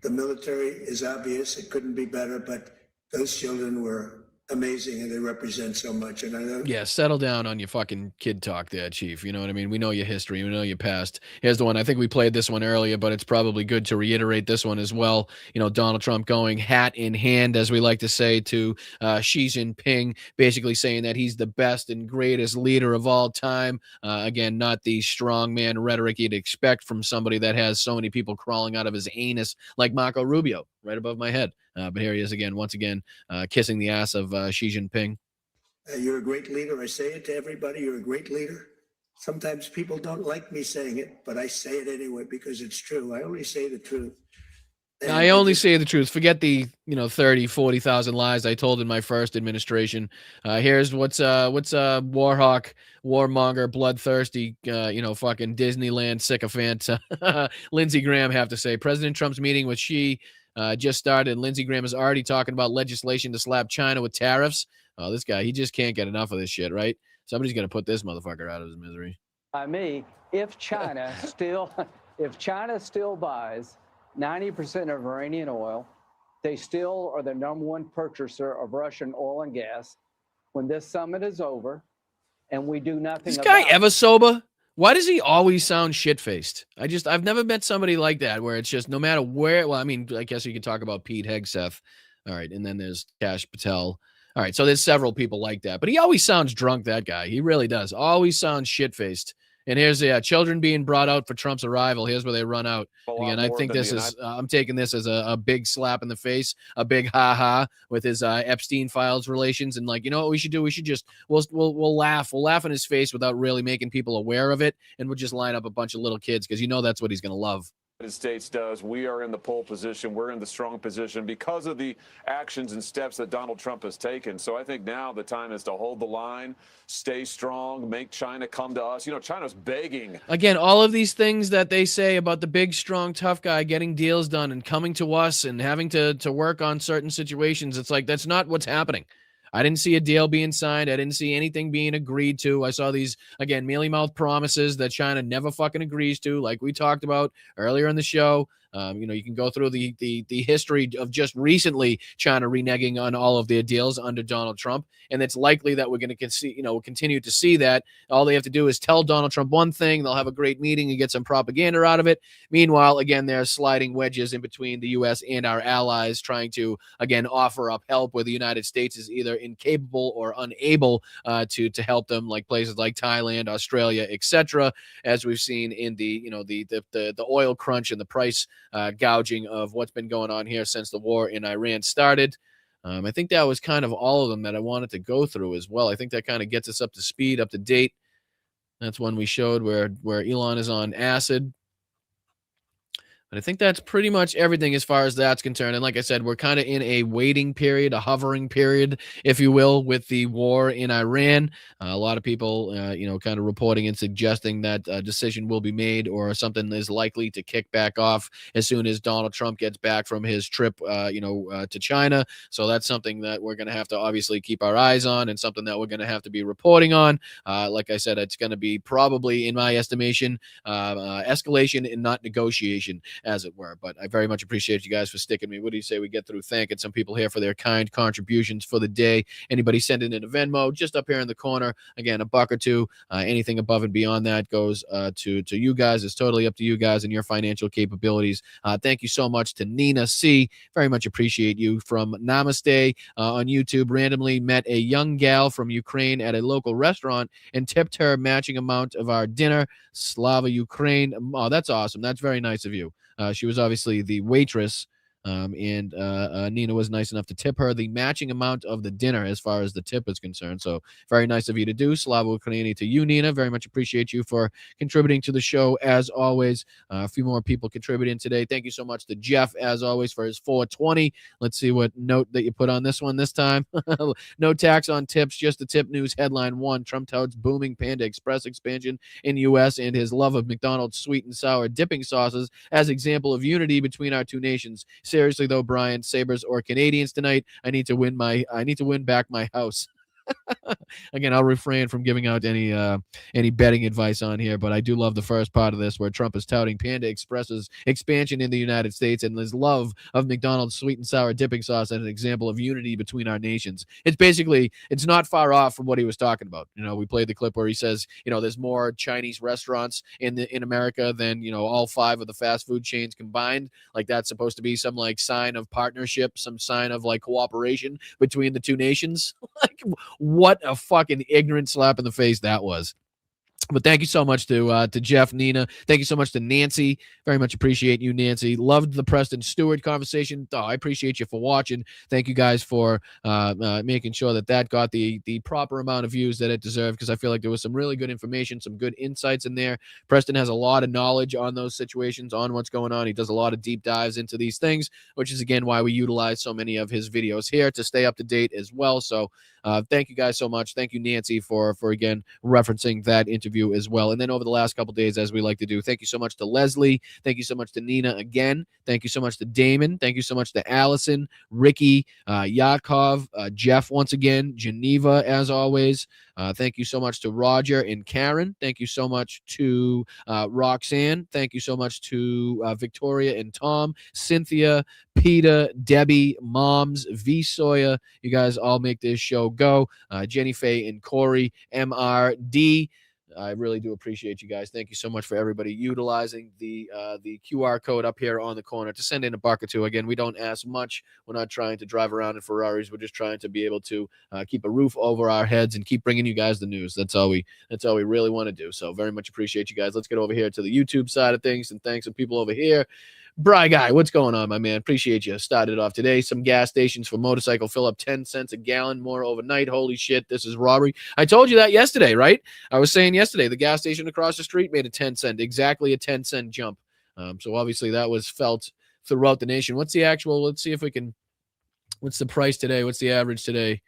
The military is obvious. It couldn't be better, but those children were amazing and they represent so much. And I know Yeah, settle down on your fucking kid talk there, Chief. You know what I mean? We know your history. We know your past. Here's the one. I think we played this one earlier, but it's probably good to reiterate this one as well. You know, Donald Trump going hat in hand, as we like to say, to Xi Jinping, basically saying that he's the best and greatest leader of all time. Again, not the strongman rhetoric you'd expect from somebody that has so many people crawling out of his anus like Marco Rubio, right above my head. But here he is again, once again, kissing the ass of Xi Jinping. you're a great leader. I say it to everybody. You're a great leader. Sometimes people don't like me saying it, but I say it anyway because it's true. I only say the truth. And I only say the truth. Forget the 30, 40,000 lies I told in my first administration. Here's what's Warhawk, warmonger, bloodthirsty, fucking Disneyland sycophant Lindsey Graham have to say. President Trump's meeting with Xi just started. Lindsey Graham is already talking about legislation to slap China with tariffs. Oh, this guy, he just can't get enough of this shit, right? Somebody's gonna put this motherfucker out of his misery. By me, if China still buys 90% of Iranian oil, they still are the number one purchaser of Russian oil and gas. When this summit is over and we do nothing This guy about ever sober? Why does he always sound shit-faced? I've never met somebody like that where it's just no matter where. Well, I mean, I guess you could talk about Pete Hegseth. All right. And then there's Kash Patel. All right. So there's several people like that, but he always sounds drunk. That guy, he really does. Always sounds shit-faced. And here's the children being brought out for Trump's arrival. Here's where they run out. Again, I think this is, I'm taking this as a big slap in the face, a big ha-ha with his Epstein files relations. And like, you know what we should do? We should just, we'll laugh. We'll laugh in his face without really making people aware of it. And we'll just line up a bunch of little kids because that's what he's going to love. United States does. We are in the pole position. We're in the strong position because of the actions and steps that Donald Trump has taken. So I think now the time is to hold the line, stay strong, make China come to us. China's begging. Again, all of these things that they say about the big, strong, tough guy getting deals done and coming to us and having to work on certain situations, it's like that's not what's happening. I didn't see a deal being signed. I didn't see anything being agreed to. I saw these, again, mealy-mouthed promises that China never fucking agrees to, like we talked about earlier in the show. You can go through the history of just recently China reneging on all of their deals under Donald Trump, and it's likely that we're going to continue to see that. All they have to do is tell Donald Trump one thing, they'll have a great meeting and get some propaganda out of it. Meanwhile, again, they're sliding wedges in between the U.S. and our allies, trying to again offer up help where the United States is either incapable or unable to help them, like places like Thailand, Australia, etc. As we've seen in the oil crunch and the price gouging of what's been going on here since the war in Iran started. I think that was kind of all of them that I wanted to go through as well. I think that kind of gets us up to speed, up to date. That's one we showed where Elon is on acid. But I think that's pretty much everything as far as that's concerned. And like I said, we're kind of in a waiting period, a hovering period, if you will, with the war in Iran. A lot of people, kind of reporting and suggesting that a decision will be made or something is likely to kick back off as soon as Donald Trump gets back from his trip, to China. So that's something that we're going to have to obviously keep our eyes on and something that we're going to have to be reporting on. Like I said, it's going to be probably, in my estimation, escalation and not negotiation, as it were. But I very much appreciate you guys for sticking me. What do you say we get through thanking some people here for their kind contributions for the day? Anybody sending in a Venmo, just up here in the corner, again, $1 or $2. Anything above and beyond that goes to you guys. It's totally up to you guys and your financial capabilities. Thank you so much to Nina C. Very much appreciate you. From Namaste on YouTube, randomly met a young gal from Ukraine at a local restaurant and tipped her matching amount of our dinner. Slava Ukraine. Oh, that's awesome. That's very nice of you. She was obviously the waitress, and Nina was nice enough to tip her the matching amount of the dinner as far as the tip is concerned. So very nice of you to do. Slava Ukraini to you, Nina. Very much appreciate you for contributing to the show, as always. A few more people contributing today. Thank you so much to Jeff, as always, for his 420. Let's see what note that you put on this one this time. No tax on tips, just the tip news headline 1. Trump touts booming Panda Express expansion in U.S. and his love of McDonald's sweet and sour dipping sauces as example of unity between our two nations. Seriously though, Brian, Sabres or Canadians tonight, I need to win back my house. Again, I'll refrain from giving out any betting advice on here, but I do love the first part of this where Trump is touting Panda Express's expansion in the United States and his love of McDonald's sweet and sour dipping sauce as an example of unity between our nations. It's not far off from what he was talking about. We played the clip where he says, there's more Chinese restaurants in America than, all 5 of the fast food chains combined. Like that's supposed to be some like sign of partnership, some sign of like cooperation between the two nations. Like what a fucking ignorant slap in the face that was. But thank you so much to Jeff, Nina. Thank you so much to Nancy. Very much appreciate you, Nancy. Loved the Preston Stewart conversation. Oh, I appreciate you for watching. Thank you guys for making sure that got the proper amount of views that it deserved, because I feel like there was some really good information, some good insights in there. Preston has a lot of knowledge on those situations, on what's going on. He does a lot of deep dives into these things, which is, again, why we utilize so many of his videos here to stay up to date as well. So thank you guys so much. Thank you, Nancy, for again, referencing that interview as well. And then over the last couple days, as we like to do, thank you so much to Leslie. Thank you so much to Nina again. Thank you so much to Damon. Thank you so much to Allison, Ricky, Yakov, Jeff once again, Geneva as always. Thank you so much to Roger and Karen. Thank you so much to Roxanne. Thank you so much to Victoria and Tom, Cynthia, Peter, Debbie, Moms, V. Sawyer. You guys all make this show go. Jenny Faye and Corey, MRD. I really do appreciate you guys. Thank you so much for everybody utilizing the QR code up here on the corner to send in $1 or $2. Again, we don't ask much. We're not trying to drive around in Ferraris. We're just trying to be able to keep a roof over our heads and keep bringing you guys the news. That's all we really want to do. So very much appreciate you guys. Let's get over here to the YouTube side of things, and thanks to people over here. Bry Guy, what's going on, my man? Appreciate you. Started off today. Some gas stations for motorcycle fill up 10 cents a gallon more overnight. Holy shit, this is robbery. I told you that yesterday, right? I was saying yesterday the gas station across the street made a 10-cent, exactly a 10-cent jump. So obviously that was felt throughout the nation. What's the actual? Let's see if we can. What's the price today? What's the average today?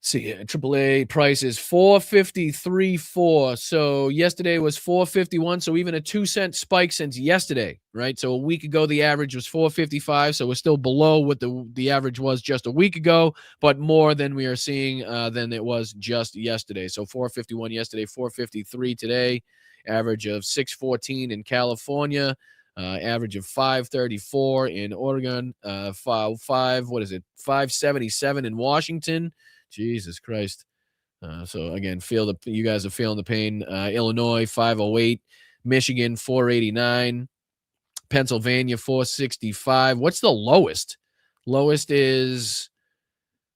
See, AAA price is $4.53.4. So yesterday was $4.51. So even a 2-cent spike since yesterday, right? So a week ago, the average was $4.55. So we're still below what the average was just a week ago, but more than we are seeing than it was just yesterday. So $4.51 yesterday, $4.53 today, average of $6.14 in California. Average of 534 in Oregon, 577 in Washington. Jesus Christ. So again, you guys are feeling the pain. Illinois 508, Michigan 489, Pennsylvania 465. What's the lowest? Lowest is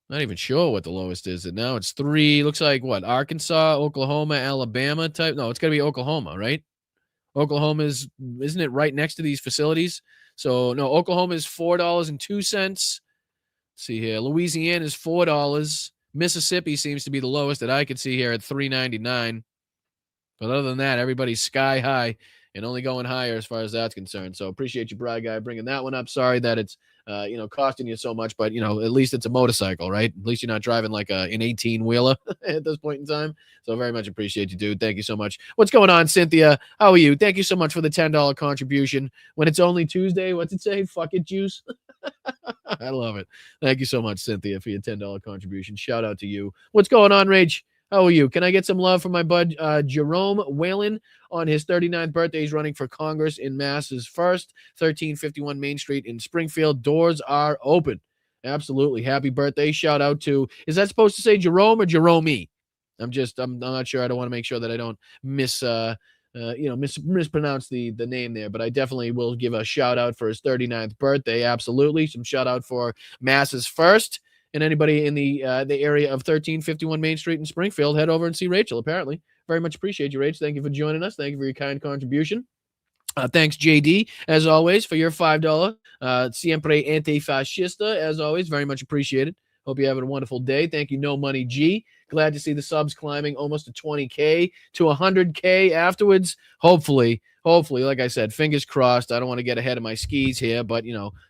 not even sure what the lowest is. And now it's 3. Looks like what? Arkansas, Oklahoma, Alabama type. No, it's got to be Oklahoma, right? Oklahoma isn't it right next to these facilities? So no, Oklahoma is $4.02. Let's see here. Louisiana is $4. Mississippi seems to be the lowest that I could see here at $3.99. But other than that, everybody's sky high and only going higher as far as that's concerned. So appreciate you, Bry Guy, bringing that one up. Sorry that it's costing you so much, but at least it's a motorcycle, right? At least you're not driving like an 18-wheeler at this point in time. So very much appreciate you, dude. Thank you so much. What's going on, Cynthia? How are you? Thank you so much for the $10 contribution. When it's only Tuesday, what's it say? Fuck it, juice. I love it. Thank you so much, Cynthia, for your $10 contribution. Shout out to you. What's going on, Rage? How are you? Can I get some love from my bud Jerome Whalen on his 39th birthday? He's running for Congress in Mass's first, 1351 Main Street in Springfield. Doors are open. Absolutely. Happy birthday. Shout out to, is that supposed to say Jerome or Jerome? I'm not sure. I don't want to make sure that I don't mispronounce the name there, but I definitely will give a shout out for his 39th birthday. Absolutely. Some shout out for Mass's first. And anybody in the area of 1351 Main Street in Springfield, head over and see Rachel, apparently. Very much appreciate you, Rach. Thank you for joining us. Thank you for your kind contribution. Thanks, JD, as always, for your $5. Siempre antifascista, as always. Very much appreciated. Hope you're having a wonderful day. Thank you, No Money G. Glad to see the subs climbing almost to 20K, to 100K afterwards. Hopefully, like I said, fingers crossed. I don't want to get ahead of my skis here, but,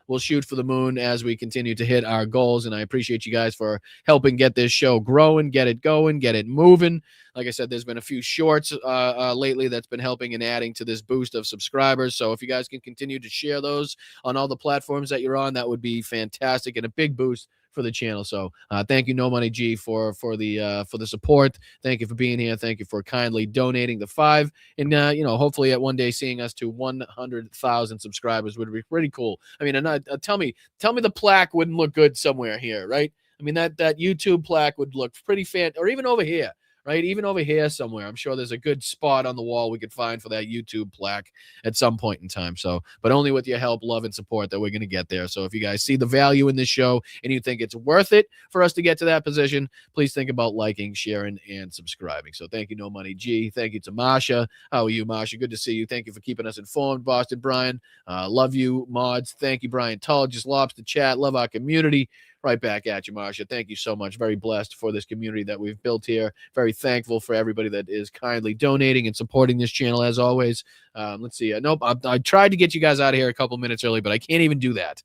we'll shoot for the moon as we continue to hit our goals. And I appreciate you guys for helping get this show growing, get it going, get it moving. Like I said, there's been a few shorts lately that's been helping and adding to this boost of subscribers. So if you guys can continue to share those on all the platforms that you're on, that would be fantastic and a big boost for the channel. So thank you, No Money G, for the support. Thank you for being here. Thank you for kindly donating the $5. And hopefully at one day seeing us to 100,000 subscribers would be pretty cool. I mean, and tell me the plaque wouldn't look good somewhere here, right? I mean, that YouTube plaque would look pretty or even over here. Right, even over here somewhere, I'm sure there's a good spot on the wall we could find for that YouTube plaque at some point in time. So, but only with your help, love, and support that we're going to get there. So if you guys see the value in this show and you think it's worth it for us to get to that position, please think about liking, sharing, and subscribing. So thank you, No Money G. Thank you to Masha. How are you, Masha? Good to see you. Thank you for keeping us informed, Boston Brian. Love you, mods. Thank you, Brian Tull. Just Lobster Chat. Love our community. Right back at you, Marsha. Thank you so much. Very blessed for this community that we've built here. Very thankful for everybody that is kindly donating and supporting this channel as always. Let's see. I tried to get you guys out of here a couple minutes early, but I can't even do that.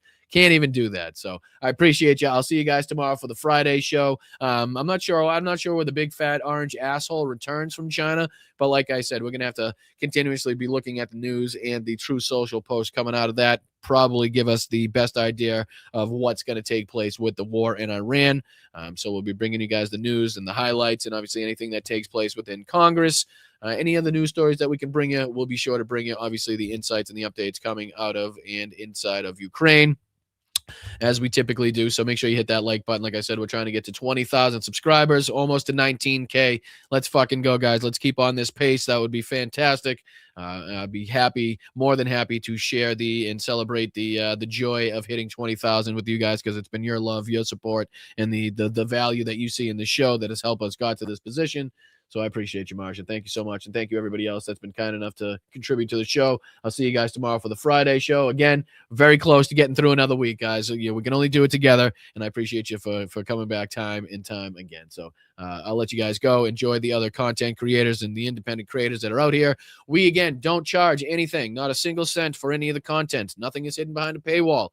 So I appreciate you. I'll see you guys tomorrow for the Friday show. I'm not sure where the big fat orange asshole returns from China, but like I said, we're gonna have to continuously be looking at the news and the True Social post coming out of that. Probably give us the best idea of what's going to take place with the war in Iran. So we'll be bringing you guys the news and the highlights, and obviously anything that takes place within Congress. Any other news stories that we can bring you, we'll be sure to bring you. Obviously the insights and the updates coming out of and inside of Ukraine, as we typically do. So make sure you hit that like button. Like I said, we're trying to get to 20,000 subscribers, almost to 19K. Let's fucking go, guys. Let's keep on this pace. That would be fantastic. I'd be happy, more than happy, to share and celebrate the joy of hitting 20,000 with you guys, because it's been your love, your support, and the value that you see in the show that has helped us got to this position. So I appreciate you, Marsha. Thank you so much. And thank you, everybody else that's been kind enough to contribute to the show. I'll see you guys tomorrow for the Friday show. Again, very close to getting through another week, guys. So, we can only do it together. And I appreciate you for coming back time and time again. So I'll let you guys go. Enjoy the other content creators and the independent creators that are out here. We, again, don't charge anything, not a single cent for any of the content. Nothing is hidden behind a paywall.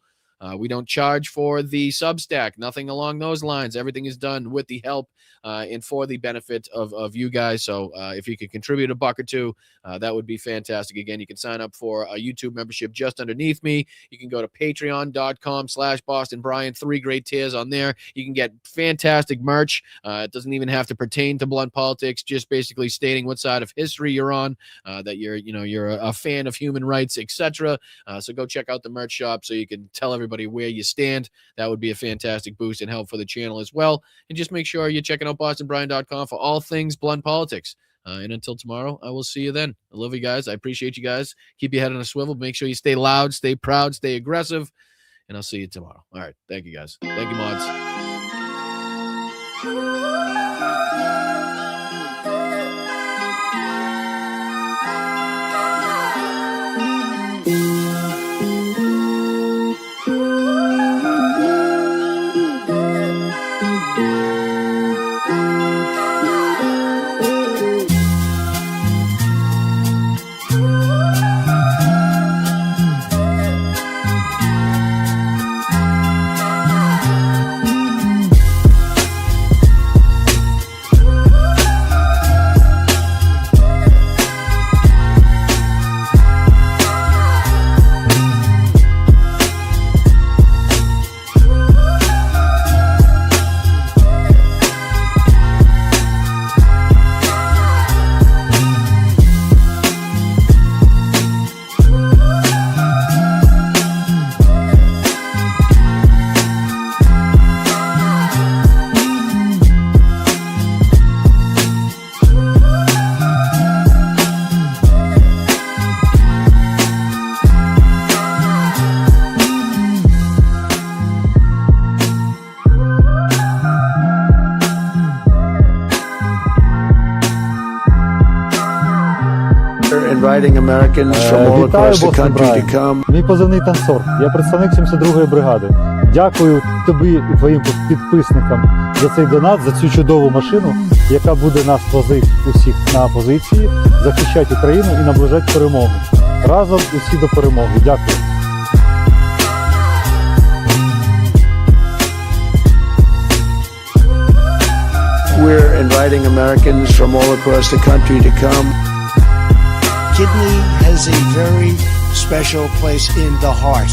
We don't charge for the Substack, nothing along those lines. Everything is done with the help and for the benefit of you guys. So if you could contribute $1 or $2, that would be fantastic. Again, you can sign up for a YouTube membership just underneath me. You can go to patreon.com/Boston Brian. 3 great tiers on there. You can get fantastic merch. It doesn't even have to pertain to blunt politics, just basically stating what side of history you're on, that you're a fan of human rights, etc. So go check out the merch shop so you can tell everybody where you stand. That would be a fantastic boost and help for the channel as well. And just make sure you're checking out bostonbrian.com for all things blunt politics. And until tomorrow, I will see you then. I love you guys. I appreciate you guys. Keep your head on a swivel. Make sure you stay loud, stay proud, stay aggressive. And I'll see you tomorrow. All right. Thank you, guys. Thank you, mods. Inviting Americans from all across the country to come. Мій позивний танцор. Я представник 72-ї бригади. Дякую тобі і твоїм підписникам за цей донат, за цю чудову машину, яка буде нас возити усіх на позиції, захищати Україну і наближати перемогу. Разом усі до перемоги. Дякую. We're inviting Americans from all across the country to come. Kidney has a very special place in the heart.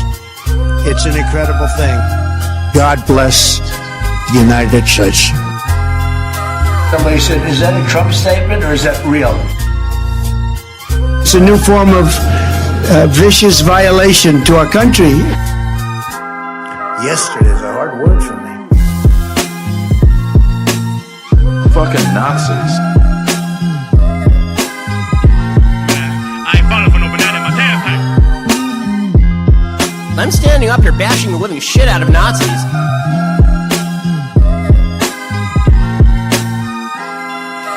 It's an incredible thing. God bless United States. Somebody said, is that a Trump statement or is that real? It's a new form of vicious violation to our country. Yesterday is a hard word for me. Fucking Nazis. I'm standing up here bashing the living shit out of Nazis.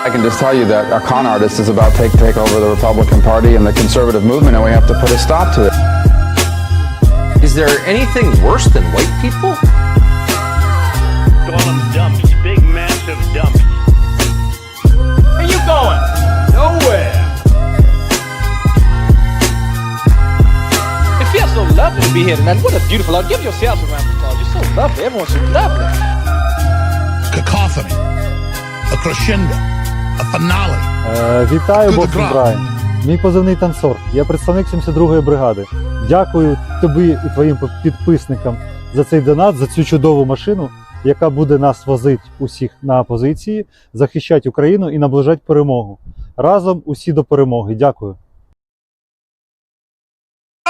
I can just tell you that a con artist is about to take over the Republican Party and the conservative movement, and we have to put a stop to it. Is there anything worse than white people? Call them dumps, big massive dumps. Where you going? Nowhere. It feels so lovely to be here tonight. What a beautiful out. Give yourselves a round of applause. You're so lovely. Everyone's so lovely. Cacophony, a crescendo, a finale. Вітаю, Босton Брайан. Мій позивний танцор. Я представник 72-ї бригади. Дякую тобі і твоїм підписникам за цей донат, за цю чудову машину, яка буде нас возити усіх на позиції, захищати Україну і наближати перемогу. Разом усі до перемоги. Дякую.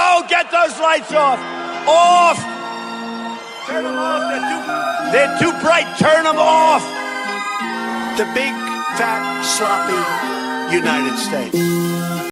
Oh, get those lights off! Off! Turn them off. They're too bright. Turn them off. The big, fat, sloppy United States.